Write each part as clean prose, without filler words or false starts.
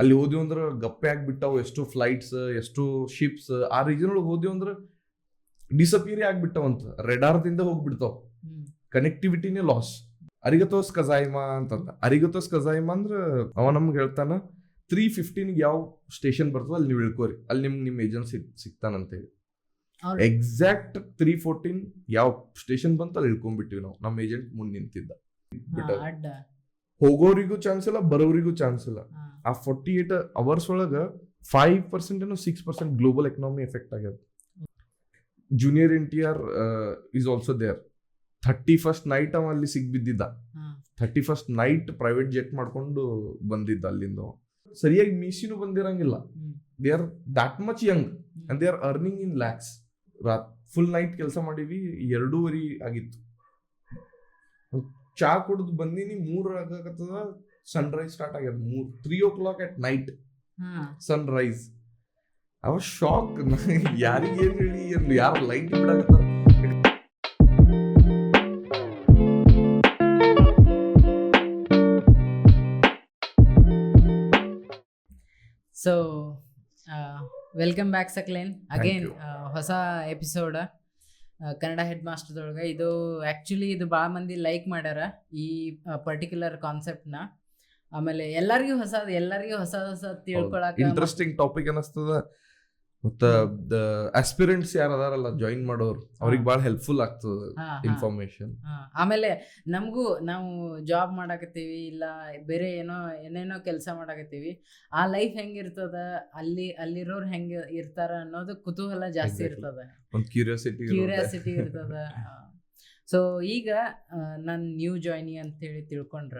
ಅಲ್ಲಿ ಹೋದ್ವಿ ಅಂದ್ರೆ ಗಪ್ಪೆ ಆಗ್ಬಿಟ್ಟಾವು, ಎಷ್ಟು ಫ್ಲೈಟ್ಸ್, ಎಷ್ಟು ಶಿಪ್ಸ್. ಆ ರೀಜನ್ ಒಳಗೆ ಹೋದ್ವಿ ಅಂದ್ರೆ ಡಿಸಪಿಯರ್ ಆಗ್ಬಿಟ್ಟಾವಂತ, ರೆಡಾರ್ದಿಂದ ಹೋಗ್ಬಿಡ್ತಾವ, ಕನೆಕ್ಟಿವಿಟಿನೇ ಲಾಸ್. ಅರಿಗತೋಸ್ ಕಜಾಯಿಮಾ ಅಂತಂದ. ಅರಿಗತೋಸ್ ಕಜಾಯಿಮಾ ಅಂದ್ರೆ ಅವ ನಮ್ಗೆ ಹೇಳ್ತಾನ 3:15 ಯಾವ ಸ್ಟೇಷನ್ ಬರ್ತದ ಅಲ್ಲಿ ನೀವು ಇಳ್ಕೋರಿ, ಅಲ್ಲಿ ನಿಮ್ ಏಜೆಂಟ್ ಸಿಗ್ತಾನಂತೇಳಿ. ಎಕ್ಸಾಕ್ಟ್ 3:14 ಯಾವ ಸ್ಟೇಷನ್ ಬಂತ ಅಲ್ಲಿ ಇಳ್ಕೊಂಡ್ಬಿಟ್ಟಿವಿ ನಾವು. ನಮ್ಮ ಏಜೆಂಟ್ ಮುಂದೆ ನಿಂತಿದ್ದ. ಹೋಗೋರಿಗೂ ಚಾನ್ಸ್ ಇಲ್ಲ, ಬರೋರಿಗೂ ಚಾನ್ಸ್ ಇಲ್ಲ. ಆ 48 hours ಒಳಗ 5% ಏನೋ 6% ಗ್ಲೋಬಲ್ ಎಕನಾಮಿ ಎಫೆಕ್ಟ್ ಆಗ್ಯದ. Junior NTR is also there. 31st night ಅವ ಅಲ್ಲಿ ಸಿಗ್ಬಿದ್ದಿದ್ದ. 31st ನೈಟ್ ಪ್ರೈವೇಟ್ ಜೆಟ್ ಮಾಡ್ಕೊಂಡು ಬಂದಿದ್ದ ಅಲ್ಲಿಂದ. ಸರಿಯಾಗಿ ಮೀಸಿನೂ ಬಂದಿರಂಗಿಲ್ಲ. They are that much young and they are earning in lakhs. Full night ಕೆಲಸ ಮಾಡಿವಿ, 2:30 ಆಗಿತ್ತು. ಚಾ ಕುಡಿದು ಬಂದಿನಿ, 3 ಆಗಕತ್ತದ, ಸನ್ರೈಸ್ ಸ್ಟಾರ್ಟ್ ಆಗ್ಯದ. 3 o'clock at night ಸನ್ರೈಸ್. ಅವ ಶಾಕ್. ಯಾರಿಗೆ ಏನ್ ಹೇಳಿ, ಯಾರು ಲೈಟ್ ಬಿಡಾಕತ್ತಾರ. So welcome back Saqlain again, ಹೊಸ ಎಪಿಸೋಡ್ ಕನ್ನಡ ಹೆಡ್ ಮಾಸ್ಟರ್ದೊಳಗೆ. ಇದು ಆ್ಯಕ್ಚುಲಿ ಇದು ಭಾಳ ಮಂದಿ ಲೈಕ್ ಮಾಡ್ಯಾರ ಈ ಪರ್ಟಿಕ್ಯುಲರ್ ಕಾನ್ಸೆಪ್ಟ್ನ. ಆಮೇಲೆ ಎಲ್ಲರಿಗೂ ಹೊಸ ತಿಳ್ಕೊಳಕ ಇಂಟ್ರೆಸ್ಟಿಂಗ್ ಟಾಪಿಕ್ ಅನಿಸ್ತದ. ಮತ್ತ ಆಸ್ಪಿರೆಂಟ್ಸ್ ಯಾರು ಅದಾರಲ್ಲ ಜಾಯಿನ್ ಮಾಡೋರು, ಅವ್ರಿಗೆ ಭಾಳ ಹೆಲ್ಪ್ಫುಲ್ ಆಗ್ತದ ಇನ್ಫಾರ್ಮೇಶನ್. ಆಮೇಲೆ ನಮಗೂ, ನಾವು ಜಾಬ್ ಮಾಡಾಕತ್ತೀವಿ ಇಲ್ಲ ಬೇರೆ ಏನೇನೋ ಕೆಲಸ ಮಾಡಾಕತ್ತೀವಿ, ಆ ಲೈಫ್ ಹೆಂಗಿರ್ತದ, ಅಲ್ಲಿರೋರು ಹೆಂಗೆ ಇರ್ತಾರ ಅನ್ನೋದು ಕುತೂಹಲ ಜಾಸ್ತಿ ಇರ್ತದ, ಒಂದು ಕ್ಯೂರಿಯಾಸಿಟಿ ಇರ್ತದ. ಸೊ ಈಗ ನಾನು ನ್ಯೂ ಜಾಯ್ನಿ ಅಂತ ಹೇಳಿ ತಿಳ್ಕೊಂಡ್ರ,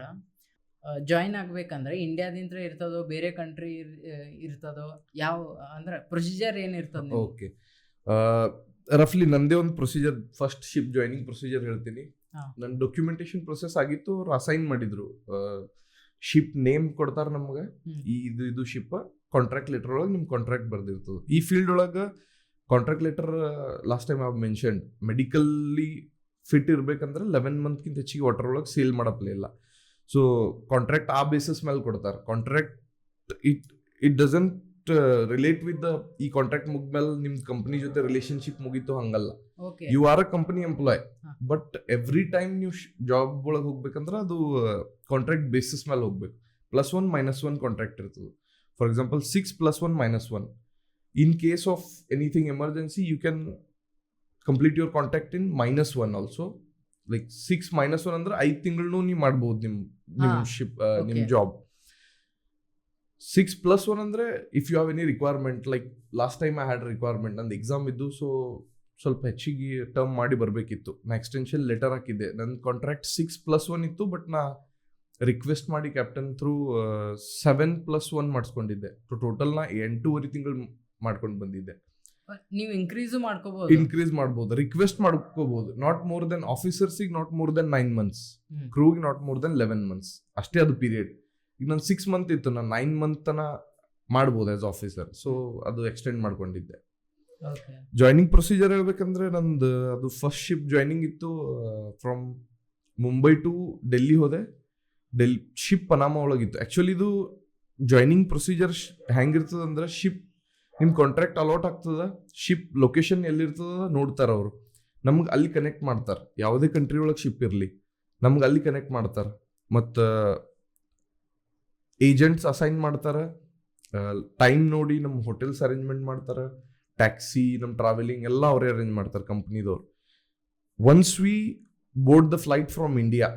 ಜಾಯಿನ್ ಆಗ್ಬೇಕಂದ್ರೆ ಇಂಡಿಯಾದಿಂದ ಇರ್ತದೋ ಬೇರೆ ಕಂಟ್ರಿ ಇರ್ತದೋ, ಯಾವ ಅಂದ್ರೆ ಪ್ರೊಸೀಜರ್ ಏನಿರ್ತದ? ಓಕೆ, ರಫ್ಲಿ ನಂದೇ ಒಂದು procedure, first ship joining procedure ಹೇಳ್ತೀನಿ. ನನ್ನ ಡಾಕ್ಯುಮೆಂಟೇಶನ್ ಪ್ರೊಸೆಸ್ ಆಗಿತ್ತು. ಅವ್ರು ಅಸೈನ್ ಮಾಡಿದ್ರು, ಶಿಪ್ ನೇಮ್ ಕೊಡ್ತಾರ ನಮ್ಗೆ, ಇದು ಶಿಪ್, ಕಾಂಟ್ರಾಕ್ಟ್ ಲೆಟರ್ ಒಳಗೆ ನಿಮ್ ಕಾಂಟ್ರಾಕ್ಟ್ ಬರ್ದಿರ್ತದೆ. ಈ ಫೀಲ್ಡ್ ಒಳಗೆ contract letter last time I mention, medically fit ಇರ್ಬೇಕಂದ್ರೆ 11 monthಗಿಂತ ಹೆಚ್ಚಿಗೆ ವಾಟರ್ ಒಳಗೆ ಸೇಲ್ ಮಾಡಪ್ಲೇ ಇಲ್ಲ. ಸೊ ಕಾಂಟ್ರಾಕ್ಟ್ ಆ ಬೇಸಿಸ್ ಮೇಲೆ ಕೊಡ್ತಾರೆ. Contract it doesn't relate with ಈ ಕಾಂಟ್ರಾಕ್ಟ್ ಮುಗ್ದ್ಮೇಲೆ ನಿಮ್ ಕಂಪನಿ ಜೊತೆ ರಿಲೇಶನ್ಶಿಪ್ ಮುಗೀತು, ಹಂಗಲ್ಲ. You are a company employee, but every time ನೀವು ಜಾಬ್ ಒಳಗೆ ಹೋಗ್ಬೇಕಂದ್ರೆ ಅದು ಕಾಂಟ್ರಾಕ್ಟ್ ಬೇಸಿಸ್ ಮೇಲೆ ಹೋಗ್ಬೇಕು. +1 -1 ಕಾಂಟ್ರಾಕ್ಟ್ ಇರ್ತದೆ. For example 6 +1 -1. In case of anything emergency you can complete your contract in -1 also. Like 6 -1 ಅಂದ್ರೆ 5 ತಿಂಗಳು ನೀವು ಮಾಡ್ಬೋದು ನಿಮ್ ಶಿಪ್, ನಿಮ್ ಜಾಬ್. 6 +1 ಅಂದ್ರೆ if you have any requirement, like last time I had requirement, ನಂದು ಎಕ್ಸಾಮ್ ಇದ್ದು, ಸೊ ಸ್ವಲ್ಪ ಹೆಚ್ಚಿಗೆ ಟರ್ಮ್ ಮಾಡಿ ಬರಬೇಕಿತ್ತು. ನಾ ಎಕ್ಸ್ಟೆನ್ಷನ್ ಲೆಟರ್ ಹಾಕಿದ್ದೆ. ನನ್ನ ಕಾಂಟ್ರಾಕ್ಟ್ 6 +1 ಇತ್ತು, ಬಟ್ ನಾ ರಿಕ್ವೆಸ್ಟ್ ಮಾಡಿ ಕ್ಯಾಪ್ಟನ್ ಥ್ರೂ 7 +1 ಮಾಡಿಸ್ಕೊಂಡಿದ್ದೆ. ಟೋಟಲ್ ನಾ 8.5 ತಿಂಗಳು ಮಾಡ್ಕೊಂಡು ಬಂದಿದ್ದೆ. ನೀವು ಇನ್ಕ್ರೀಸ್ ಮಾಡ್ಬೋದು, ರಿಕ್ವೆಸ್ಟ್ ಮಾಡ್ಕೋಬಹುದು. ನಾಟ್ ಮೋರ್ ದೆನ್ ಆಫೀಸರ್ಸಿಗೆ ನಾಟ್ ಮೋರ್ ದೆನ್ 9 months, ಕ್ರೂಗೆ ನಾಟ್ ಮೋರ್ ದೆನ್ 11 months ಅಷ್ಟೇ ಅದು ಪೀರಿಯಡ್. ಈಗ ನಾನು 6 month ಇತ್ತು, ನಾನು 9 month ತನ ಮಾಡ್ಬೋದು ಆಸ್ ಆಫೀಸರ್. ಸೊ ಅದು ಎಕ್ಸ್ಟೆಂಡ್ ಮಾಡ್ಕೊಂಡಿದ್ದೆ. ಜಾಯ್ನಿಂಗ್ ಪ್ರೊಸೀಜರ್ ಹೇಳ್ಬೇಕಂದ್ರೆ ನಂದು ಅದು ಫಸ್ಟ್ ಶಿಪ್ ಜಾಯ್ನಿಂಗ್ ಇತ್ತು. ಫ್ರಮ್ ಮುಂಬೈ ಟು ಡೆಲ್ಲಿ ಹೋದೆ. ಶಿಪ್ ಪನಾಮ ಒಳಗಿತ್ತು. ಆಕ್ಚುಲಿ ಇದು ಜಾಯ್ನಿಂಗ್ ಪ್ರೊಸೀಜರ್ ಹೆಂಗಿರ್ತದಂದ್ರೆ, ಶಿಪ್ ನಿಮ್ ಕಾಂಟ್ರಾಕ್ಟ್ ಅಲಾಟ್ ಆಗ್ತದ, ಶಿಪ್ ಲೊಕೇಶನ್ ಎಲ್ಲಿರ್ತದ ನೋಡ್ತಾರ ಅವರು, ನಮ್ಗೆ ಅಲ್ಲಿ ಕನೆಕ್ಟ್ ಮಾಡ್ತಾರೆ. ಯಾವುದೇ ಕಂಟ್ರಿ ಒಳಗೆ ಶಿಪ್ ಇರಲಿ ನಮ್ಗೆ ಅಲ್ಲಿ ಕನೆಕ್ಟ್ ಮಾಡ್ತಾರೆ. ಮತ್ತು ಏಜೆಂಟ್ಸ್ ಅಸೈನ್ ಮಾಡ್ತಾರೆ. ಟೈಮ್ ನೋಡಿ ನಮ್ಮ ಹೋಟೆಲ್ಸ್ ಅರೇಂಜ್ಮೆಂಟ್ ಮಾಡ್ತಾರೆ, ಟ್ಯಾಕ್ಸಿ, ನಮ್ಮ ಟ್ರಾವೆಲಿಂಗ್ ಎಲ್ಲ ಅವರೇ ಅರೇಂಜ್ ಮಾಡ್ತಾರೆ ಕಂಪ್ನಿದವ್ರು. Once we board the flight from India,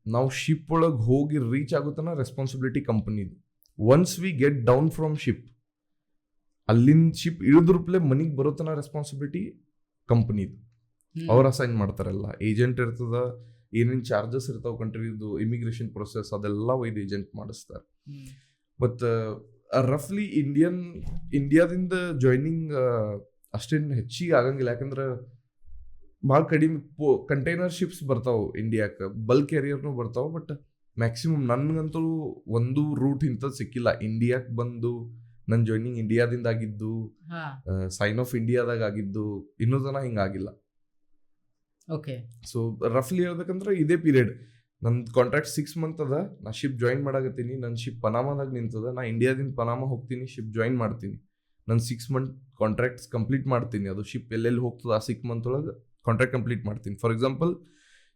ನಾವು ಶಿಪ್ ಒಳಗೆ ಹೋಗಿ ರೀಚ್ ಆಗುತ್ತಾನ ರೆಸ್ಪಾನ್ಸಿಬಿಲಿಟಿ ಕಂಪನಿದು. Once we get down from ship, ಅಲ್ಲಿಂದ ಶಿಪ್ ಇಳಿದ್ರಪ್ಲೆ ಮನಿಗೆ ಬರೋತನ ರೆಸ್ಪಾನ್ಸಿಬಿಲಿಟಿ ಕಂಪನಿದು. ಅವ್ರು ಅಸೈನ್ ಮಾಡ್ತಾರಲ್ಲ. ಏಜೆಂಟ್ ಇರ್ತದ, ಏನೇನು ಚಾರ್ಜಸ್ ಇರ್ತಾವ ಕಂಟ್ರಿದು, ಇಮಿಗ್ರೇಷನ್ ಪ್ರೊಸೆಸ್ ಅದೆಲ್ಲ ಒಯ್ದು ಏಜೆಂಟ್ ಮಾಡಿಸ್ತಾರೆ. ಮತ್ತು ರಫ್ಲಿ ಇಂಡಿಯಾದಿಂದ ಜಾಯ್ನಿಂಗ್ ಅಷ್ಟೇನು ಹೆಚ್ಚಿಗೆ ಆಗಂಗಿಲ್ಲ. ಯಾಕಂದ್ರೆ ಭಾಳ ಕಡಿಮೆ ಕಂಟೈನರ್ ಶಿಪ್ಸ್ ಬರ್ತಾವೆ ಇಂಡಿಯಾಕ್ಕೆ, ಬಲ್ಕ್ ಕ್ಯಾರಿಯರ್ನು ಬರ್ತಾವೆ. ಬಟ್ ಮ್ಯಾಕ್ಸಿಮಮ್ ನನಗಂತೂ ಒಂದು ರೂಟ್ ಇಂಥದ್ದು ಸಿಕ್ಕಿಲ್ಲ ಇಂಡಿಯಾಕ್ಕೆ ಬಂದು. ನನ್ನ ಜಾಯ್ನಿಂಗ್ ಇಂಡಿಯಾದಿಂದ ಆಗಿದ್ದು, ಸೈನ್ ಆಫ್ ಇಂಡಿಯಾದಾಗ ಆಗಿದ್ದು, ಇನ್ನೂ ತನ ಹಿಂಗಾಗಿಲ್ಲ. ಓಕೆ. ಸೊ ರಫ್ಲಿ ಹೇಳ್ಬೇಕಂದ್ರೆ ಇದೇ ಪೀರಿಯಡ್. ನಂದು ಕಾಂಟ್ರಾಕ್ಟ್ 6 ಮಂತ್ ಅದ. ನಾ ಶಿಪ್ ಜಾಯಿನ್ ಮಾಡಾಕತ್ತೀನಿ. ನನ್ನ ಶಿಪ್ ಪನಾಮಾದಾಗ ನಿಂತದ. ನಾ ಇಂಡಿಯಾದಿಂದ ಪನಾಮ ಹೋಗ್ತೀನಿ, ಶಿಪ್ ಜಾಯಿನ್ ಮಾಡ್ತೀನಿ. ನನ್ನ 6 ಮಂತ್ ಕಾಂಟ್ರಾಕ್ಟ್ಸ್ ಕಂಪ್ಲೀಟ್ ಮಾಡ್ತೀನಿ. ಅದು ಶಿಪ್ ಎಲ್ಲೆಲ್ಲಿ ಹೋಗ್ತದ ಆ 6 ಮಂತ್ ಒಳಗೆ ಕಾಂಟ್ರಾಕ್ಟ್ ಕಂಪ್ಲೀಟ್ ಮಾಡ್ತೀನಿ. ಫಾರ್ ಎಕ್ಸಾಂಪಲ್,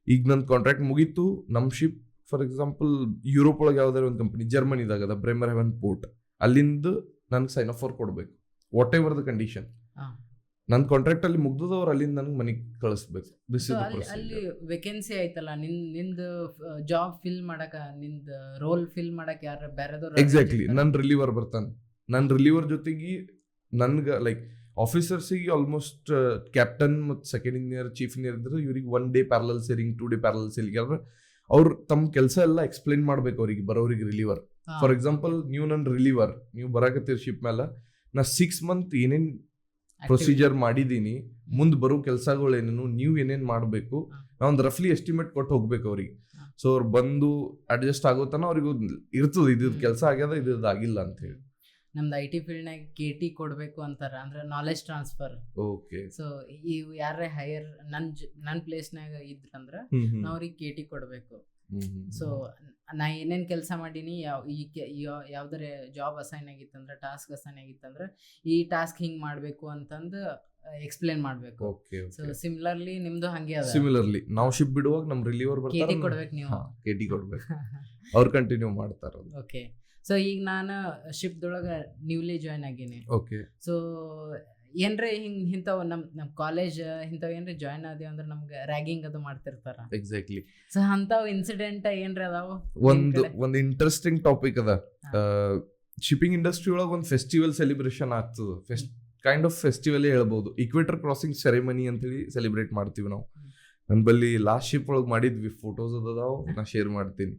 ಈಗ ನನ್ನ ಕಾಂಟ್ರಾಕ್ಟ್ ಮುಗೀತು, ನಮ್ಮ ಶಿಪ್ ಫಾರ್ ಎಕ್ಸಾಂಪಲ್ ಯುರೋಪ್ ಒಳಗೆ ಯಾವ್ದಾದ್ರು ಒಂದು ಕಂಪನಿ ಜರ್ಮನಿದಾಗ ಅದ, ಬ್ರೆಮರ್ ಹೆವನ್ ಪೋರ್ಟ್, ಅಲ್ಲಿಂದ ನನಗೆ ಸೈನ್ ಆಫ್ ಕೊಡ್ಬೇಕು, ವಾಟ್ ಎವರ್ ದ ಕಂಡೀಷನ್. ನನ್ನ ಕಾಂಟ್ರಾಕ್ಟ್ ಅಲ್ಲಿ ಮುಗ್ದದ, ಅವ್ರು ಅಲ್ಲಿಂದ ನನಗೆ ಮನೆಗೆ ಕಳಿಸ್ಬೇಕು. ದಿಸ್ ಇಸ್ ಅಲ್ಲಿ ವೇಕೆನ್ಸಿ ಆಯ್ತಲ್ಲ, ನಿಂದ ಜಾಬ್ ಫಿಲ್ ಮಾಡಕ, ನಿಂದ ರೋಲ್ ಫಿಲ್ ಮಾಡಕ್ ಯಾರು ಬೇರೆದವ್ರು? ಎಕ್ಸಾಕ್ಟ್ಲಿ, ನನ್ನ ರಿಲೀವರ್ ಬರ್ತಾನೆ. ನನ್ನ ರಿಲೀವರ್ ಜೊತೆಗೆ ನನ್ಗೆ ಲೈಕ್ ಆಫೀಸರ್ಸಿಗೆ ಆಲ್ಮೋಸ್ಟ್ ಕ್ಯಾಪ್ಟನ್ ಮತ್ತು ಸೆಕೆಂಡ್ ಇಂಜಿನಿಯರ್, ಚೀಫ್ ಇಂಜಿನಿಯರ್ ಇದ್ರೆ ಇವ್ರಿಗೆ 1 day parallel sharing, 2 day parallel sharing. ಯಾರು ಅವ್ರು ತಮ್ಮ ಕೆಲಸ ಎಲ್ಲ ಎಕ್ಸ್ಪ್ಲೈನ್ ಮಾಡ್ಬೇಕು ಅವ್ರಿಗೆ, ಬರೋರಿಗೆ ರಿಲೀವರ್. ಫಾರ್ ಎಕ್ಸಾಂಪಲ್, ನೀವು ನನ್ನ ರಿಲೀವರ್, ನೀವು ಬರಾಕತ್ತೀರಿ ಶಿಪ್ ಮೇಲೆ, ನಾ 6 ಮಂತ್ ಏನೇನ್ ಪ್ರೊಸೀಜರ್ ಮಾಡಿದೀನಿ, ಮುಂದೆ ಬರೋ ಕೆಲಸಗಳು ಏನೇನು, ನೀವು ಏನೇನ್ ಮಾಡಬೇಕು, ನಾ ಒಂದು ರಫ್ಲಿ ಎಸ್ಟಿಮೇಟ್ ಕೊಟ್ಟು ಹೋಗ್ಬೇಕು ಅವ್ರಿಗೆ. ಸೊ ಅವ್ರು ಬಂದು ಅಡ್ಜಸ್ಟ್ ಆಗೋತನ ಅವ್ರಿಗೂ ಇರ್ತದೆ, ಇದು ಕೆಲಸ ಆಗ್ಯದ, ಇದು ಆಗಿಲ್ಲ ಅಂತ ಹೇಳಿ. ನಮ್ದು IT ಫೀಲ್ಡ್ನಾಗ KT ಕೊಡಬೇಕು ಅಂತಾರ, ಅಂದ್ರೆ ನಾಲೆಜ್ ಟ್ರಾನ್ಸ್ಫರ್. ಓಕೆ. ಸೊ ಇವು ಯಾರೇ ಹೈಯರ್ ನನ್ನ ಪ್ಲೇಸ್ನಾಗ ಇದ್ರಂದ್ರ ನಾವು ಅವ್ರಿಗೆ KT ಕೊಡಬೇಕು. ಸೊ ನಾ ಏನೇನ್ ಕೆಲಸ ಮಾಡೀನಿ, ಯಾವ್ದಾರ ಜಾಬ್ ಅಸೈನ್ ಆಗಿತ್ತಂದ್ರೆ, ಟಾಸ್ಕ್ ಅಸೈನ್ ಆಗಿತ್ತಂದ್ರೆ ಈ ಟಾಸ್ಕ್ ಹಿಂಗ್ ಮಾಡ್ಬೇಕು ಅಂತಂದು ಎಕ್ಸ್ಪ್ಲೇನ್ ಮಾಡ್ಬೇಕು. ಸೊ ಸಿಮಿಲರ್ಲಿ ನಿಮ್ದು ಹಂಗೆ ಅದ. ಸಿಮಿಲರ್ಲಿ ನಾವು ಶಿಪ್ ಬಿಡುವಾಗ ನಮ್ ರಿಲೀವರ್ ಬರ್ತಾರೆ, KT ಕೊಡ್ಬೇಕು, ನೀವು KT ಕೊಡ್ಬೇಕು, ಅವ್ರು ಕಂಟಿನ್ಯೂ ಮಾಡ್ತಾರ. ಓಕೆ. ಸೊ ಈಗ ನಾನು ಶಿಪ್ದೊಳಗೆ ನ್ಯೂಲಿ ಜಾಯ್ನ್ ಆಗೀನಿ. ಓಕೆ. ಸೊ ಏನ್ರೆ ಇಂಥವು ನಮ್ಮ ಕಾಲೇಜ್ ಇಂಥವು ಏನ್ರಿ ಜಾಯ್ನ್ ಆದೇವು ಅಂದ್ರೆ ನಮ್ಗೆ ರ್ಯಾಗಿಂಗ್ ಅದು ಮಾಡ್ತಿರ್ತಾರ. ಎಕ್ಸಾಕ್ಟ್ಲಿ. ಸೊ ಅಂಥವು ಇನ್ಸಿಡೆಂಟ್ ಏನ್ರಿ ಅದಾವು? ಒಂದು ಇಂಟ್ರೆಸ್ಟಿಂಗ್ ಟಾಪಿಕ್ ಅದ. ಶಿಪ್ಪಿಂಗ್ ಇಂಡಸ್ಟ್ರಿ ಒಳಗೆ ಒಂದು ಫೆಸ್ಟಿವಲ್ ಸೆಲಿಬ್ರೇಷನ್ ಆಗ್ತದೆ. ಕೈಂಡ್ ಆಫ್ ಫೆಸ್ಟಿವಲ್ ಹೇಳ್ಬೋದು. ಇಕ್ವೇಟರ್ ಕ್ರಾಸಿಂಗ್ ಸೆರೆಮನಿ ಅಂತೇಳಿ ಸೆಲಿಬ್ರೇಟ್ ಮಾಡ್ತೀವಿ ನಾವು. ನನ್ನ ಬಲ್ಲಿ ಲಾಸ್ಟ್ ಶಿಪ್ ಒಳಗೆ ಮಾಡಿದ್ವಿ, ಫೋಟೋಸ್ ಅದಾವ, ನಾ ಶೇರ್ ಮಾಡ್ತೀನಿ.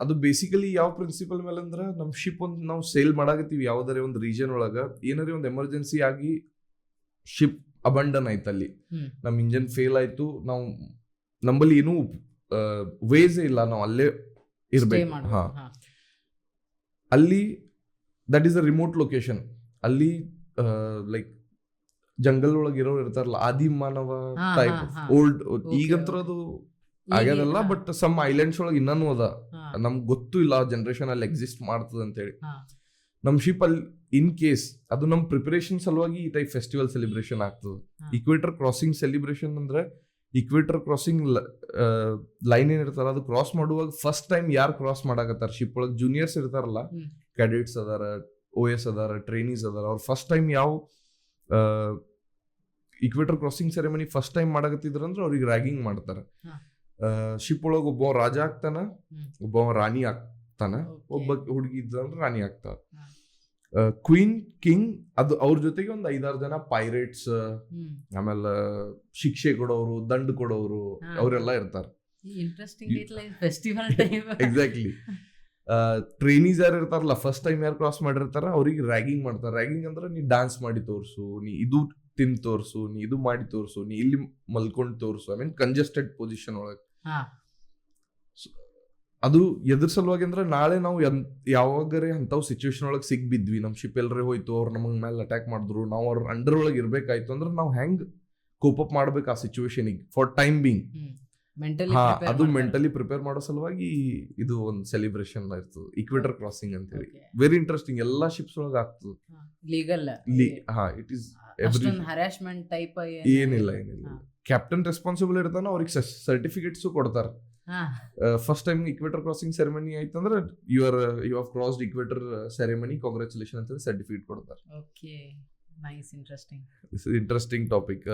ಅದು ಬೇಸಿಕಲಿ ಯಾವ ಪ್ರಿನ್ಸಿಪಲ್ ಮೇಲೆ ಅಂದ್ರೆ, ನಮ್ಮ ಶಿಪ್ ಒಂದು ನಾವು ಸೇಲ್ ಮಾಡಾಕತ್ತೀವಿ ಯಾವ್ದಾರೆ ಒಂದು ರೀಜನ್ ಒಳಗೆ, ಏನಾರೇ ಒಂದು ಎಮರ್ಜೆನ್ಸಿ ಆಗಿ ಶಿಪ್ ಅಬಂಡನ್ ಆಯ್ತು, ಅಲ್ಲಿ ನಮ್ಮ ಇಂಜನ್ ಫೇಲ್ ಆಯ್ತು, ನಾವು ನಂಬಲ್ಲಿ ಏನೂ ವೇಸ್ ಇಲ್ಲ, ನಾವು ಅಲ್ಲೇ ಇರ್ಬೇಕು. ಹಾ, ಅಲ್ಲಿ that is a remote location. ಅಲ್ಲಿ ಲೈಕ್ ಜಂಗಲ್ ಒಳಗೆ ಇರೋರು ಇರ್ತಾರಲ್ಲ, ಆದಿ ಮಾನವ ಟೈಪ್ ಓಲ್ಡ್, ಈಗಂತ್ರ ಅದು ಆಗ್ಯದಲ್ಲ, ಬಟ್ ಸಮ್ ಐಲ್ಯಾಂಡ್ಸ್ ಒಳಗೆ ಇನ್ನೂ ಅದ, ನಮ್ಗೆ ಗೊತ್ತು ಇಲ್ಲ ಆ ಜನರೇಷನ್ ಅಲ್ಲಿ ಎಕ್ಸಿಸ್ಟ್ ಮಾಡ್ತದ ಅಂತೇಳಿ. ನಮ್ ಶಿಪ್ ಅಲ್ಲಿ ಇನ್ ಕೇಸ್ ಅದು ನಮ್ ಪ್ರಿಪರೇಷನ್ ಸಲುವಾಗಿ ಈ ಟೈಪ್ ಫೆಸ್ಟಿವಲ್ ಸೆಲಿಬ್ರೇಷನ್ ಆಗ್ತದೆ. ಇಕ್ವೇಟರ್ ಕ್ರಾಸಿಂಗ್ ಸೆಲಿಬ್ರೇಷನ್ ಅಂದ್ರೆ, ಇಕ್ವೇಟರ್ ಕ್ರಾಸಿಂಗ್ ಲೈನ್ ಏನಿರ್ತಾರ ಅದು ಕ್ರಾಸ್ ಮಾಡುವಾಗ ಫಸ್ಟ್ ಟೈಮ್ ಯಾರು ಕ್ರಾಸ್ ಮಾಡಾಕತ್ತಾರ ಶಿಪ್ ಒಳಗೆ, ಜೂನಿಯರ್ಸ್ ಇರ್ತಾರಲ್ಲ, ಕ್ಯಾಡೆಟ್ಸ್ ಅದಾರ, OS ಅದಾರ, ಟ್ರೈನೀಸ್ ಅದಾರ, ಅವ್ರು ಫಸ್ಟ್ ಟೈಮ್ ಯಾವ equator crossing ceremony first time ಮಾಡಕತ್ತಿದ್ರ ಅಂದ್ರೆ ಅವ್ರಿಗೆ ರ್ಯಾಗಿಂಗ್ ಮಾಡ್ತಾರ. ಶಿಪ್ ಒಳಗೆ ಒಬ್ಬ ರಾಜ ಆಗ್ತಾನ, ಒಬ್ಬ ರಾಣಿ ಆಗ್ತಾನ, ಒಬ್ಬ ಹುಡುಗಿ ಇದ್ದಂದ್ರೆ ರಾಣಿ ಆಗ್ತಾರ. ಕ್ವೀನ್, ಕಿಂಗ್, ಅದು ಅವ್ರ ಜೊತೆಗೆ ಒಂದು 5-6 ಜನ ಪೈರೇಟ್ಸ್, ಆಮೇಲೆ ಶಿಕ್ಷೆ ಕೊಡೋರು, ದಂಡ ಕೊಡೋರು, ಅವರೆಲ್ಲ ಇರ್ತಾರ. ಎಕ್ಸಾಕ್ಟ್ಲಿ. ಟ್ರೈನೀಸ್ ಯಾರು ಇರ್ತಾರಲ್ಲ, ಫಸ್ಟ್ ಟೈಮ್ ಯಾರು ಕ್ರಾಸ್ ಮಾಡಿರ್ತಾರ ಅವ್ರಿಗೆ ರ್ಯಾಗಿಂಗ್ ಮಾಡ್ತಾರ. ರ್ಯಾಗಿಂಗ್ ಅಂದ್ರೆ ನೀ ಡಾನ್ಸ್ ಮಾಡಿ ತೋರ್ಸು, ನೀ ಇದು ತಿನ್ ತೋರ್ಸು, ನೀ ಇದು ಮಾಡಿ ತೋರ್ಸು, ನೀ ಇಲ್ಲಿ ಮಲ್ಕೊಂಡ್ ತೋರ್ಸು, ಐ ಮೀನ್ ಕಂಜೆಸ್ಟೆಡ್ ಪೊಸಿಷನ್ ಒಳಗೆ. ಅದು ಎದ್ರ ಸಲುವಾಗಿ ಅಂದ್ರೆ, ನಾಳೆ ನಾವು ಯಾವಾಗರೆ ಅಂಥವು ಸಿಚುವೇಶನ್ ಒಳಗೆ ಸಿಗ್ಬಿದ್ವಿ, ನಮ್ ಶಿಪ್ ಎಲ್ಲರೇ ಹೋಯ್ತು, ಅವ್ರು ನಮಗ್ ಮೇಲೆ ಅಟ್ಯಾಕ್ ಮಾಡಿದ್ರು, ನಾವು ಅವ್ರ ಅಂಡರ್ ಒಳಗೆ ಇರ್ಬೇಕಾಯ್ತು ಅಂದ್ರೆ ನಾವು ಹೆಂಗ್ ಕೋಪ್ ಅಪ್ ಮಾಡ್ಬೇಕು ಆ ಸಿಚುವೇಶನಿಗೆ ಫಾರ್ ಟೈಮ್ ಬೀಂಗ್. ಅದು ಮೆಂಟಲಿ ಪ್ರಿಪೇರ್ ಮಾಡೋ ಸಲುವಾಗಿ ಇದು ಒಂದು ಸೆಲಿಬ್ರೇಷನ್ ಇರ್ತದೆ, ಇಕ್ವೇಟರ್ ಕ್ರಾಸಿಂಗ್ ಅಂತ ಹೇಳಿ. Very interesting. ಎಲ್ಲಾ ಶಿಪ್ಸ್ ಒಳಗೆ ಆಗ್ತದೆ. Legal. It is harassment type ಏನಿಲ್ಲ. ಕ್ಯಾಪ್ಟನ್ ರೆಸ್ಪಾನ್ಸಿಬಲ್ ಇರ್ತಾನ, ಅವ್ರಿಗೆ ಸರ್ಟಿಫಿಕೇಟ್ಸ್ ಕೊಡ್ತಾರ. First time equator crossing ceremony ಆಯ್ತಂದ್ರೆ you have crossed equator ceremony, congratulation ಅಂತ ಸರ್ಟಿಫಿಕೇಟ್ ಕೊಡ್ತಾರೆ. Okay, nice, interesting. This is interesting topic.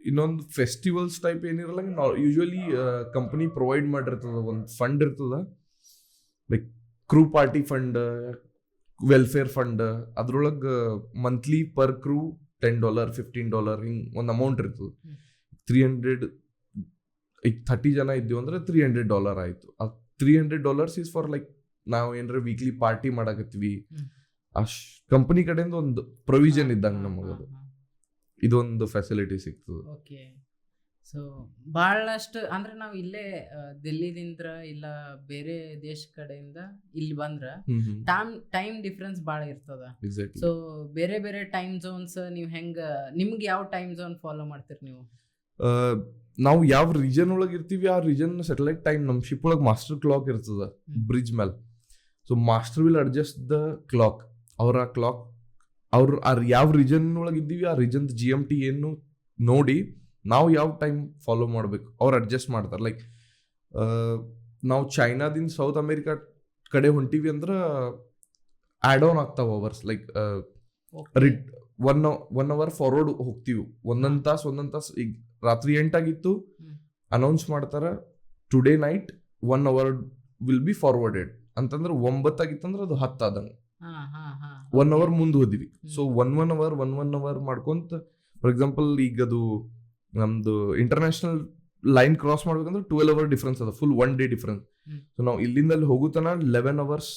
ಇನ್ನೊಂದು ಫೆಸ್ಟಿವಲ್ಸ್ ಟೈಪ್ ಏನಿರಲ್ಲ, ಯೂಶುವಲಿ ಕಂಪನಿ ಪ್ರೊವೈಡ್ ಮಾಡಿರ್ತದ, ಒಂದು ಫಂಡ್ ಇರ್ತದ, like crew party fund, welfare fund. ಅದ್ರೊಳಗೆ monthly per crew $10, $15 ಹಿಂಗ್ ಒಂದು ಅಮೌಂಟ್ ಇರ್ತದೆ. 300, ಈಗ 30 ಜನ ಇದ್ದೀವಿ ಅಂದ್ರೆ $300 ಆಯ್ತು. ಆ $300 ಈಸ್ ಫಾರ್ ಲೈಕ್ ನಾವು ಏನಾರ ವೀಕ್ಲಿ ಪಾರ್ಟಿ ಮಾಡಾಕತ್ತೀವಿ, ಕಂಪನಿ ಕಡೆಯಿಂದ ಒಂದು ಪ್ರೊವಿಷನ್ ಇದ್ದಂಗೆ ನಮಗದು, ಇದೊಂದು ಫೆಸಿಲಿಟಿ ಸಿಗ್ತದೆ. ಓಕೆ. ಸೊ ಭಾಳಷ್ಟು ಅಂದ್ರೆ ನಾವು ಇಲ್ಲೇ ದಿಲ್ಲಿದಿಂದ ಇಲ್ಲ ಬೇರೆ ದೇಶ ಕಡೆಯಿಂದ ಇಲ್ಲಿ ಬಂದ್ರ ಟೈಮ್ ಡಿಫ್ರೆನ್ಸ್ ಭಾಳ ಇರ್ತದ. ಸೊ ಬೇರೆ ಬೇರೆ ಟೈಮ್ ಝೋನ್ಸ್ ನೀವು ಹೆಂಗ, ನಿಮ್ಗೆ ಯಾವ ಟೈಮ್ ಝೋನ್ ಫಾಲೋ ಮಾಡ್ತೀರಿ ನೀವು? ನಾವು ಯಾವ ರೀಜನ್ ಒಳಗೆ ಇರ್ತೀವಿ ಆ ರೀಜನ್ ಸೆಟಲೈಟ್ ಟೈಮ್ ನಮ್ಮ ಶಿಪ್ ಒಳಗೆ ಮಾಸ್ಟರ್ ಕ್ಲಾಕ್ ಇರ್ತದ ಬ್ರಿಡ್ಜ್ ಮೇಲೆ. So master will adjust the clock. ಅವ್ರು ಯಾವ ರೀಜನ್ ಒಳಗೆ ಇದ್ದೀವಿ ಆ ರೀಜನ್ GMT ಏನು ನೋಡಿ ನಾವು ಯಾವ ಟೈಮ್ ಫಾಲೋ ಮಾಡ್ಬೇಕು ಅವ್ರು ಅಡ್ಜಸ್ಟ್ ಮಾಡ್ತಾರೆ. ಲೈಕ್ ನಾವು ಚೈನಾದಿಂದ ಸೌತ್ ಅಮೇರಿಕಾ ಕಡೆ ಹೊಂಟಿವಿ ಅಂದ್ರೆ ಆ್ಯಡ್ ಆನ್ ಆಗ್ತಾವ ಅವರ್ಸ್. ಲೈಕ್ 1 hour ಫಾರ್ವರ್ಡ್ ಹೋಗ್ತೀವಿ. ಒಂದೊಂದು ತಾಸು ಈಗ ರಾತ್ರಿ 8 ಆಗಿತ್ತು ಅನೌನ್ಸ್ ಮಾಡ್ತಾರ today night 1 hour will be forwarded ಅಂತಂದ್ರೆ 9 ಆಗಿತ್ತಂದ್ರೆ ಅದು 10 ಆದಂಗೆ 1 hour ಮುಂದೆ ಹೋದಿವಿ. ಸೊ 1 hour ಮಾಡ್ಕೊಂತ ಫಾರ್ ಎಕ್ಸಾಂಪಲ್ ಈಗ ಅದು ನಮ್ದು ಇಂಟರ್ನ್ಯಾಷನಲ್ ಲೈನ್ ಕ್ರಾಸ್ ಮಾಡ್ಬೇಕಂದ್ರೆ 12 hour ಡಿಫ್ರೆನ್ಸ್ ಅದ, ಫುಲ್ 1 day ಡಿಫ್ರೆನ್ಸ್. ಸೊ ನಾವು ಇಲ್ಲಿಂದ ಅಲ್ಲಿ ಹೋಗುತ್ತಾನ 11 hours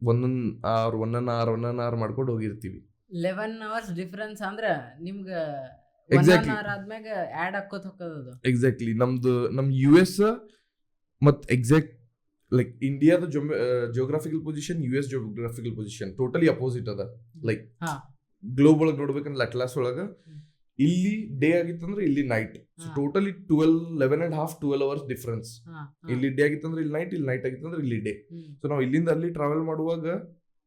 ಒಂದೊಂದು hour ಮಾಡ್ಕೊಂಡು ಹೋಗಿರ್ತೀವಿ. 11 hours ಡಿಫರೆನ್ಸ್ ಅಂದ್ರೆ ನಿಮ್ಗೆ ಎಕ್ಸಾಕ್ಟ್ಲಿ ಆದ್ಮ್ಯಾಗ ಆಡ್ ಹಾಕೋತ ಹೋಗೋದು. ಎಕ್ಸಾಕ್ಟ್ಲಿ ನಮ್ US ಮತ್ ಎಕ್ಸಾಕ್ಟ್ ಲೈಕ್ ಇಂಡಿಯಾದ geographical position US geographical position totally opposite ಅದ. ಲೈಕ್ ಗ್ಲೋಬ್ ಒಳಗೆ ನೋಡ್ಬೇಕಂದ್ರೆ ಅಟ್ಲಾಸ್ ಒಳಗ ಇಲ್ಲಿ ಡೇ ಆಗಿತ್ತಂದ್ರೆ ಇಲ್ಲಿ night. So totally 12 hours difference. ಇಲ್ಲಿ ಡೇ ಆಗಿತ್ತಂದ್ರೆ ಇಲ್ಲಿ ನೈಟ್ ಆಗಿತ್ತಂದ್ರೆ ಇಲ್ಲಿ ಡೇ. ಸೊ ನಾವು ಇಲ್ಲಿಂದ ಅಲ್ಲಿ ಟ್ರಾವೆಲ್ ಮಾಡುವಾಗ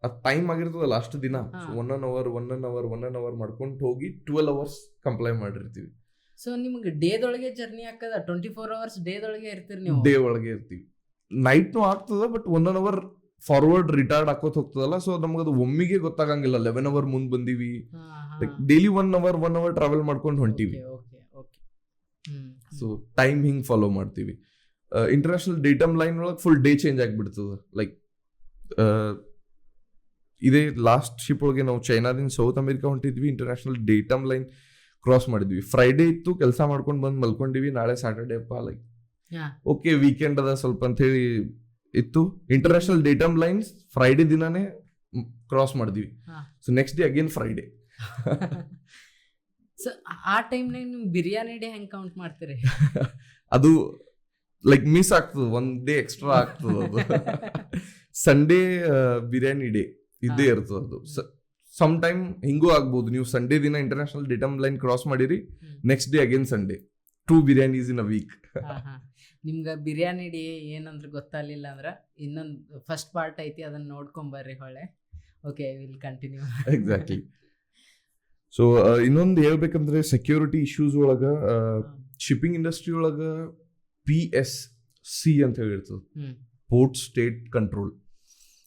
ಅದ್ ಟೈಮ್ ಆಗಿರ್ತದಲ್ಲ ಅಷ್ಟು ದಿನ. ಸೊ 1 hour ಮಾಡ್ಕೊಂಡು ಹೋಗಿ 12 hours ಕಂಪ್ಲೈ ಮಾಡಿರ್ತೀವಿ. ಸೊ ನಿಮ್ಗೆ ಡೇದೊಳಗೆ ಜರ್ನಿ ಹಾಕದ 24 hours ಡೇದೊಳಗೆ ಇರ್ತೀರಿ ನೀವು? ಡೇ ಒಳಗೆ ಇರ್ತೀವಿ. ನೈಟ್ನು ಆಗ್ತದ ಬಟ್ 1 hour ಫಾರ್ವರ್ಡ್ ರಿಟಾರ್ಡ್ ಹಾಕೋತ್ ಹೋಗ್ತದಲ್ಲ. ಸೊ ನಮ್ಗೆ ಅದು ಒಮ್ಮಿಗೆ ಗೊತ್ತಾಗಂಗಿಲ್ಲ 11 hour ಮುಂದ್ ಬಂದಿವಿ. ಡೈಲಿ 1 hour ಟ್ರಾವೆಲ್ ಮಾಡ್ಕೊಂಡು ಹೊಂಟಿವಿ. ಸೊ ಟೈಮ್ ಹಿಂಗ್ ಫಾಲೋ ಮಾಡ್ತೀವಿ. ಇಂಟರ್ನ್ಯಾಷನಲ್ ಡೇಟಮ್ ಲೈನ್ ಒಳಗೆ ಫುಲ್ ಡೇ ಚೇಂಜ್ ಆಗಿಬಿಡ್ತದ. ಲೈಕ್ ಇದೇ ಲಾಸ್ಟ್ ಶಿಪ್ ಒಳಗೆ ನಾವು ಚೈನಾದಿಂದ ಸೌತ್ ಅಮೇರಿಕಾ ಹೊಂಟಿದ್ವಿ. ಇಂಟರ್ನ್ಯಾಷನಲ್ ಡೇಟಮ್ ಲೈನ್ ಕ್ರಾಸ್ ಮಾಡಿದ್ವಿ. ಫ್ರೈಡೇ ಇತ್ತು, ಕೆಲಸ ಮಾಡ್ಕೊಂಡು ಬಂದು ಮಲ್ಕೊಂಡಿವಿ. ನಾಳೆ ಸ್ಯಾಟರ್ಡೇ ಅಪ್ಪ ಲೈಕ್ ಓಕೆ ವೀಕೆಂಡ್ ಅದ ಸ್ವಲ್ಪ ಅಂತ ಹೇಳಿ ಇತ್ತು. ಇಂಟರ್ನ್ಯಾಷನಲ್ ಡೇಟಮ್ ಲೈನ್ಸ್ ಫ್ರೈಡೇ ದಿನಾನೇ ಕ್ರಾಸ್ ಮಾಡಿದ್ವಿ. So next day again Friday. So ಆ ಟೈಮ್ನಾಗ ನಿಮ್ ಬಿರಿಯಾನಿ ಡೇ ಹೆಂಗ್ ಕೌಂಟ್ ಮಾಡ್ತೀರಿ? ಅದು ಲೈಕ್ ಮಿಸ್ ಆಗ್ತದ, 1 day ಎಕ್ಸ್ಟ್ರಾ ಆಗ್ತದ. ಅದು ಸಂಡೇ ಬಿರಿಯಾನಿ ಡೇ ಇದ್ದೇ ಇರ್ತದ. ಅದು ಸಮ್ ಟೈಮ್ ಹಿಂಗೂ ಆಗ್ಬೋದು. ನೀವು ಸಂಡೇ ದಿನ ಇಂಟರ್ನ್ಯಾಷನಲ್ ಡೇಟಮ್ ಲೈನ್ ಕ್ರಾಸ್ ಮಾಡಿರಿ, next day again Sunday. 2 biryanis in a week. ನಿಮ್ಗೆ ಬಿರಿಯಾನಿ ಡೇ ಏನಂದ್ರೆ ಗೊತ್ತಾಗಲಿಲ್ಲ ಅಂದ್ರೆ ಇನ್ನೊಂದು ಫಸ್ಟ್ ಪಾರ್ಟ್ ಐತಿ, ಅದನ್ನ ನೋಡ್ಕೊಂಬರ್ರಿ ಹೊಳೆ. Okay, will continue. Exactly. So ಇನ್ನೊಂದು ಹೇಳ್ಬೇಕಂದ್ರೆ ಸೆಕ್ಯೂರಿಟಿ ಇಶ್ಯೂಸ್ ಒಳಗ ಶಿಪ್ಪಿಂಗ್ ಇಂಡಸ್ಟ್ರಿ ಒಳಗ PSC ಅಂತ ಹೇಳಿರ್ತದೆ, ಪೋರ್ಟ್ ಸ್ಟೇಟ್ ಕಂಟ್ರೋಲ್.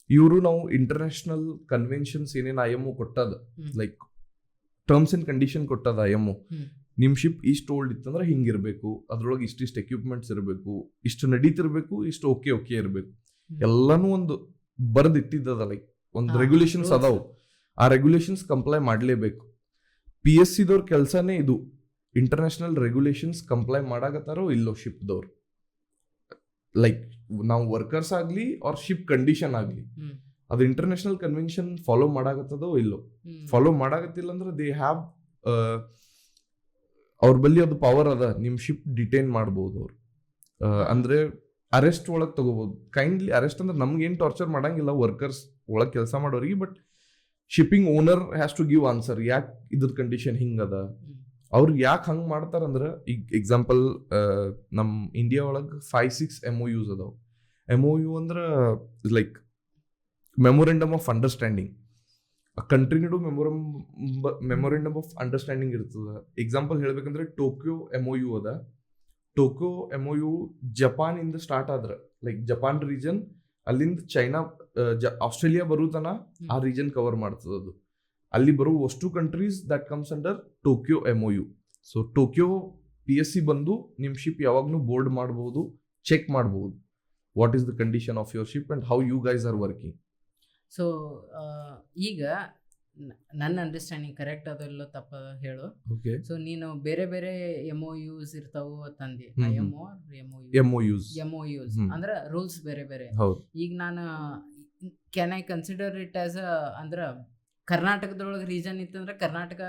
ಇವರು ನಾವು ಇಂಟರ್ನ್ಯಾಷನಲ್ ಕನ್ವೆನ್ಷನ್ಸ್ ಏನೇನು IMO ಕೊಟ್ಟದ, ಲೈಕ್ ಟರ್ಮ್ಸ್ ಅಂಡ್ ಕಂಡೀಷನ್ ಕೊಟ್ಟದ IMO. ನಿಮ್ ಶಿಪ್ ಇಷ್ಟು ಓಲ್ಡ್ ಇತ್ತಂದ್ರೆ ಹಿಂಗಿರ್ಬೇಕು, ಅದ್ರೊಳಗೆ ಇಷ್ಟಿಷ್ಟು ಎಕ್ವಿಪ್ಮೆಂಟ್ಸ್ ಇರಬೇಕು, ಇಷ್ಟು ನಡೀತಿರ್ಬೇಕು, ಇಷ್ಟು ಓಕೆ ಇರಬೇಕು, ಎಲ್ಲಾನು ಒಂದು ಬರ್ದಿಟ್ಟಿದ್ದದ. ಲೈಕ್ ಒಂದು ರೆಗ್ಯುಲೇಷನ್ಸ್ ಅದಾವು, ಆ ರೆಗ್ಯುಲೇಷನ್ಸ್ ಕಂಪ್ಲೈ ಮಾಡಲೇಬೇಕು. PSC ದವ್ರ ಕೆಲಸನೇ ಇದು, ಇಂಟರ್ನ್ಯಾಷನಲ್ ರೆಗ್ಯುಲೇಷನ್ಸ್ ಕಂಪ್ಲೈ ಮಾಡಾಕತ್ತಾರೋ ಇಲ್ಲೋ ಶಿಪ್ದವ್ರು. ಲೈಕ್ ನಾವು ವರ್ಕರ್ಸ್ ಆಗ್ಲಿ ಆರ್ ಶಿಪ್ ಕಂಡೀಷನ್ ಆಗ್ಲಿ, ಅದು ಇಂಟರ್ನ್ಯಾಷನಲ್ ಕನ್ವೆನ್ಷನ್ ಫಾಲೋ ಮಾಡಾಕತ್ತದೋ ಇಲ್ಲೋ. ಫಾಲೋ ಮಾಡಾಕತ್ತಿಲ್ಲ ಅಂದ್ರೆ ದೇ ಹ್ಯಾವ್ ಅವ್ರ ಬಲ್ಲಿ ಅದು ಪವರ್ ಅದ, ನಿಮ್ ಶಿಪ್ ಡಿಟೈನ್ ಮಾಡ್ಬೋದು ಅವ್ರು. ಅಂದ್ರೆ ಅರೆಸ್ಟ್ ಒಳಗೆ ತಗೋಬಹುದು. ಕೈಂಡ್ಲಿ ಅರೆಸ್ಟ್ ಅಂದ್ರೆ ನಮ್ಗೇನು ಟಾರ್ಚರ್ ಮಾಡಂಗಿಲ್ಲ ವರ್ಕರ್ಸ್ ಒಳಗೆ ಕೆಲಸ ಮಾಡೋರಿಗೆ, but shipping owner has to give answer. ಯಾಕೆ ಇದ್ರ ಕಂಡೀಷನ್ ಹಿಂಗದ, ಅವ್ರು ಯಾಕೆ ಹಂಗೆ ಮಾಡ್ತಾರಂದ್ರೆ, ಈಗ ಎಕ್ಸಾಂಪಲ್ ನಮ್ಮ ಇಂಡಿಯಾ ಒಳಗೆ 5-6 MOUs ಅದಾವ. MOU ಅಂದ್ರೆ like memorandum of understanding. Country ನಡು ಮೆಮೊರೆಂಡಮ್ ಆಫ್ ಅಂಡರ್ಸ್ಟ್ಯಾಂಡಿಂಗ್ ಇರ್ತದ. ಎಕ್ಸಾಂಪಲ್ ಹೇಳ್ಬೇಕಂದ್ರೆ ಟೋಕಿಯೋ MOU ಅದ. ಟೋಕಿಯೋ MOU ಜಪಾನ್ ಇಂದ ಸ್ಟಾರ್ಟ್ ಆದ್ರ, ಲೈಕ್ ಜಪಾನ್ ರೀಜನ್ ಅಲ್ಲಿಂದ ಚೈನಾ ಆಸ್ಟ್ರೇಲಿಯಾ ಬರುತ್ತನ ಆ ರೀಜನ್ ಕವರ್ ಮಾಡ್ತದ. ಅದು ಅಲ್ಲಿ ಬರುವ ಅಷ್ಟು countries that comes under Tokyo MOU. So Tokyo PSC ಬಂದು ನಿಮ್ ಶಿಪ್ ಯಾವಾಗ್ಲೂ ಬೋರ್ಡ್ ಮಾಡಬಹುದು, ಚೆಕ್ ಮಾಡಬಹುದು what is the condition of your ship and how you guys are working. So ಈಗ ನನ್ನ ಅಂಡರ್ಸ್ಟ್ಯಾಂಡಿಂಗ್ ಕರೆಕ್ಟ್ ಅದೆಲ್ಲ ತಪ್ಪ ಹೇಳು. ಸೊ ನೀನು ಬೇರೆ ಬೇರೆ MOUs ಇರ್ತಾವು ತಂದಿ, MOUs ಅಂದ್ರೆ ರೂಲ್ಸ್ ಬೇರೆ ಬೇರೆ. ಈಗ ನಾನು can I consider it as ಅಂದ್ರ ಕರ್ನಾಟಕದೊಳಗೆ ರೀಜನ್ ಇತ್ತಂದ್ರೆ ಕರ್ನಾಟಕ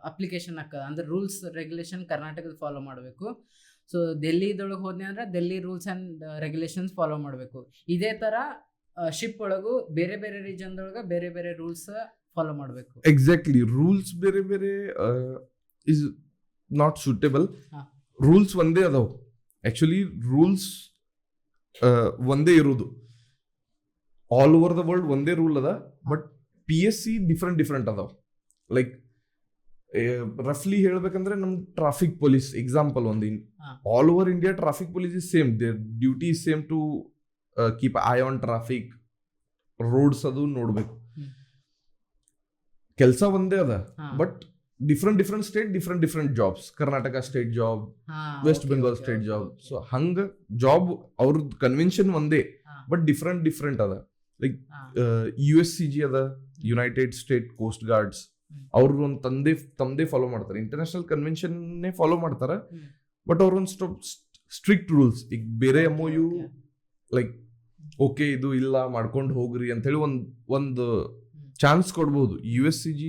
ಅಪ್ಲಿಕೇಶನ್ ಹಾಕದ, ಅಂದ್ರೆ ರೂಲ್ಸ್ ರೆಗ್ಯುಲೇಷನ್ ಕರ್ನಾಟಕದ ಫಾಲೋ ಮಾಡಬೇಕು. ಸೊ ಡೆಲ್ಲಿದೊಳಗೆ ಹೋದ್ನಿ ಅಂದ್ರೆ Delhi rules and regulations follow ಮಾಡಬೇಕು. ಇದೇ ಥರ ಶಿಪ್ ಒಳಗು ಬೇರೆ ಬೇರೆ ರೀಜನ್ದೊಳಗೆ ಬೇರೆ ಬೇರೆ ರೂಲ್ಸ್ ಫಾಲೋ ಮಾಡಬೇಕು. ಎಕ್ಸಾಕ್ಟ್ಲಿ, ರೂಲ್ಸ್ ಬೇರೆ ಬೇರೆ ಇಸ್ ನಾಟ್ ಸೂಟೇಬಲ್. ರೂಲ್ಸ್ ಒಂದೇ ಅದಾವ. ಆಕ್ಚುಲಿ ರೂಲ್ಸ್ ಒಂದೇ ಇರುವುದು, ಆಲ್ ಓವರ್ ದ ವರ್ಲ್ಡ್ ಒಂದೇ ರೂಲ್ ಅದ. ಬಟ್ PSC ಡಿಫ್ರೆಂಟ್ ಅದಾವ. ಲೈಕ್ ರಫ್ಲಿ ಹೇಳ್ಬೇಕಂದ್ರೆ ನಮ್ ಟ್ರಾಫಿಕ್ ಪೊಲೀಸ್ ಎಕ್ಸಾಂಪಲ್ ಒಂದು, all over India traffic police is same, there duty is same to keep eye on traffic, roads ಅದು ನೋಡ್ಬೇಕು, ಕೆಲಸ ಒಂದೇ ಅದ. But different state different jobs. Karnataka state job, West Bengal state job. So ಹಂಗ ಜಾಬ್ ಅವ್ರದ್ದು convention ಒಂದೇ, but different ಅದ. Like USCG ಅದ, ಯುನೈಟೆಡ್ ಸ್ಟೇಟ್ ಕೋಸ್ಟ್ ಗಾರ್ಡ್ಸ್, ಅವ್ರು ಒಂದು ತಮ್ಮದೇ ಫಾಲೋ ಮಾಡ್ತಾರೆ. ಇಂಟರ್ನ್ಯಾಷನಲ್ ಕನ್ವೆನ್ಷನ್ ಫಾಲೋ ಮಾಡ್ತಾರೆ, ಬಟ್ ಅವ್ರೊಂದು ಸ್ಟ್ರಿಕ್ಟ್ ರೂಲ್ಸ್. ಈಗ ಬೇರೆ MOU ಲೈಕ್ ಓಕೆ ಇದು ಇಲ್ಲ ಮಾಡ್ಕೊಂಡು ಹೋಗ್ರಿ ಅಂತ ಹೇಳಿ ಒಂದು ಚಾನ್ಸ್ ಕೊಡ್ಬೋದು. USCG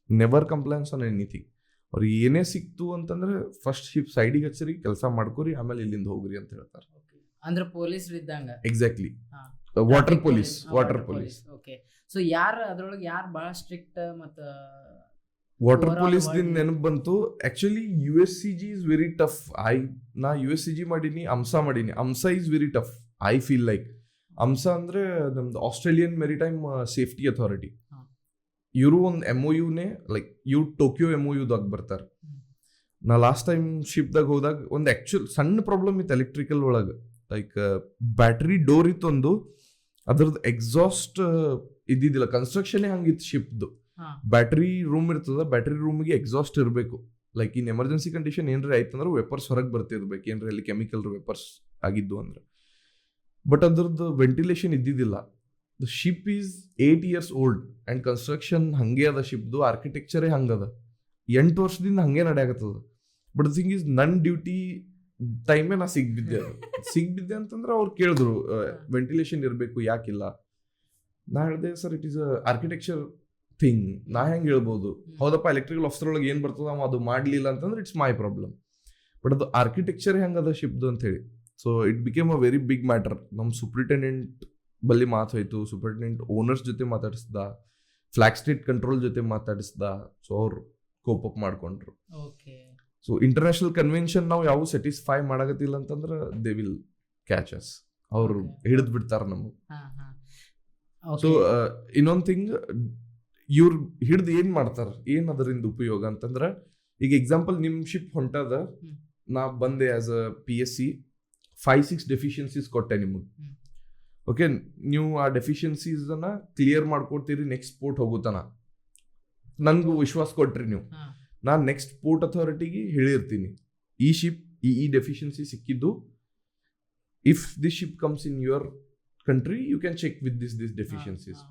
never complains on anything. ಅವ್ರು ಏನೇ ಸಿಕ್ತು ಅಂತಂದ್ರೆ ಫಸ್ಟ್ ಶಿಪ್ ಸೈಡಿಗೆ ಹಚ್ಚರಿ, ಕೆಲಸ ಮಾಡ್ಕೊರಿ, ಆಮೇಲೆ ಇಲ್ಲಿಂದ ಹೋಗ್ರಿ ಅಂತ ಹೇಳ್ತಾರೆ. ಅಂದ್ರೆ ಪೊಲೀಸ್ ಇದ್ದಂಗ. Exactly, water police. Okay. So ಯಾರು ಅದ್ರೊಳಗೆ ಯಾರು ಬಹಳ ಸ್ಟ್ರಿಕ್ಟ್ ಮತ್ತ ವಾಟರ್ ಪೊಲೀಸ್ ದಿನ ನೆನಪು ಬಂತು. Actually USCG is very tough. ನಾ USCG ಮಾಡೀನಿ, AMSA ಮಾಡೀನಿ. AMSA is very tough. I feel like AMSA ಅಂದ್ರೆ ನಮ್ದು ಆಸ್ಟ್ರೇಲಿಯನ್ ಮೆರಿಟೈಮ್ ಸೇಫ್ಟಿ ಅಥಾರಿಟಿ. ಇವರು ಒಂದು MOUನೇ ಲೈಕ್ ಟೋಕಿಯೋ MOUದಾಗ ಬರ್ತಾರೆ. ನಾ ಲಾಸ್ಟ್ ಟೈಮ್ ಶಿಪ್ದಾಗ ಹೋದಾಗ ಒಂದು ಆಕ್ಚುಲ್ ಸಣ್ಣ ಪ್ರಾಬ್ಲಮ್ ಇತ್ತು ಎಲೆಕ್ಟ್ರಿಕಲ್ ಒಳಗೆ. ಲೈಕ್ ಬ್ಯಾಟ್ರಿ ಡೋರ್ ಇತ್ತೊಂದು, ಅದ್ರದ್ದು ಎಕ್ಸಾಸ್ಟ್ ಇದ್ದಿದ್ದಿಲ್ಲ. ಕನ್ಸ್ಟ್ರಕ್ಷನ್ ಹಂಗಿತ್ತು ಶಿಪ್ದು. ಬ್ಯಾಟ್ರಿ ರೂಮ್ ಇರ್ತದ, ಬ್ಯಾಟ್ರಿ ರೂಮ್ಗೆ ಎಕ್ಸಾಸ್ಟ್ ಇರಬೇಕು. ಲೈಕ್ ಇನ್ ಎಮರ್ಜೆನ್ಸಿ ಕಂಡೀಷನ್ ಏನ್ರಿ ಆಯ್ತಂದ್ರೆ ವೆಪರ್ಸ್ ಹೊರಗೆ ಬರ್ತಿರ್ಬೇಕು, ಏನ್ರಿ ಅಲ್ಲಿ ಕೆಮಿಕಲ್ ವೆಪರ್ಸ್ ಆಗಿದ್ದು ಅಂದ್ರೆ. ಬಟ್ ಅದ್ರದ್ದು ವೆಂಟಿಲೇಷನ್ ಇದ್ದಿದ್ದಿಲ್ಲ. The ship is 8 years old and construction ಹಂಗೆ ಅದ. ಶಿಪ್ದು ಆರ್ಕಿಟೆಕ್ಚರೇ ಹಂಗದ, 8 ವರ್ಷದಿಂದ ಹಂಗೆ ನಡೆಯಾಗತ್ತದ. ಬಟ್ ಥಿಂಗ್ ಈಸ್ ನನ್ ಡ್ಯೂಟಿ ಟೈಮೇ ನಾ ಸಿಗ್ಬಿದ್ದೆ ಅಂತಂದ್ರೆ ಅವ್ರು ಕೇಳಿದ್ರು ವೆಂಟಿಲೇಷನ್ ಇರಬೇಕು ಯಾಕಿಲ್ಲ. ನಾ ಹೇಳಿದೆ sir it is architecture thing, ನಾ ಹೆಂಗೆ ಹೇಳ್ಬೋದು. ಹೌದಪ್ಪ ಎಲೆಕ್ಟ್ರಿಕಲ್ ಆಫೀಸರ್ ಒಳಗೆ ಏನು ಬರ್ತದ ಅದು ಮಾಡಲಿಲ್ಲ ಅಂತಂದ್ರೆ ಇಟ್ಸ್ ಮೈ ಪ್ರಾಬ್ಲಮ್. ಬಟ್ ಅದು ಆರ್ಕಿಟೆಕ್ಚರ್ ಹೆಂಗದ ಶಿಪ್ದು ಅಂತ ಹೇಳಿ. So it became a very big matter. ನಮ್ಮ ಸೂಪ್ರಿಟೆಂಡೆಂಟ್ ಬಲ್ಲಿ ಮಾತಾಯ್ತು, ಸೂಪ್ರಿಟೆಂಡೆಂಟ್ ಓನರ್ಸ್ ಜೊತೆ ಮಾತಾಡಿಸ್ದ, ಫ್ಲಾಗ್ ಸ್ಟೇಟ್ ಕಂಟ್ರೋಲ್ ಜೊತೆ ಮಾತಾಡಿಸ್ದ. ಸೊ ಅವ್ರು ಕೋಪ್ ಅಪ್ ಮಾಡ್ಕೊಂಡ್ರು. ಸೊ ಇಂಟರ್ನ್ಯಾಷನಲ್ ಕನ್ವೆನ್ಷನ್ ನಾವು ಯಾವ ಸ್ಯಾಟಿಸ್ಫೈ ಮಾಡಕತ್ತಿಲ್ಲ ಅಂತಂದ್ರೆ ದೇ ವಿಲ್ ಕ್ಯಾಚ್ ಅಸ್. ಅವರು ಹಿಡಿದು ಬಿಡ್ತಾರ ನಮಗೆ. ಸೊ ಇನ್ನೊಂದು ಥಿಂಗ್, ಇವ್ರು ಹಿಡ್ದು ಏನ್ ಮಾಡ್ತಾರ, ಏನ್ ಅದರಿಂದ ಉಪಯೋಗ ಅಂತಂದ್ರ, ಈಗ ಎಕ್ಸಾಂಪಲ್ ನಿಮ್ ಶಿಪ್ ಹೊಂಟದ, ನಾ ಬಂದೆ ಆಸ್ ಅ PSC 5-6 ಡೆಫಿಷಿಯನ್ಸೀಸ್ ಕೊಟ್ಟೆ ನಿಮಗೆ. ಓಕೆ, ನೀವು ಆ ಡೆಫಿಷಿಯನ್ಸೀಸ್ ಅನ್ನ ಕ್ಲಿಯರ್ ಮಾಡ್ಕೊಡ್ತೀರಿ ನೆಕ್ಸ್ಟ್ ಪೋರ್ಟ್ ಹೋಗುತ್ತಾನ. ನನ್ಗೂ ವಿಶ್ವಾಸ ಕೊಟ್ರಿ ನೀವು. ನಾನು ನೆಕ್ಸ್ಟ್ ಪೋರ್ಟ್ ಅಥಾರಿಟಿಗೆ ಹೇಳಿರ್ತೀನಿ ಈ ಶಿಪ್ ಈ ಡೆಫಿಷಿಯನ್ಸಿ ಸಿಕ್ಕಿದ್ದು, if this ship comes in your country you can check with this deficiencies.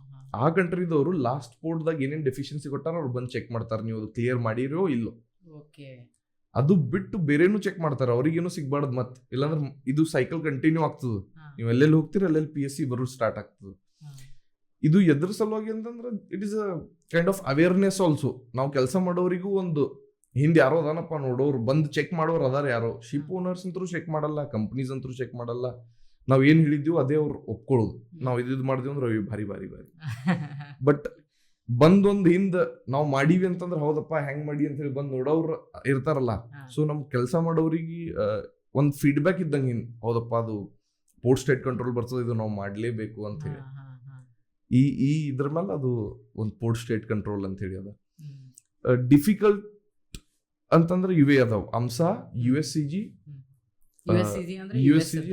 ಆ ಕಂಟ್ರಿದವರು ಲಾಸ್ಟ್ ಪೋರ್ಟ್ದಾಗ ಏನೇನು ಡೆಫಿಷಿಯನ್ಸಿ ಕೊಟ್ಟಾರ ಅವ್ರು ಬಂದು ಚೆಕ್ ಮಾಡ್ತಾರೆ, ನೀವು ಅದು ಕ್ಲಿಯರ್ ಮಾಡಿರೋ ಇಲ್ಲೋ. ಅದು ಬಿಟ್ಟು ಬೇರೆನೂ ಚೆಕ್ ಮಾಡ್ತಾರೆ, ಅವ್ರಿಗೇನು ಸಿಗ್ಬಾರ್ದು. ಮತ್ತೆ ಇಲ್ಲಾಂದ್ರೆ ಇದು ಸೈಕಲ್ ಕಂಟಿನ್ಯೂ ಆಗ್ತದೆ. ನೀವು ಎಲ್ಲೆಲ್ಲಿ ಹೋಗ್ತೀರಿ ಅಲ್ಲೆಲ್ಲಿ PSC ಬರೋದು ಸ್ಟಾರ್ಟ್ ಆಗ್ತದೆ. ಇದು ಎದ್ರ ಸಲುವಾಗಿ ಅಂತಂದ್ರೆ it is a kind of awareness also. ನಾವು ಕೆಲಸ ಮಾಡೋರಿಗೂ ಒಂದು ಹಿಂದೆ ಯಾರೋ ಅದಾನಪ್ಪ ನೋಡೋರು, ಬಂದು ಚೆಕ್ ಮಾಡೋರು ಅದಾರ ಯಾರೋ. ಶಿಪ್ ಓನರ್ಸ್ ಅಂತರೂ ಚೆಕ್ ಮಾಡಲ್ಲ, ಕಂಪ್ನೀಸ್ ಅಂತರೂ ಚೆಕ್ ಮಾಡಲ್ಲ. ನಾವ್ ಏನ್ ಹೇಳಿದ್ವಿ ಅದೇ ಅವ್ರು ಒಪ್ಕೊಳ್ಳೋದು. ನಾವು ಇದು ಮಾಡಿದ್ವಿ ಅಂದ್ರೆ ಭಾರಿ ಭಾರಿ ಭಾರಿ. ಬಟ್ ಬಂದೊಂದು ಹಿಂದ ನಾವು ಮಾಡೀವಿ ಅಂತಂದ್ರೆ ಹೌದಪ್ಪ ಹೆಂಗ್ ಮಾಡಿ ಅಂತ ಹೇಳಿ ಬಂದು ನೋಡೋರು ಇರ್ತಾರಲ್ಲ. ಸೊ ನಮ್ ಕೆಲಸ ಮಾಡೋರಿಗೆ ಒಂದು ಫೀಡ್ಬ್ಯಾಕ್ ಇದ್ದಂಗೆ, ಹೌದಪ್ಪ ಅದು ಪೋರ್ಟ್ ಸ್ಟೇಟ್ ಕಂಟ್ರೋಲ್ ಬರ್ತದೆ, ಇದು ನಾವು ಮಾಡ್ಲೇಬೇಕು ಅಂತ ಹೇಳಿ. ಈ ಇದ್ರ ಮೇಲೆ ಅದು ಒಂದು ಪೋರ್ಟ್ ಸ್ಟೇಟ್ ಕಂಟ್ರೋಲ್ ಅಂತ ಹೇಳಿ ಅದ. ಡಿಫಿಕಲ್ಟ್ ಅಂತಂದ್ರೆ ಇವೇ ಅದಾವ, AMSA, USCG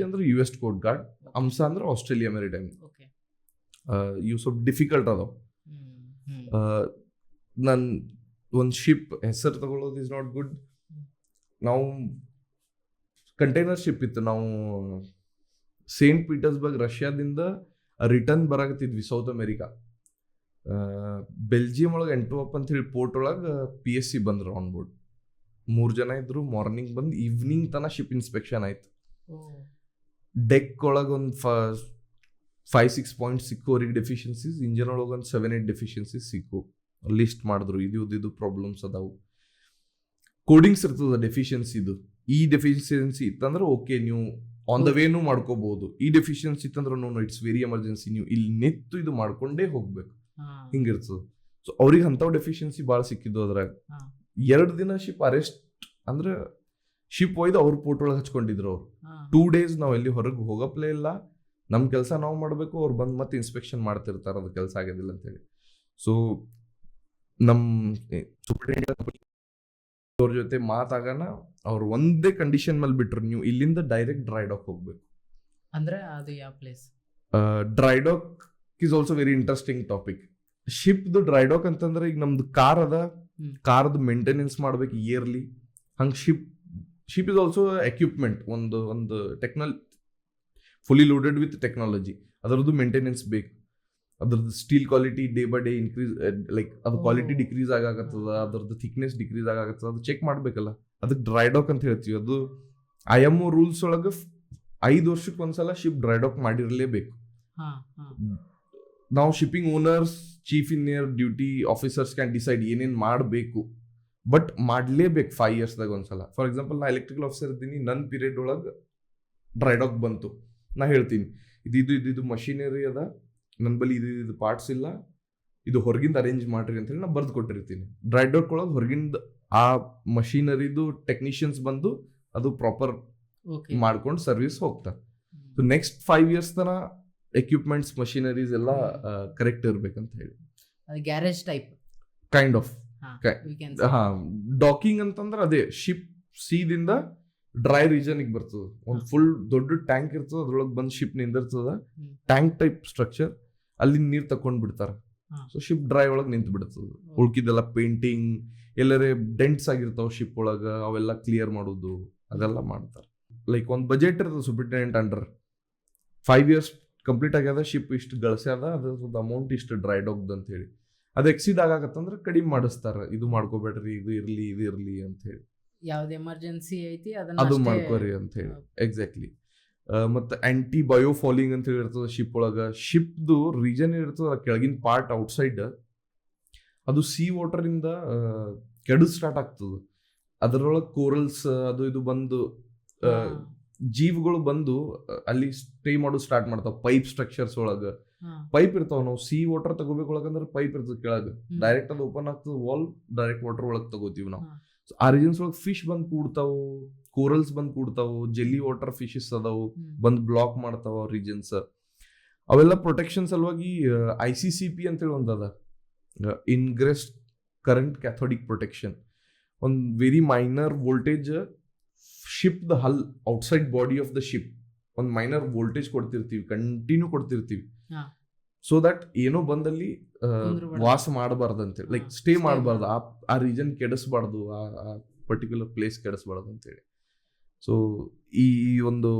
ಅಂದ್ರೆ US ಕೋಸ್ಟ್ ಗಾರ್ಡ್, AMSA ಅಂದ್ರೆ ಆಸ್ಟ್ರೇಲಿಯಾ ಮೆರಿಟೈಮ್. ಇವು ಸ್ವಲ್ಪ ಡಿಫಿಕಲ್ಟ್ ಅದಾವ. ನನ್ ಒಂದು ಶಿಪ್ ಹೆಸರು ತಗೊಳ್ಳೋದು ಇಸ್ ನಾಟ್ ಗುಡ್. ನಾವು ಕಂಟೈನರ್ ಶಿಪ್ ಇತ್ತು, ನಾವು ಸೇಂಟ್ ಪೀಟರ್ಸ್ಬರ್ಗ್ ರಷ್ಯಾದಿಂದ ರಿಟರ್ನ್ ಬರಾಕತ್ತಿದ್ವಿ ಸೌತ್ ಅಮೆರಿಕಾ. ಬೆಲ್ಜಿಯಂ ಒಳಗೆ ಎಂಟ್ವರ್ಪ್ ಅಂತ ಹೇಳಿ ಪೋರ್ಟ್ ಒಳಗೆ PSC ಬಂದ್ರು ಆನ್ ಬೋರ್ಡ್. 3 ಜನ ಇದ್ರು. ಮಾರ್ನಿಂಗ್ ಬಂದು ಈವ್ನಿಂಗ್ ತನ ಶಿಪ್ ಇನ್ಸ್ಪೆಕ್ಷನ್ ಆಯ್ತು. ಡೆಕ್ ಒಳಗೆ ಒಂದು 5-6 ಪಾಯಿಂಟ್ ಸಿಕ್ಕು ಅವ್ರಿಗೆ ಡೆಫಿಷಿಯನ್ಸೀಸ್. ಇಂಜಿನ್ ಒಳಗೆ ಒಂದು 7-8 ಡೆಫಿಷಿಯನ್ಸೀಸ್ ಸಿಕ್ಕು. ಲಿಸ್ಟ್ ಮಾಡಿದ್ರು, ಇದು ಪ್ರಾಬ್ಲಮ್ಸ್ ಅದಾವು. ಕೋಡಿಂಗ್ಸ್ ಇರ್ತದ ಡೆಫಿಷಿಯನ್ಸಿದು. ಈ ಡೆಫಿಷಿಯನ್ಸಿ ಇತ್ತಂದ್ರೆ ಓಕೆ, ನೀವು ಆನ್ ದ ವೇನು ಮಾಡ್ಕೋಬಹುದು. ಈ ಡೆಫಿಷಿಯನ್ಸಿ ಇತ್ತಂದ್ರೆ ನೋ, ಇಟ್ಸ್ ವೆರಿ ಎಮರ್ಜೆನ್ಸಿ, ನೀವು ಇಲ್ಲಿ ನಿಂತು ಇದು ಮಾಡ್ಕೊಂಡೇ ಹೋಗ್ಬೇಕು, ಹಿಂಗಿರ್ತದ. ಸೊ ಅವ್ರಿಗೆ ಅಂಥವು ಡೆಫಿಷಿಯನ್ಸಿ ಭಾಳ ಸಿಕ್ಕಿದ್ದು. ಅದ್ರಾಗ 2 ದಿನ ಶಿಪ್ ಅರೆಸ್ಟ್ ಅಂದ್ರೆ ಶಿಪ್ ಒಯ್ದು ಅವ್ರ ಪೋರ್ಟ್ ಒಳಗೆ ಹಚ್ಕೊಂಡಿದ್ರು ಅವ್ರು. 2 days ನಾವು ಎಲ್ಲಿ ಹೊರಗೆ ಹೋಗಪ್ಲೇ ಇಲ್ಲ, ನಮ್ಮ ಕೆಲಸ ನಾವು ಮಾಡಬೇಕು, ಅವ್ರು ಬಂದು ಮತ್ತೆ ಇನ್ಸ್ಪೆಕ್ಷನ್ ಮಾಡ್ತಿರ್ತಾರೆ ಅದು ಕೆಲಸ ಆಗೋದಿಲ್ಲ ಅಂತೇಳಿ. ಸೊ ನಮ್ಮ ಸೂಪರಿಂಟೆಂಡೆಂಟ್ ಅವ್ರ ಜೊತೆ ಮಾತಾಗೋಣ, ಅವ್ರು ಒಂದೇ ಕಂಡೀಷನ್ ಮೇಲೆ ಬಿಟ್ರು, ನೀವು ಇಲ್ಲಿಂದ ಡೈರೆಕ್ಟ್ ಡ್ರೈ ಡಾಕ್ ಹೋಗ್ಬೇಕು. ಅಂದ್ರೆ ಅದು ಯಾವ place? Dry dock is also very interesting topic. ಶಿಪ್ದು ಡ್ರೈ ಡಾಕ್ ಅಂತಂದ್ರೆ ಈಗ ನಮ್ದು ಕಾರ್ ಅದ, ಕಾರ್ದು ಮೇಂಟೆನೆನ್ಸ್ ಮಾಡ್ಬೇಕು ಇಯರ್ಲಿ. ಹಂಗೆ ಶಿಪ್ ಇಸ್ ಆಲ್ಸೋ ಎಕ್ವಿಪ್ಮೆಂಟ್, ಒಂದು ಫುಲ್ಲಿ ಲೋಡೆಡ್ ವಿತ್ ಟೆಕ್ನಾಲಜಿ. ಅದರದ್ದು ಮೇಂಟೆನೆನ್ಸ್ ಬೇಕು. ಅದ್ರದ್ದು steel quality day by day increase, like ಅದು ಕ್ವಾಲಿಟಿ ಡಿಕ್ರೀಸ್ ಆಗಾಕತ್ತದ, ಅದ್ರದ್ದು ಥಿಕ್ನೆಸ್ ಡಿಕ್ರೀಸ್ ಆಗಾಕತ್ತದ, ಅದು ಚೆಕ್ ಮಾಡ್ಬೇಕಲ್ಲ. ಅದಕ್ಕೆ ಡ್ರೈ ಡಾಕ್ ಅಂತ ಹೇಳ್ತೀವಿ. ಅದು IMO ರೂಲ್ಸ್ ಒಳಗೆ 5 ವರ್ಷಕ್ಕೆ ಒಂದ್ಸಲ ಶಿಪ್ ಡ್ರೈ ಡಾಕ್ ಮಾಡಿರಲೇಬೇಕು. ನಾವು shipping owners, chief engineer, duty officers can decide ಏನೇನು ಮಾಡಬೇಕು, ಬಟ್ ಮಾಡಲೇಬೇಕು 5 yearsದಾಗ ಒಂದ್ಸಲ. ಫಾರ್ ಎಕ್ಸಾಂಪಲ್, ನಾ ಎಲೆಕ್ಟ್ರಿಕಲ್ ಆಫೀಸರ್ ಇದ್ದೀನಿ, ನನ್ನ ಪೀರಿಯಡ್ ಒಳಗೆ ಡ್ರೈ ಡಾಕ್ ಬಂತು. ನಾ ಹೇಳ್ತೀನಿ ಇದು ಮಷಿನರಿ ಅದ, ನನ್ನ ಬಳಿ ಇದು ಪಾರ್ಟ್ಸ್ ಇಲ್ಲ, ಇದು ಹೊರಗಿಂದ ಅರೇಂಜ್ ಮಾಡ್ರಿ ಅಂತ ಹೇಳಿ ನಾ ಬರ್ದು ಕೊಟ್ಟಿರ್ತೀನಿ. ಡ್ರೈ ಡಾಕ್ ಒಳಗೆ ಹೊರಗಿಂದ ಆ ಮಷಿನರಿದು ಟೆಕ್ನಿಷಿಯನ್ಸ್ ಬಂದು ಅದು ಪ್ರಾಪರ್ ಮಾಡ್ಕೊಂಡು ಸರ್ವಿಸ್ ಹೋಗ್ತಾರೆ. ಸೊ ನೆಕ್ಸ್ಟ್ 5 years ತನ ಎಕ್ವಿಪ್ಮೆಂಟ್ಸ್, ಮಷಿನರೀಸ್ ಎಲ್ಲ ಕರೆಕ್ಟ್ ಇರ್ಬೇಕಂತ ಹೇಳಿ. Garage type kind of. Docking ಅಂತಂದ್ರೆ ಅದೇ ಶಿಪ್ ಸೀದಿಂದ ಡ್ರೈ ರೀಜನ್ಗೆ ಬರ್ತದೆ. ಒಂದು ಫುಲ್ ದೊಡ್ಡ ಟ್ಯಾಂಕ್ ಇರ್ತದೆ, ಅದ್ರೊಳಗೆ ಬಂದು ಶಿಪ್ ನಿಂದಿರ್ತದ, ಟ್ಯಾಂಕ್ ಟೈಪ್ ಸ್ಟ್ರಕ್ಚರ್, ಅಲ್ಲಿ ನೀರು ತಕೊಂಡ್ ಬಿಡ್ತಾರೆ. ಸೊ ಶಿಪ್ ಡ್ರೈ ಒಳಗೆ ನಿಂತು ಬಿಡ್ತದೆ. ಉಳ್ಕಿದೆಲ್ಲ ಪೇಂಟಿಂಗ್, ಎಲ್ಲರೇ ಡೆಂಟ್ಸ್ ಆಗಿರ್ತಾವ ಶಿಪ್ ಒಳಗೆ, ಅವೆಲ್ಲ ಕ್ಲಿಯರ್ ಮಾಡೋದು, ಅದೆಲ್ಲ ಮಾಡ್ತಾರೆ. ಲೈಕ್ ಒಂದು ಬಜೆಟ್ ಇರ್ತದೆ ಸೂಪರಿಂಟೆಂಡೆಂಟ್ ಅಂಡರ್. 5 years ಕಂಪ್ಲೀಟ್ ಆಗ್ಯದ, ಶಿಪ್ ಇಷ್ಟು ಗಳಿಸ್ಯಾದ, ಅದ್ರದ್ದು ಅಮೌಂಟ್ ಇಷ್ಟು ಡ್ರೈ ಡಾಕ್ದು ಅಂತ ಹೇಳಿ. ಅದು ಎಕ್ಸೀಡ್ ಆಗಾಕತ್ತಂದ್ರೆ ಕಡಿಮೆ ಮಾಡಿಸ್ತಾರೆ. ಇದು ಮಾಡ್ಕೋಬೇಡ್ರಿ, ಇದು ಇರ್ಲಿ ಅಂತ ಹೇಳಿ. ಯಾವ್ದು ಎಮರ್ಜೆನ್ಸಿ ಐತಿ ಅದು ಮಾಡ್ಕೋರಿ ಅಂತ ಹೇಳಿ. ಎಕ್ಸಾಕ್ಟ್ಲಿ. ಮತ್ತೆ ಆಂಟಿ ಬಯೋಫಾಲಿಂಗ್ ಅಂತ ಹೇಳಿ ಇರ್ತದೆ ಶಿಪ್ ಒಳಗೆ. ಶಿಪ್ದು ರೀಜನ್ ಇರ್ತದ ಕೆಳಗಿನ ಪಾರ್ಟ್ ಔಟ್ಸೈಡ್, ಅದು ಸಿ ವಾಟರ್ ಇಂದ ಕೆಡು ಸ್ಟಾರ್ಟ್ ಆಗ್ತದೆ. ಅದರೊಳಗೆ ಕೋರಲ್ಸ್ ಅದು ಇದು ಬಂದು ಜೀವಗಳು ಬಂದು ಅಲ್ಲಿ ಸ್ಟೇ ಮಾಡೋದು ಸ್ಟಾರ್ಟ್ ಮಾಡ್ತಾವ. ಪೈಪ್ ಸ್ಟ್ರಕ್ಚರ್ಸ್ ಒಳಗೆ ಪೈಪ್ ಇರ್ತಾವ. ನಾವು ಸಿ ವಾಟರ್ ತಗೋಬೇಕೊಳಗಂದ್ರೆ ಪೈಪ್ ಇರ್ತದೆ ಕೆಳಗೆ, ಡೈರೆಕ್ಟ್ ಅದು ಓಪನ್ ಆಗ್ತದೆ ವಾಲ್, ಡೈರೆಕ್ಟ್ ವಾಟರ್ ಒಳಗೆ ತಗೋತೀವಿ ನಾವು. ಆ ರೀಜನ್ಸ್ ಒಳಗೆ ಫಿಶ್ ಬಂದು ಕೂಡ್ತಾವು, ಕೋರಲ್ಸ್ ಬಂದು ಕೂಡ್ತಾವು, ಜೆಲ್ಲಿ ವಾಟರ್ ಫಿಶಸ್ ಅದಾವು, ಬಂದು ಬ್ಲಾಕ್ ಮಾಡ್ತಾವ ರೀಜನ್ಸ್. ಅವೆಲ್ಲ ಪ್ರೊಟೆಕ್ಷನ್ ಸಲುವಾಗಿ ICCP ಅಂತೇಳಿ ಒಂದದ, ಇನ್ಗ್ರೆಸ್ ಕರೆಂಟ್ ಕ್ಯಾಥೋಡಿಕ್ ಪ್ರೊಟೆಕ್ಷನ್. ಒಂದು very minor voltage ship the hull outside body of the ship ಒಂದು ಮೈನರ್ ವೋಲ್ಟೇಜ್ ಕೊಡ್ತಿರ್ತೀವಿ, ಕಂಟಿನ್ಯೂ ಕೊಡ್ತಿರ್ತೀವಿ. ಸೊ ದಟ್ ಏನೋ ಬಂದಲ್ಲಿ ವಾಸ ಮಾಡಬಾರ್ದು ಅಂತೇಳಿ, ಲೈಕ್ ಸ್ಟೇ ಮಾಡಬಾರ್ದು, ಆ ರೀಜನ್ ಕೆಡಿಸ್ಬಾರ್ದು, ಆ ಪರ್ಟಿಕ್ಯುಲರ್ ಪ್ಲೇಸ್ ಕೆಡಿಸ್ಬಾರ್ದು ಅಂತೇಳಿ. ಸೊ ಈ ಒಂದು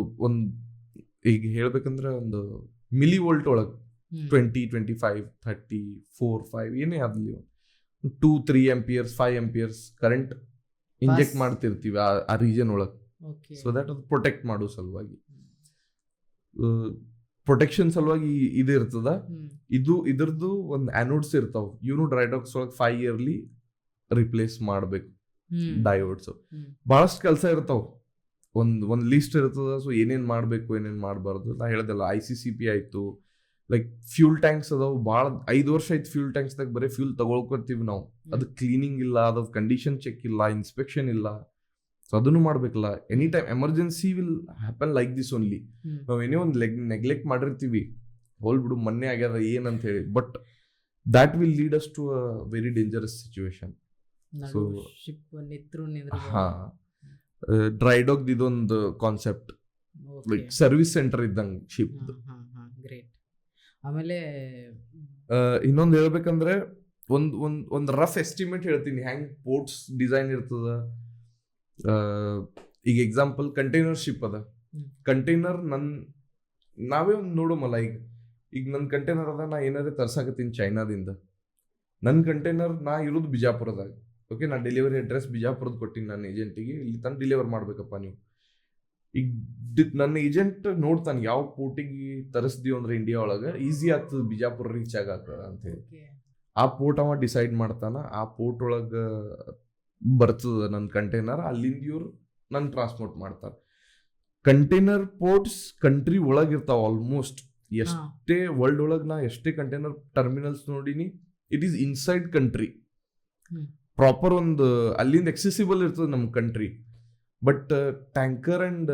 ಈಗ ಹೇಳ್ಬೇಕಂದ್ರೆ ಒಂದು ಮಿಲಿ ವೋಲ್ಟ್ ಒಳಗೆ 20, 25, 30, 4, 5 ಏನೇ ಆಗಲಿ 2-3 amperes 5 amperes ಕರೆಂಟ್ ಇಂಜೆಕ್ಟ್ ಮಾಡ್ತಿರ್ತೀವಿ ಆ ರೀಜನ್ ಒಳಗೆ. ಸೊ ದಟ್ ಅದು ಪ್ರೊಟೆಕ್ಟ್ ಮಾಡೋ ಸಲುವಾಗಿ, ಪ್ರೊಟೆಕ್ಷನ್ ಸಲುವಾಗಿ ಇದು ಇರ್ತದ. ಇದ್ರದ್ದು ಒಂದು ಆ್ಯನೋಡ್ಸ್ ಇರ್ತಾವ, ಇವನು ಡ್ರೈ ಡಾಕ್ಸ್ ಒಳಗೆ 5 yearly ರಿಪ್ಲೇಸ್ ಮಾಡಬೇಕು ಡಯೋಡ್ಸ್. ಬಹಳಷ್ಟು ಕೆಲಸ ಇರ್ತಾವ, ಒಂದು ಲಿಸ್ಟ್ ಇರ್ತದ. ಸೊ ಏನೇನು ಮಾಡಬೇಕು ಏನೇನು ಮಾಡಬಾರ್ದು ನಾ ಹೇಳ್ದಲ್ಲ. ICCP ಆಯ್ತು, ಲೈಕ್ ಫ್ಯೂಲ್ ಟ್ಯಾಂಕ್ಸ್ ಅದಾವು. ಭಾಳ 5 ವರ್ಷ ಆಯ್ತು ಫ್ಯೂಲ್ ಟ್ಯಾಂಕ್ಸ್ದಾಗ ಬರೀ ಫ್ಯೂಲ್ ತಗೊಳ್ಕೊತೀವಿ ನಾವು. ಅದು ಕ್ಲೀನಿಂಗ್ ಇಲ್ಲ, ಅದ್ರ ಕಂಡೀಷನ್ ಚೆಕ್ ಇಲ್ಲ, ಇನ್ಸ್ಪೆಕ್ಷನ್ ಇಲ್ಲ. ಸೊ ಅದನ್ನು ಮಾಡ್ಬೇಕಲ್ಲ. Any time emergency will happen like this only. ನಾವು ಏನೇ ಒಂದು ನೆಗ್ಲೆಕ್ಟ್ ಮಾಡಿರ್ತೀವಿ, ಹೋಲ್ಬಿಡು ಮೊನ್ನೆ ಆಗ್ಯದ ಏನಂತ ಹೇಳಿ, but that will lead us to a very dangerous situation. So dry dock ಇದೊಂದು ಕಾನ್ಸೆಪ್ಟ್, ಲೈಕ್ ಸರ್ವಿಸ್ ಸೆಂಟರ್ ಇದ್ದಂಗೆ ಶಿಪ್. ಆಮೇಲೆ ಇನ್ನೊಂದು ಹೇಳ್ಬೇಕಂದ್ರೆ ಒಂದು ರಫ್ ಎಸ್ಟಿಮೇಟ್ ಹೇಳ್ತೀನಿ ಹೆಂಗ್ ಪೋರ್ಟ್ಸ್ ಡಿಸೈನ್ ಇರ್ತದ. ಈಗ ಎಕ್ಸಾಂಪಲ್ ಕಂಟೈನರ್ ಶಿಪ್ ಅದ. ಕಂಟೈನರ್ ನಾವೇ ಒಂದು ನೋಡೋಮಲ್ಲ, ಈಗ ನನ್ನ ಕಂಟೈನರ್ ಅದ, ನಾ ಏನಾರೇ ತರ್ಸಾಕತ್ತೀನಿ ಚೈನಾದಿಂದ. ನನ್ನ ಕಂಟೈನರ್ ನಾ ಇರೋದು ಬಿಜಾಪುರದಾಗ. ಓಕೆ, ನಾ ಡೆಲಿವರಿ ಅಡ್ರೆಸ್ ಬಿಜಾಪುರದ ಕೊಟ್ಟಿನಿ ನನ್ನ ಏಜೆಂಟಿಗೆ, ಇಲ್ಲಿ ತಂದು ಡೆಲಿವರ್ ಮಾಡ್ಬೇಕಪ್ಪ ನೀವು. ಈಗ ನನ್ನ ಏಜೆಂಟ್ ನೋಡ್ತಾನೆ ಯಾವ ಪೋರ್ಟಿಗೆ ತರಿಸ್ದೀವಿ ಅಂದ್ರೆ ಇಂಡಿಯಾ ಒಳಗೆ ಈಸಿ ಆಗ್ತದೆ ಬಿಜಾಪುರ ರೀಚ್ ಆಗತ್ತ ಅಂತ ಹೇಳಿ. ಆ ಪೋರ್ಟ್ ಅವ ಡಿಸೈಡ್ ಮಾಡ್ತಾನ, ಆ ಪೋರ್ಟ್ ಒಳಗೆ ಬರ್ತದ ನನ್ನ ಕಂಟೈನರ್, ಅಲ್ಲಿಂದ ಇವ್ರು ನನ್ನ ಟ್ರಾನ್ಸ್ಪೋರ್ಟ್ ಮಾಡ್ತಾರೆ. ಕಂಟೈನರ್ ಪೋರ್ಟ್ಸ್ ಕಂಟ್ರಿ ಒಳಗಿರ್ತಾವ ಆಲ್ಮೋಸ್ಟ್. ಎಷ್ಟೇ ವರ್ಲ್ಡ್ ಒಳಗೆ ನಾ ಎಷ್ಟೇ ಕಂಟೈನರ್ ಟರ್ಮಿನಲ್ಸ್ ನೋಡಿನಿ, it is inside country. Proper ಒಂದು ಅಲ್ಲಿಂದ ಎಕ್ಸೆಸಿಬಲ್ ಇರ್ತದೆ ನಮ್ಮ country. But tanker and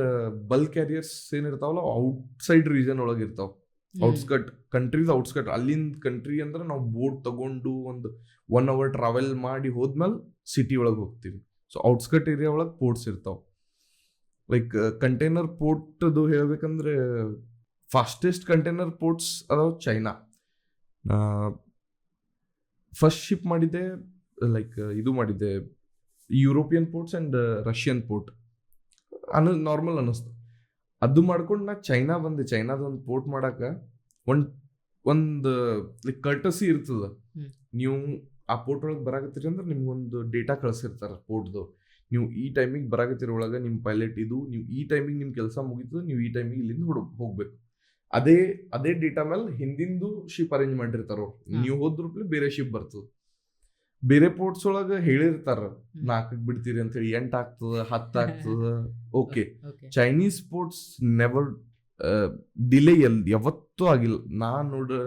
bulk carriers ಏನಿರ್ತಾವಲ್ಲ ಔಟ್ಸೈಡ್ ರೀಜನ್ ಒಳಗೆ ಇರ್ತಾವ. ಔಟ್ಸ್ಕಟ್ ಕಂಟ್ರೀಸ್ ಔಟ್ಸ್ಕಟ್ ಅಲ್ಲಿಂದ ಕಂಟ್ರಿ ಅಂದ್ರೆ ನಾವು ಬೋಟ್ ತಗೊಂಡು ಒಂದು 1 hour ಟ್ರಾವೆಲ್ ಮಾಡಿ ಹೋದ್ಮೇಲೆ ಸಿಟಿ ಒಳಗೆ ಹೋಗ್ತೀವಿ. ಸೊ ಔಟ್ಸ್ಕಟ್ ಏರಿಯಾ ಒಳಗೆ ಪೋರ್ಟ್ಸ್ ಇರ್ತಾವ. ಲೈಕ್ ಕಂಟೈನರ್ ಪೋರ್ಟ್ದು ಹೇಳ್ಬೇಕಂದ್ರೆ ಫಾಸ್ಟೆಸ್ಟ್ ಕಂಟೈನರ್ ಪೋರ್ಟ್ಸ್ ಅದಾವ ಚೈನಾ. ಫಸ್ಟ್ ಶಿಪ್ ಮಾಡಿದ್ದೆ ಲೈಕ್ ಇದು ಮಾಡಿದ್ದೆ European ports and Russian port normal ಅನ್ನಿಸ್ತು. ಅದು ಮಾಡ್ಕೊಂಡು ನಾ ಚೈನಾ ಬಂದೆ. ಚೈನಾದ ಒಂದು ಪೋರ್ಟ್ ಮಾಡಾಕ ಒಂದು ಲೈಕ್ ಕರ್ಟಸಿ ಇರ್ತದ. ನೀವು ಆ ಪೋರ್ಟ್ ಒಳಗೆ ಬರಾಕತ್ತೀರಿ ಅಂದ್ರೆ ನಿಮ್ಗೊಂದು ಡೇಟಾ ಕಳ್ಸಿರ್ತಾರ ಪೋರ್ಟ್ದು. ನೀವು ಈ ಟೈಮಿಗೆ ಬರಾಕತ್ತಿರ ಒಳಗೆ ನಿಮ್ಮ ಪೈಲಟ್ ಇದು, ನೀವು ಈ ಟೈಮಿಗೆ ನಿಮ್ಮ ಕೆಲಸ ಮುಗೀತದ, ನೀವು ಈ ಟೈಮಿಗೆ ಇಲ್ಲಿಂದ ಹೋಗ್ಬೇಕು. ಅದೇ ಡೇಟಾ ಮೇಲೆ ಹಿಂದಿಂದು ಶಿಪ್ ಅರೇಂಜ್ ಮಾಡಿರ್ತಾರ. ನೀವು ಹೋದ್ರೂ ಬೇರೆ ಶಿಪ್ ಬರ್ತದ. ಬೇರೆ ಪೋರ್ಟ್ಸ್ ಒಳಗೆ ಹೇಳಿರ್ತಾರ 4 ಬಿಡ್ತೀರಿ ಅಂತ ಹೇಳಿ, 8 ಆಗ್ತದ 10 ಆಗ್ತದ. Okay, Chinese ports never delay ಯಾವತ್ತೂ ಆಗಿಲ್ಲ. ನಾ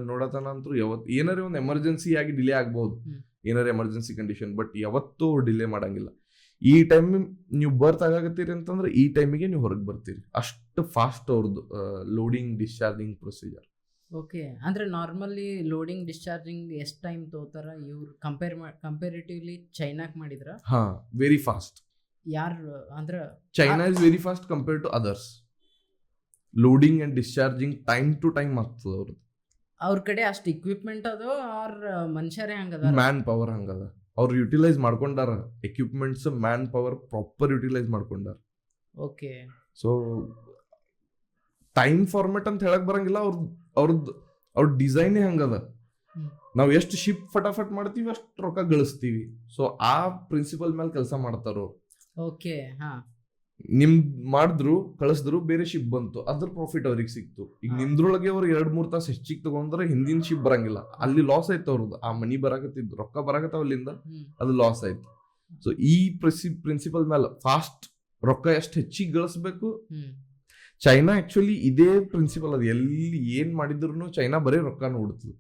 ನೋಡತನ ಅಂತೂ ಏನಾರೇ ಒಂದು ಎಮರ್ಜೆನ್ಸಿ ಆಗಿ ಡಿಲೇ ಆಗ್ಬಹುದು, ಏನಾರ ಎಮರ್ಜೆನ್ಸಿ ಕಂಡೀಷನ್, ಬಟ್ ಯಾವತ್ತೂ ಡಿಲೇ ಮಾಡಂಗಿಲ್ಲ. ಈ ಟೈಮ್ ನೀವು ಬರ್ತ್ ಆಗಾಕತ್ತೀರಿ ಅಂತಂದ್ರೆ ಈ ಟೈಮಿಗೆ ನೀವು ಹೊರಗೆ ಬರ್ತೀರಿ. ಅಷ್ಟು ಫಾಸ್ಟ್ ಅವ್ರದ್ದು ಲೋಡಿಂಗ್ ಡಿಸ್ಚಾರ್ಜಿಂಗ್ ಪ್ರೊಸೀಜರ್. ಓಕೆ, ಅಂದ್ರೆ ನಾರ್ಮಲಿ ಲೋಡಿಂಗ್ ಡಿಸ್ಚಾರ್ಜಿಂಗ್ ಎಷ್ಟು ಟೈಮ್ ತಗೋತಾರ ಇವ್ರು ಕಂಪೇರಿಟಿವ್ಲಿ ಚೈನಾಕ್ ಮಾಡಿದ್ರ? ಹಾ, ವೆರಿ ಫಾಸ್ಟ್. ಯಾರು ಅಂದ್ರೆ China is very fast compare to others. Loading and discharging time to time ಆಗ್ತದ ಅವ್ರದ್ದು. ಅವ್ರ ಕಡೆ ಅಷ್ಟು ಇಕ್ವಿಪ್ಮೆಂಟ್ ಅದು ಅವ್ರ ಮನುಷ್ಯರೇ ಹಂಗದ, ಮ್ಯಾನ್ ಪವರ್ ಹಂಗದ. ಅವ್ರು ಯುಟಿಲೈಸ್ ಮಾಡ್ಕೊಂಡಾರ equipments, manpower proper utilise ಮಾಡ್ಕೊಂಡಾರ. ಓಕೆ, ಸೊ ಟೈಮ್ ಫಾರ್ಮೆಟ್ ಅಂತ ಹೇಳಕ್ ಬರಂಗಿಲ್ಲ. ಅವ್ರ ಡಿಸೈನೇ ಹಂಗದ. ನಾವು ಎಷ್ಟು ಶಿಪ್ ಫಟಾಫಟ್ ಮಾಡ್ತೀವಿ ಅಷ್ಟು ರೊಕ್ಕ ಗಳಿಸ್ತೀವಿ. ಸೊ ಆ ಪ್ರಿನ್ಸಿಪಲ್ ಮೇಲೆ ಕೆಲಸ ಮಾಡ್ತಾರೋ. ಓಕೆ, ಹಾ, ನಿಮ್ದ್ ಮಾಡಿದ್ರು ಕಳಿಸಿದ್ರು, ಬೇರೆ ಶಿಪ್ ಬಂತು, ಅದ್ರ ಪ್ರಾಫಿಟ್ ಅವ್ರಿಗೆ ಸಿಕ್ತು. ಈಗ ನಿಮ್ದ್ರೊಳಗೆ ಅವ್ರು 2-3 ತಾಸು ಹೆಚ್ಚಿಗೆ ತಗೊಂಡ್ರೆ ಹಿಂದಿನ ಶಿಪ್ ಬರಂಗಿಲ್ಲ, ಅಲ್ಲಿ ಲಾಸ್ ಆಯ್ತು ಅವ್ರದ್ದು. ಆ ಮನಿ ಬರಾಕತ್ತಿದ್ದು ರೊಕ್ಕ ಬರಾಕತ್ತಾವ ಅಲ್ಲಿಂದ, ಅದು ಲಾಸ್ ಆಯ್ತು. ಸೊ ಈ ಪ್ರಿನ್ಸಿಪಲ್ ಮೇಲೆ ಫಾಸ್ಟ್ ರೊಕ್ಕ ಎಷ್ಟು ಹೆಚ್ಚಿಗೆ ಗಳಿಸ್ಬೇಕು. ಚೈನಾ ಆಕ್ಚುಲಿ ಇದೇ ಪ್ರಿನ್ಸಿಪಲ್ ಅದು. ಎಲ್ಲಿ ಏನ್ ಮಾಡಿದ್ರು ಚೈನಾ ಬರೀ ರೊಕ್ಕ ನೋಡ್ತದೆ.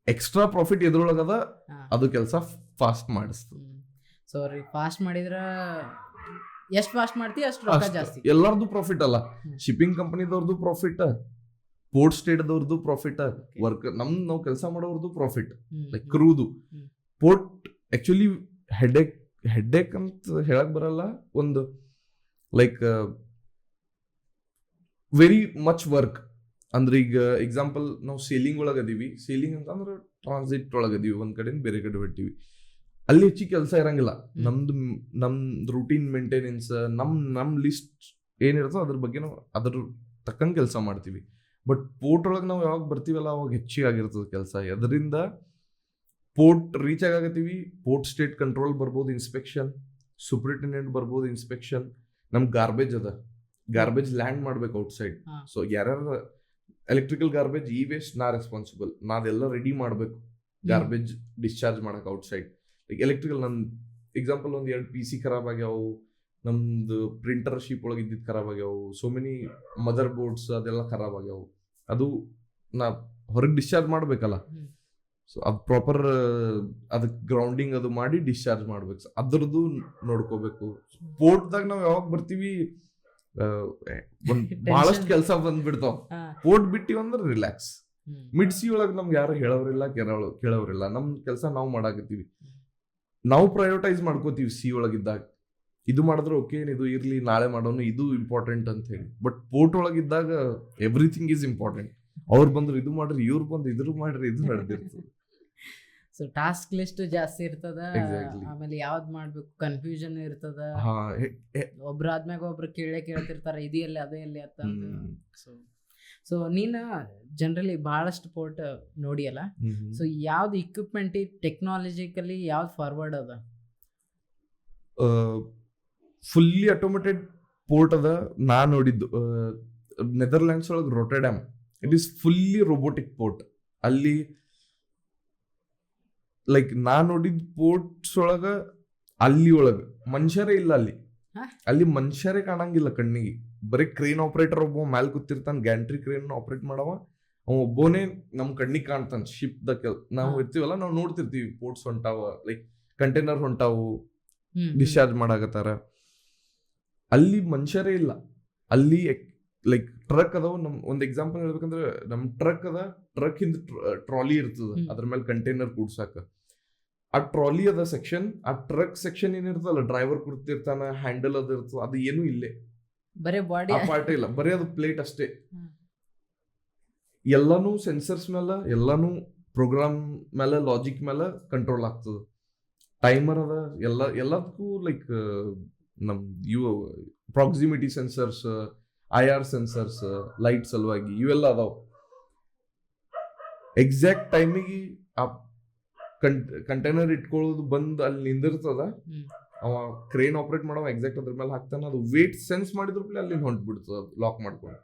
ಎಕ್ಸ್ಟ್ರಾ ಪ್ರಾಫಿಟ್ ಎದ್ರೊಳಗದ, ಅದು ಕೆಲಸ ಫಾಸ್ಟ್ ಮಾಡಿಸ್ತದೆ. ಸೊ ಫಾಸ್ಟ್ ಮಾಡಿದ್ರ ಎಷ್ಟು ಫಾಸ್ಟ್ ಮಾಡ್ತೀವಿ ಅಷ್ಟು ರೊಕ್ಕ ಜಾಸ್ತಿ. ಎಲ್ಲರದು ಪ್ರಾಫಿಟ್ ಅಲ್ಲ, ಶಿಪ್ಪಿಂಗ್ ಕಂಪನಿದವ್ರದ್ದು ಪ್ರಾಫಿಟ್, ಪೋರ್ಟ್ ಸ್ಟೇಟ್ದವ್ರದ್ದು ಪ್ರಾಫಿಟ್, ವರ್ಕರ್ ನಾವು ಕೆಲಸ ಮಾಡೋರ್ದು ಪ್ರಾಫಿಟ್, ಲೈಕ್ ಕ್ರೂದು. ಪೋರ್ಟ್ ಆಕ್ಚುಲಿ ಹೆಡ್ಡೇಕ್ ಅಂತ ಹೇಳಕ್ ಬರಲ್ಲ. ಒಂದು ಲೈಕ್ ವೆರಿ ಮಚ್ ವರ್ಕ್. ಅಂದ್ರೆ ಈಗ ಎಕ್ಸಾಂಪಲ್ ನಾವು ಸೇಲಿಂಗ್ ಒಳಗದೀವಿ. ಸೇಲಿಂಗ್ ಅಂತ ಅಂದ್ರೆ ಟ್ರಾನ್ಸಿಟ್ ಒಳಗದೀವಿ, ಒಂದ್ ಕಡೆಯಿಂದ ಬೇರೆ ಕಡೆ ಹೊಟ್ಟಿವಿ. ಅಲ್ಲಿ ಹೆಚ್ಚಿಗೆ ಕೆಲಸ ಇರಂಗಿಲ್ಲ. ನಮ್ದು ರೂಟೀನ್ ಮೇಂಟೆನೆನ್ಸ್, ನಮ್ ಲಿಸ್ಟ್ ಏನಿರುತ್ತೋ ಅದ್ರ ಬಗ್ಗೆ ನಾವು ಅದ್ರ ತಕ್ಕಂಗೆ ಕೆಲಸ ಮಾಡ್ತೀವಿ. ಬಟ್ ಪೋರ್ಟ್ ಒಳಗೆ ನಾವು ಯಾವಾಗ ಬರ್ತೀವಲ್ಲ ಅವಾಗ ಹೆಚ್ಚಿಗೆ ಆಗಿರ್ತದೆ ಕೆಲಸ. ಅದರಿಂದ ಪೋರ್ಟ್ ರೀಚ್ ಆಗತ್ತೀವಿ, ಪೋರ್ಟ್ ಸ್ಟೇಟ್ ಕಂಟ್ರೋಲ್ ಬರ್ಬೋದು, ಇನ್ಸ್ಪೆಕ್ಷನ್, ಸೂಪರಿಂಟೆಂಡೆಂಟ್ ಬರ್ಬೋದು ಇನ್ಸ್ಪೆಕ್ಷನ್. ನಮ್ ಗಾರ್ಬೇಜ್ ಅದ, ಗಾರ್ಬೇಜ್ ಲ್ಯಾಂಡ್ ಮಾಡ್ಬೇಕು ಔಟ್ಸೈಡ್. ಸೊ ಯಾರ್ಯಾರ ಎಲೆಕ್ಟ್ರಿಕಲ್ ಗಾರ್ಬೇಜ್, ಈ ವೇಸ್ಟ್ ನಾ ರೆಸ್ಪಾನ್ಸಿಬಲ್. ನಾದೆಲ್ಲ ರೆಡಿ ಮಾಡ್ಬೇಕು ಗಾರ್ಬೇಜ್ ಡಿಸ್ಚಾರ್ಜ್ ಮಾಡಕ್ ಔಟ್ಸೈಡ್. ಲೈಕ್ ಎಲೆಕ್ಟ್ರಿಕಲ್, ನಮ್ ಎಕ್ಸಾಂಪಲ್ 1-2 PC ಖರಾಬ್ ಆಗ್ಯಾವು, ನಮ್ದು ಪ್ರಿಂಟರ್ ಶಿಪ್ ಒಳಗೆ ಇದ್ದಿದ್ದು ಖರಾಬ್ ಆಗ್ಯಾವು, ಸೋ ಮೆನಿ ಮದರ್ ಬೋರ್ಡ್ಸ್ ಅದೆಲ್ಲ ಖರಾಬ್ ಆಗ್ಯಾವು. ಅದು ನಾ ಹೊರಗೆ ಡಿಸ್ಚಾರ್ಜ್ ಮಾಡ್ಬೇಕಲ್ಲ. ಸೊ ಅದು ಪ್ರಾಪರ್ ಅದಕ್ಕೆ ಗ್ರೌಂಡಿಂಗ್ ಅದು ಮಾಡಿ ಡಿಸ್ಚಾರ್ಜ್ ಮಾಡ್ಬೇಕು. ಅದ್ರದ್ದು ನೋಡ್ಕೋಬೇಕು. ಪೋರ್ಟ್ದಾಗ ನಾವು ಯಾವಾಗ ಬರ್ತೀವಿ ಬಹಳಷ್ಟು ಕೆಲಸ ಬಂದ್ಬಿಡ್ತಾವ. ಪೋರ್ಟ್ ಬಿಟ್ಟಿವಿ ಅಂದ್ರೆ ರಿಲ್ಯಾಕ್ಸ್. ಮಿಡ್ ಸಿ ಒಳಗೆ ನಮ್ಗೆ ಯಾರು ಹೇಳೋರಿಲ್ಲ, ಕೇಳೋರಿಲ್ಲ. ನಮ್ ಕೆಲಸ ನಾವು ಮಾಡಾಕತ್ತೀವಿ, ನಾವು ಪ್ರಯೋರಿಟೈಸ್ ಮಾಡ್ಕೋತೀವಿ. ಸಿ ಒಳಗಿದ್ದಾಗ ಇದು ಮಾಡಿದ್ರೆ ಓಕೆ, ಇದು ಇರ್ಲಿ, ನಾಳೆ ಮಾಡೋನು, ಇದು ಇಂಪಾರ್ಟೆಂಟ್ ಅಂತ ಹೇಳಿ. ಬಟ್ ಪೋರ್ಟ್ ಒಳಗಿದ್ದಾಗ ಎವ್ರಿಥಿಂಗ್ ಈಸ್ ಇಂಪಾರ್ಟೆಂಟ್. ಅವ್ರು ಬಂದ್ರು ಇದು ಮಾಡ್ರಿ, ಇವ್ರು ಬಂದು ಇದ್ರ ಮಾಡ್ರಿ, ಇದು ನಡೆದಿರ್ತದೆ. ಸೊ ಟಾಸ್ಕ್ ಲಿಸ್ಟ್ ಜಾಸ್ತಿ ಇರ್ತದ. ಆಮೇಲೆ ಯಾವ್ದ್ ಮಾಡ್ಬೇಕು ಕನ್ಫ್ಯೂಷನ್ ಇರ್ತದ. ಒಬ್ರಾದ್ಮ್ಯಾಗ ಒಬ್ರು ಕೇಳ್ತಿರ್ತಾರ, ಇದು ಎಲ್ಲಿ ಅದೇ ಎಲ್ಲಿ ಅಂತ. ಸೊ ನೀನು ಜನರಲಿ ಬಹಳಷ್ಟು ಪೋರ್ಟ್ ನೋಡಿಯಲ್ಲ. ಸೊ ಯಾವ್ದು ಇಕ್ವಿಪ್ಮೆಂಟ್ ಟೆಕ್ನಾಲಜಿಕಲಿ ಯಾವ್ದು ಫಾರ್ವರ್ಡ್ ಅದ? ಫುಲ್ಲಿ ಆಟೋಮೇಟೆಡ್ ಪೋರ್ಟ್ ಅದ ನಾ ನೋಡಿದ್ದು ನೆದರ್ಲ್ಯಾಂಡ್ಸ್ ಒಳಗೆ Rotterdam. It is fully robotic port. ಅಲ್ಲಿ ಲೈಕ್ ನಾ ನೋಡಿದ ಪೋರ್ಟ್ಸ್ ಒಳಗ ಅಲ್ಲಿ ಒಳಗ ಮನುಷ್ಯರೇ ಇಲ್ಲ. ಅಲ್ಲಿ ಮನುಷ್ಯರೇ ಕಾಣಂಗಿಲ್ಲ ಕಣ್ಣಿಗೆ. ಬರೀ ಕ್ರೇನ್ ಆಪರೇಟರ್ ಒಬ್ಬ ಮ್ಯಾಲ್ ಕೂತಿರ್ತಾನೆ, ಗ್ಯಾಂಟ್ರಿ ಕ್ರೇನ್ ಆಪರೇಟ್ ಮಾಡವ, ಅವ ಒಬ್ಬನೇ ನಮ್ ಕಣ್ಣಿಗೆ ಕಾಣ್ತಾನೆ. ಶಿಪ್ ದ ನಾವು ಇರ್ತೀವಲ್ಲ, ನಾವು ನೋಡ್ತಿರ್ತೀವಿ ಪೋರ್ಟ್ಸ್ ಹೊಂಟಾವ, ಲೈಕ್ ಕಂಟೈನರ್ ಹೊಂಟಾವು, ಡಿಸ್ಚಾರ್ಜ್ ಮಾಡಾಕತ್ತಾರ. ಅಲ್ಲಿ ಮನುಷ್ಯರೇ ಇಲ್ಲ. ಅಲ್ಲಿ ಲೈಕ್ ಟ್ರಕ್ ಅದಾವ. ಒಂದ್ ಎಕ್ಸಾಂಪಲ್ ಹೇಳ್ಬೇಕಂದ್ರೆ ನಮ್ ಟ್ರಕ್ ಟ್ರಕ್ ಹಿಂದ ಟ್ರಾಲಿ ಇರ್ತದ, ಅದ್ರ ಮೇಲೆ ಕಂಟೈನರ್ ಕೂಡ್ಸಾಕ. ಆ ಟ್ರಾಲಿ ಅದ ಸೆಕ್ಷನ್, ಆ ಟ್ರಕ್ ಸೆಕ್ಷನ್ ಏನಿರ್ತಲ್ಲ, ಡ್ರೈವರ್ ಕೂರ್ತಿರ್ತಾನ, ಹ್ಯಾಂಡಲ್ ಅದ ಇರ್ತದ, ಅದು ಏನು ಇಲ್ಲೇ ಬರೇ ಬಾಡಿ ಪಾರ್ಟ್ ಇಲ್ಲ, ಬರೀ ಅದು ಪ್ಲೇಟ್ ಅಷ್ಟೇ. ಎಲ್ಲಾನು ಸೆನ್ಸರ್ಸ್ ಮೇಲೆ, ಎಲ್ಲಾನು ಪ್ರೋಗ್ರಾಮ್ ಮೇಲೆ, ಲಾಜಿಕ್ ಮೇಲೆ ಕಂಟ್ರೋಲ್ ಆಗ್ತದ. ಟೈಮರ್ ಅದ, ಎಲ್ಲದಕ್ಕೂ ಲೈಕ್ ನಮ್ ಇವು proximity sensors, IR sensors, light ಸಲುವಾಗಿ ಇವೆಲ್ಲ ಅದಾವ. ಎಕ್ಸಾಕ್ಟ್ ಟೈಮಿಗೆ ಆ ಕಂಟೈನರ್ ಇಟ್ಕೊಳ್ಳೋದು ಬಂದು ಅಲ್ಲಿ ನಿಂದಿರ್ತದ, ಅವ ಕ್ರೇನ್ ಆಪರೇಟ್ ಮಾಡೋ ಎಕ್ಸಾಕ್ಟ್ ಅದ್ರ ಮೇಲೆ ಹಾಕ್ತಾನ, ಅದು ವೇಟ್ ಸೆನ್ಸ್ ಮಾಡಿದ್ರ ಅಲ್ಲಿ ಹೊಂಟ್ಬಿಡ್ತದ ಲಾಕ್ ಮಾಡ್ಕೊಂಡು.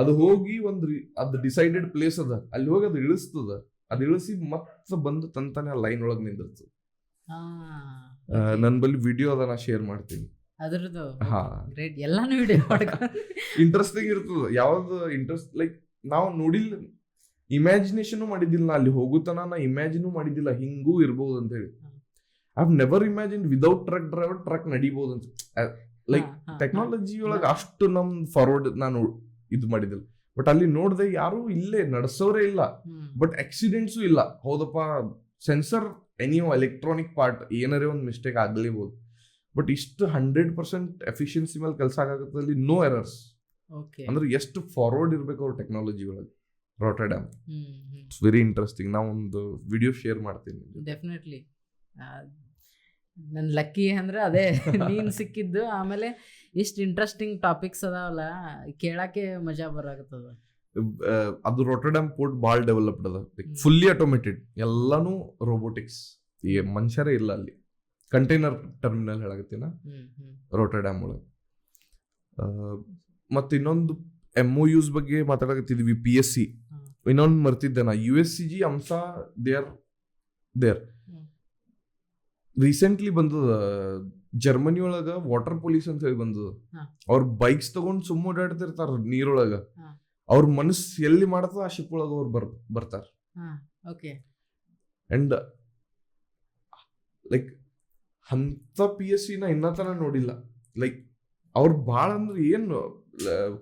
ಅದು ಹೋಗಿ ಅದು ಡಿಸೈಡೆಡ್ ಪ್ಲೇಸ್ ಅದ, ಅಲ್ಲಿ ಹೋಗಿ ಅದು ಇಳಿಸ್ತದ, ಅದು ಇಳಿಸಿ ಮತ್ತೆ ಬಂದು ತಂತಾನೆ ಆ ಲೈನ್ ಒಳಗೆ ನಿಂದಿರ್ತದ. ನನ್ ಬಳಿ ವಿಡಿಯೋ ಅದ, ನಾ ಶೇರ್ ಮಾಡ್ತೀನಿ ಅದ್ರದ್ದು. ಹಾ, ಎಲ್ಲಾನು ವಿಡಿಯೋ ಇಂಟ್ರೆಸ್ಟಿಂಗ್ ಇರ್ತದ. ಯಾವ್ದು ಇಂಟ್ರೆಸ್ಟ್ ಲೈಕ್ ನಾವು ನೋಡಿಲ್ಲ, ಇಮ್ಯಾಜಿನೇಷನ್ ಮಾಡಿದ್ದಿಲ್ಲ. ನಾ ಅಲ್ಲಿ ಹೋಗುತ್ತಾನ ನಾ ಇಮ್ಯಾಜಿನೂ ಮಾಡಿದ್ದಿಲ್ಲ ಹಿಂಗೂ ಇರ್ಬೋದು ಅಂತ ಹೇಳಿ. I have never imagine without truck driver truck ನಡಿಬಹುದು ಅಂತ. ಲೈಕ್ ಟೆಕ್ನಾಲಜಿ ಒಳಗೆ ಅಷ್ಟು ನಮ್ ಫಾರ್ವರ್ಡ್ ನಾನು ಇದು ಮಾಡಿದ್ದಿಲ್ಲ. ಬಟ್ ಅಲ್ಲಿ ನೋಡ್ದೆ ಯಾರು ಇಲ್ಲೇ ನಡೆಸೋರೇ ಇಲ್ಲ, ಬಟ್ ಆಕ್ಸಿಡೆಂಟ್ಸು ಇಲ್ಲ. ಹೌದಪ್ಪ, ಸೆನ್ಸರ್ ಎನಿ ಎಲೆಕ್ಟ್ರಾನಿಕ್ ಪಾರ್ಟ್ ಏನಾರೇ ಒಂದು ಮಿಸ್ಟೇಕ್ ಆಗ್ಲೇಬಹುದು, ಬಟ್ ಇಷ್ಟು 100% ಎಫಿಷಿಯನ್ಸಿ ಮೇಲೆ ಕೆಲಸ ಆಗುತ್ತೆ, ನೋ ಎರರ್ಸ್. ಅಂದ್ರೆ ಎಷ್ಟು ಫಾರ್ವರ್ಡ್ ಇರ್ಬೇಕು ಅವ್ರ ಟೆಕ್ನಾಲಜಿ ಒಳಗೆ. ರಾಟರ್ಡ್ಯಾಮ್ ಇಟ್ಸ್ ವೆರಿ ಇಂಟ್ರೆಸ್ಟಿಂಗ್. ನಾ ಒಂದು ವಿಡಿಯೋ ಶೇರ್ ಮಾಡ್ತೀನಿ. ಡೆಫಿನೆಟ್ಲಿ ನನ್ನ ಲಕ್ಕಿ ಅಂದ್ರೆ ಅದೇ ನೀನ್ ಸಿಕ್ಕಿದ್ದು. ಆಮೇಲೆ ಇಷ್ಟು ಇಂಟ್ರೆಸ್ಟಿಂಗ್ ಟಾಪಿಕ್ಸ್ ಅದಾವಲ್ಲ, ಕೇಳಕ್ಕೆ ಮಜಾ ಬರಾಕತ್ತದ. ಅದು ರಾಟರ್ಡ್ಯಾಮ್ ಪೋರ್ಟ್ ಭಾಳ ಡೆವಲಪ್ಡ್ ಅದ, ಫುಲ್ಲಿ ಆಟೋಮೇಟೆಡ್, ಎಲ್ಲಾನು ರೋಬೋಟಿಕ್ಸ್, ಈ ಮನುಷ್ಯರೇ ಇಲ್ಲ ಅಲ್ಲಿ. ಕಂಟೈನರ್ ಟರ್ಮಿನಲ್ ಹೇಳಕತ್ತೀನ ರಾಟರ್ಡ್ಯಾಮ್ ಒಳಗೆ. ಮತ್ತೆ ಇನ್ನೊಂದು MOUs ಬಗ್ಗೆ ಮಾತಾಡಕತ್ತಿದ್ವಿ, PSC. ಇನ್ನೊಂದು ಮರ್ತಿದ್ದೆ ನಾ, USCG ಅಂಸಾ ದೇರ್ ರೀಸೆಂಟ್ಲಿ ಬಂದದ. ಜರ್ಮನಿ ಒಳಗ ವಾಟರ್ ಪೊಲೀಸ್ ಅಂತ ಹೇಳಿ ಬಂದದ. ಅವ್ರ ಬೈಕ್ಸ್ ತಗೊಂಡ್ ಸುಮ್ಮ ಓಡಾಡ್ತಿರ್ತಾರ ನೀರೊಳಗ. ಅವ್ರ ಮನಸ್ಸು ಎಲ್ಲಿ ಮಾಡತ್ತದ ಆ ಶಿಪ್ ಒಳಗ ಅವ್ರು ಬರ್ತಾರ. ಅಂಡ್ ಲೈಕ್ ಅಂತ PSC ನ ಇನ್ನತನ ನೋಡಿಲ್ಲ. ಲೈಕ್ ಅವ್ರು ಭಾಳ ಅಂದ್ರೆ ಏನು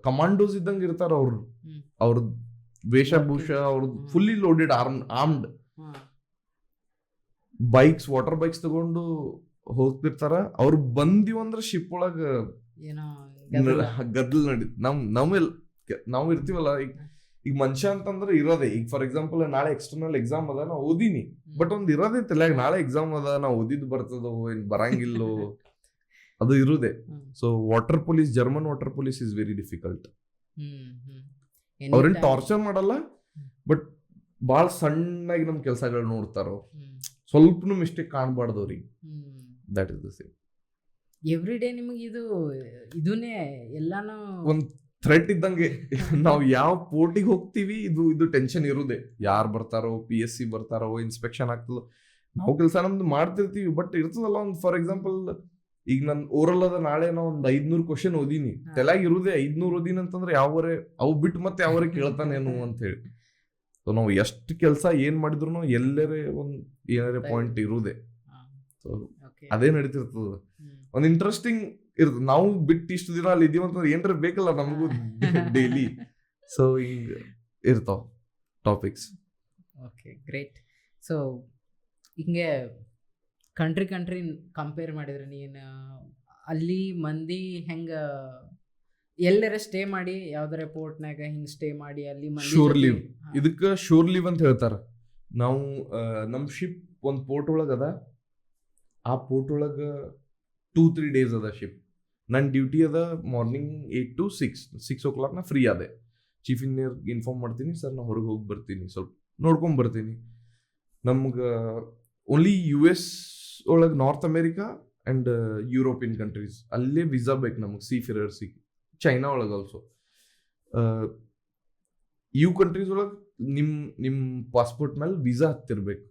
ಕಮಾಂಡೋಸ್ ಇದ್ದಂಗ ಇರ್ತಾರ. ಅವ್ರ ವೇಷಭೂಷ, ಅವ್ರದ್ದು fully loaded, armed bikes, water bikes ತಗೊಂಡು ಹೋಗ್ತಿರ್ತಾರ. ಅವ್ರು ಬಂದಿವಂದ್ರ ಶಿಪ್ ಒಳಗ ಗದ್ದಲ್ ನಡೀತ್. ನಾವು ಇರ್ತೀವಲ್ಲ, ಈಗ ಮನುಷ್ಯ ಅಂತಂದ್ರೆ ಇರೋದೇ. ಈಗ ಫಾರ್ ಎಕ್ಸಾಂಪಲ್ ನಾಳೆ ಎಕ್ಸ್ಟರ್ನಲ್ ಎಕ್ಸಾಮ್ ಅದ, ನಾ ಓದಿನಿ, ಬಟ್ ಒಂದ್ ಇರೋದೇ ತಲೆಯಾಗ ನಾಳೆ ಎಕ್ಸಾಮ್ ಅದ, ನಾ ಓದಿದ್ ಬರ್ತದೋ ಏನ್ ಬರಂಗಿಲ್ಲೋ, ಅದು ಇರುದೇ. So water police, German water police is very difficult. ಅವ್ರೇನ್ ಟಾರ್ಚರ್ ಮಾಡಲ್ಲ, ಬಟ್ ಬಾಳ ಸಣ್ಣಾಗಿ ನಮ್ ಕೆಲ್ಸಗಳು ನೋಡ್ತಾರ. ಸ್ವಲ್ಪನು ಮಿಸ್ಟೇಕ್ ಕಾಣಬಾರ್ದು ಅವ್ರಿಗೆ. That is the same. Every day ನಿಮಗೆ ಇದನ್ನೇ ಎಲ್ಲಾನು ಒಂದ್ ಥ್ರೆಟ್ ಇದ್ದಂಗೆ. ನಾವು ಯಾವ ಪೋರ್ಟಿಗೆ ಹೋಗ್ತೀವಿ, ಇದು ಟೆನ್ಷನ್ ಇರುದೇ. ಯಾರು ಬರ್ತಾರೋ, PSC ಬರ್ತಾರೋ, ಇನ್ಸ್ಪೆಕ್ಷನ್ ಆಗ್ತದೋ. ನಾವು ಕೆಲಸ ನಮ್ದು ಮಾಡ್ತಿರ್ತೀವಿ, ಬಟ್ ಇರ್ತದಲ್ಲ ಒಂದು ಫಾರ್ ಎಕ್ಸಾಂಪಲ್ ಈಗ ನನ್ ಓರಲ್ ಅದ, ನಾಳೆ ನಾ ಒಂದ್ 500 ಕ್ವಶನ್ ಓದಿನಿ, ತಲೆಯಾಗ ಇರುದೇ 500 ಓದಿನಿ ಅಂತಂದ್ರೆ ಯಾವರೇ ಅವು ಬಿಟ್ಟು ಮತ್ತೆ ಯಾವರೇ ಕೇಳ್ತಾನೇನು ಅಂತ ಹೇಳಿ. ಸೊ ನಾವು ಎಷ್ಟು ಕೆಲಸ ಏನ್ ಮಾಡಿದ್ರು ಎಲ್ಲರೇ ಏನಾರೇ ಪಾಯಿಂಟ್ ಇರುದೇ. ಸೊ ಅದೇ ನಡೀತಿರ್ತದ. ಒಂದ್ ಇಂಟ್ರೆಸ್ಟಿಂಗ್ ಇರ್ತದೆ. ನಾವು ಬಿಟ್ಟು ಇಷ್ಟು ದಿನ ಅಲ್ಲಿ ಇದೀವಿ ಅಂತಂದ್ರೆ ಏನಾರ ಬೇಕಲ್ಲ ನಮಗೂ ಡೈಲಿ. ಸೊ ಹಿಂಗ ಇರ್ತಾವ ಟಾಪಿಕ್ಸ್. Okay, great. ಸೊ ಹಿಂಗೆ ಕಂಟ್ರಿ ಕಂಪೇರ್ ಮಾಡಿದ್ರೆ ನೀನು ಅಲ್ಲಿ ಮಂದಿ ಹೆಂಗ ಎಲ್ಲರ ಸ್ಟೇ ಮಾಡಿ, ಯಾವ್ದಾರ ಪೋರ್ಟ್ನಾಗ ಹಿಂಗ್ ಸ್ಟೇ ಮಾಡಿ ಅಲ್ಲಿ ಶೋರ್ ಲೀವ್, ಇದಕ್ಕ ಶೋರ್ ಲೀವ್ ಅಂತ ಹೇಳ್ತಾರ. ನಾವು ನಮ್ ಶಿಪ್ ಒಂದ್ ಪೋರ್ಟ್ ಒಳಗ ಅದ, ಆ ಪೋರ್ಟ್ ಒಳಗ 2-3 days ಅದ ಶಿಪ್. ನನ್ನ ಡ್ಯೂಟಿ ಅದ ಮಾರ್ನಿಂಗ್ 8 to 6 o'clock ನಾ ಫ್ರೀ ಅದೇ. ಚೀಫ್ ಇಂಜಿನಿಯರ್ ಇನ್ಫಾರ್ಮ್ ಮಾಡ್ತೀನಿ, ಸರ್ ನಾ ಹೊರಗೆ ಹೋಗಿ ಬರ್ತೀನಿ, ಸ್ವಲ್ಪ ನೋಡ್ಕೊಂಡ್ ಬರ್ತೀನಿ. ನಮ್ಗೆ ಓನ್ಲಿ US ಒಳಗೆ, north America and European countries ಅಲ್ಲೇ ವಿಸಾ ಬೇಕು ನಮಗೆ ಸೀಫೇರರ್ಸಿಗೆ. ಚೈನಾ ಒಳಗೆ ಆಲ್ಸೋ. ಇವು ಕಂಟ್ರೀಸ್ ಒಳಗೆ ನಿಮ್ಮ ಪಾಸ್ಪೋರ್ಟ್ ಮೇಲೆ ವಿಸಾ ಹತ್ತಿರ್ಬೇಕು.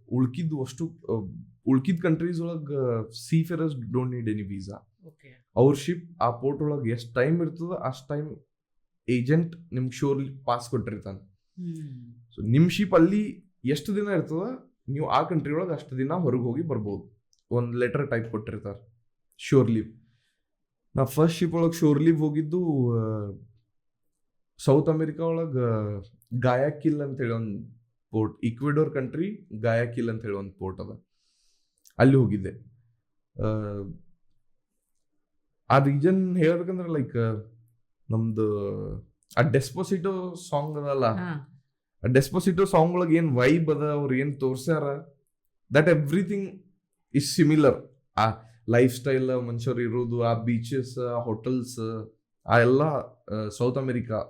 ಉಳ್ಕಿದ್ ಕಂಟ್ರೀಸ್ ಒಳಗೆ ಸೀಫೇರರ್ಸ್ ಡೋಂಟ್ ನೀಡ್ ಎನಿ ವಿಸಾ. ಅವ್ರ ಶಿಪ್ ಆ ಪೋರ್ಟ್ ಒಳಗೆ ಎಷ್ಟು ಟೈಮ್ ಇರ್ತದ ಅಷ್ಟು ಟೈಮ್ ಏಜೆಂಟ್ ನಿಮ್ಗೆ ಶೋರ್ಲಿ ಪಾಸ್ ಕೊಟ್ಟಿರ್ತಾನೆ. ಸೊ ನಿಮ್ಮ ಶಿಪ್ ಅಲ್ಲಿ ಎಷ್ಟು ದಿನ ಇರ್ತದ, ನೀವು ಆ ಕಂಟ್ರಿ ಒಳಗೆ ಅಷ್ಟು ದಿನ ಹೊರಗೆ ಹೋಗಿ ಬರ್ಬೋದು. ಒಂದು ಲೆಟರ್ ಟೈಪ್ ಕೊಟ್ಟಿರ್ತಾರೆ, ಶೋರ್ ಲೀವ್. ನಾ ಫಸ್ಟ್ ಶಿಪ್ ಒಳಗೆ ಶೋರ್ ಲೀವ್ ಹೋಗಿದ್ದು ಸೌತ್ ಅಮೆರಿಕಾ ಒಳಗೆ ಗಾಯಾಕಿಲ್ ಅಂತ ಹೇಳಿ ಒಂದು ಪೋರ್ಟ್, ಈಕ್ವೆಡೋರ್ ಕಂಟ್ರಿ ಗಾಯಾಕಿಲ್ ಅಂತ ಹೇಳಿ ಒಂದು ಪೋರ್ಟ್ ಅದ, ಅಲ್ಲಿ ಹೋಗಿದ್ದೆ. ಆ ರೀಜನ್ ಹೇಳ್ಬೇಕಂದ್ರೆ ಲೈಕ್ ನಮ್ದು ಆ ಡೆಸ್ಪೋಸಿಟೋ ಸಾಂಗ್ ಅದಲ್ಲ, ಆ ಡೆಸ್ಪೋಸಿಟೋ ಸಾಂಗ್ ಒಳಗೆ ಏನ್ ವೈಬ್ ಅದ, ಅವ್ರು ಏನ್ ತೋರ್ಸ್ಯಾರ, ದಟ್ ಎವ್ರಿಥಿಂಗ್ ಇಸ್ ಸಿಮಿಲರ್. ಆ ಲೈಫ್ ಸ್ಟೈಲ್ ಮನುಷ್ಯರು ಇರೋದು, ಆ ಬೀಚಸ್, ಆ ಹೋಟೆಲ್ಸ್, ಆ ಎಲ್ಲ ಸೌತ್ ಅಮೆರಿಕಾ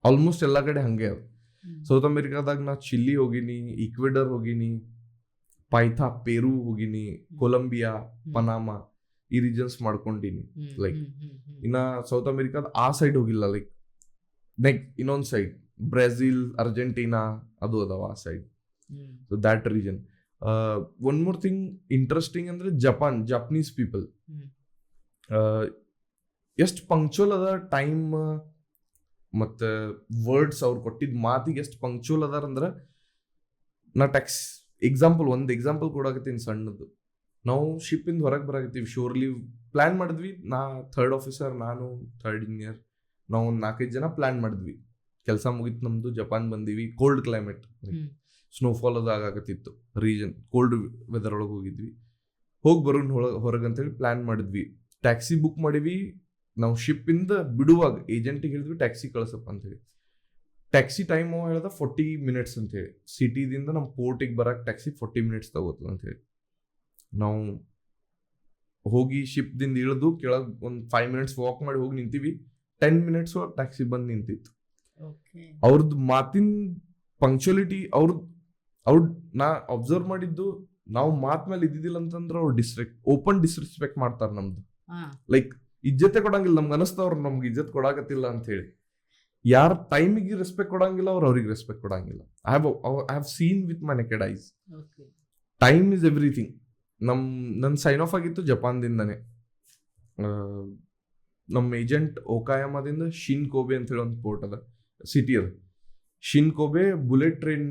ಆಲ್ಮೋಸ್ಟ್ ಎಲ್ಲ ಕಡೆ ಹಂಗೆ ಅದ. ಸೌತ್ ಅಮೆರಿಕಾದಾಗ ನಾ ಚಿಲ್ಲಿ ಹೋಗಿನಿ, ಈಕ್ವೆಡರ್ ಹೋಗಿನಿ, ಪೈಥಾ ಪೆರು ಹೋಗಿನಿ, ಕೊಲಂಬಿಯಾ, ಪನಾಮಾ ಈ ರೀಜನ್ಸ್ ಮಾಡ್ಕೊಂಡಿನಿ. ಲೈಕ್ ಇನ್ನ ಸೌತ್ ಅಮೆರಿಕಾದ ಆ ಸೈಡ್ ಹೋಗಿಲ್ಲ, ಲೈಕ್ ಇನ್ನೊಂದ್ ಸೈಡ್ ಬ್ರೆಜಿಲ್, ಅರ್ಜೆಂಟೀನಾ ಅದು ಅದಾವ ಆ side. So that region. One more thing interesting ಅಂದ್ರೆ ಜಾಪನೀಸ್ ಪೀಪಲ್ ಎಷ್ಟು ಪಂಕ್ಚುವಲ್ ಅದ, ಟೈಮ್ ಮತ್ತೆ ವರ್ಡ್ಸ್ ಅವ್ರು ಕೊಟ್ಟಿದ್ ಮಾತಿಗೆ ಎಷ್ಟು ಪಂಕ್ಚುವಲ್ ಅದಾರ ಅಂದ್ರೆ, ನಾ ಒಂದ್ ಎಕ್ಸಾಂಪಲ್ ಕೊಡಾಕತ್ತೀನಿ ಸಣ್ಣದು. ನಾವು ಶಿಪ್ ಇಂದ ಹೊರಗೆ ಬರಾಕತ್ತೀವಿ, ಶೋರ್ ಲೀವ್ ಪ್ಲಾನ್ ಮಾಡಿದ್ವಿ. ನಾ 3rd ಆಫೀಸರ್, ನಾನು 3rd ಇಂಜಿನಿಯರ್, ನಾವು ಒಂದು 4-5 ಜನ ಪ್ಲಾನ್ ಮಾಡಿದ್ವಿ. ಕೆಲಸ ಮುಗಿತು ನಮ್ದು, ಜಪಾನ್ ಬಂದೀವಿ. ಕೋಲ್ಡ್ ಕ್ಲೈಮೇಟ್, ಸ್ನೋಫಾಲ್ ಅದು ಆಗಾಕತ್ತಿತ್ತು ರೀಜನ್, ಕೋಲ್ಡ್ ವೆದರ್ ಒಳಗೆ ಹೋಗಿದ್ವಿ. ಹೋಗಿ ಬರೋನ್ ಹೊರಗೆ ಅಂತೇಳಿ ಪ್ಲಾನ್ ಮಾಡಿದ್ವಿ. ಟ್ಯಾಕ್ಸಿ ಬುಕ್ ಮಾಡಿವಿ. ನಾವು ಶಿಪ್ ಇಂದ ಬಿಡುವಾಗ ಏಜೆಂಟಿಗೆ ಹೇಳಿದ್ವಿ ಟ್ಯಾಕ್ಸಿ ಕಳ್ಸಪ್ಪ ಅಂತ ಹೇಳಿ. ಟ್ಯಾಕ್ಸಿ ಟೈಮ್ ಹೇಳ್ದ 40 ಮಿನಿಟ್ಸ್ ಅಂತ ಹೇಳಿ. ಸಿಟಿದಿಂದ ನಮ್ಮ ಪೋರ್ಟಿಗೆ ಬರಕ್ಕೆ ಟ್ಯಾಕ್ಸಿ 40 ಮಿನಿಟ್ಸ್ ತಗೋತದ ಅಂತ ಹೇಳಿ. ನಾವು ಹೋಗಿ ಶಿಪ್ದಿಂದ ಇಳಿದು ಕೆಳಗೆ ಒಂದು 5 ಮಿನಿಟ್ಸ್ ವಾಕ್ ಮಾಡಿ ಹೋಗಿ ನಿಂತೀವಿ. 10 ಮಿನಿಟ್ಸ್ ಟ್ಯಾಕ್ಸಿ ಬಂದು ನಿಂತಿತ್ತು. ಅವ್ರದ್ದು ಮಾತಿನ ಪಂಕ್ಚುಯಾಲಿಟಿ, ಅವ್ರ ನಾ ಅಬ್ಸರ್ವ್ ಮಾಡಿದ್ದು, ನಾವು ಮಾತ್ ಮೇಲೆ ಇದ್ದಿದ್ದಿಲ್ಲ ಅಂತಂದ್ರೆ ಅವ್ರು ಓಪನ್ ಡಿಸ್ರೆಸ್ಪೆಕ್ಟ್ ಮಾಡ್ತಾರ ನಮ್ದು. ಲೈಕ್ ಇಜ್ಜತೆ ಕೊಡಂಗಿಲ್ಲ. ನಮ್ಗೆ ಅನಿಸ್ತವ್ರು ನಮ್ಗೆ ಇಜ್ಜತ್ ಕೊಡಾಕತ್ತಿಲ್ಲ ಅಂತ ಹೇಳಿ. ಯಾರ ಟೈಮಿಗೆ ರೆಸ್ಪೆಕ್ಟ್ ಕೊಡಂಗಿಲ್ಲ, ಅವ್ರಿಗೆ ರೆಸ್ಪೆಕ್ಟ್ ಕೊಡಂಗಿಲ್ಲ. I have seen with my naked ice. Time is everything. ನನ್ನ ಸೈನ್ ಆಫ್ ಆಗಿತ್ತು ಜಪಾನ್ದಿಂದನೇ. ನಮ್ಮ ಏಜೆಂಟ್ ಓಕಾಯಾಮದಿಂದ ಶಿನ್ ಕೋಬೆ ಅಂತ ಹೇಳಿ ಒಂದು ಪೋರ್ಟ್ ಅದ, ಸಿಟಿ ಅದ. ಶಿನ್ ಕೋಬೆ ಬುಲೆಟ್ ಟ್ರೈನ್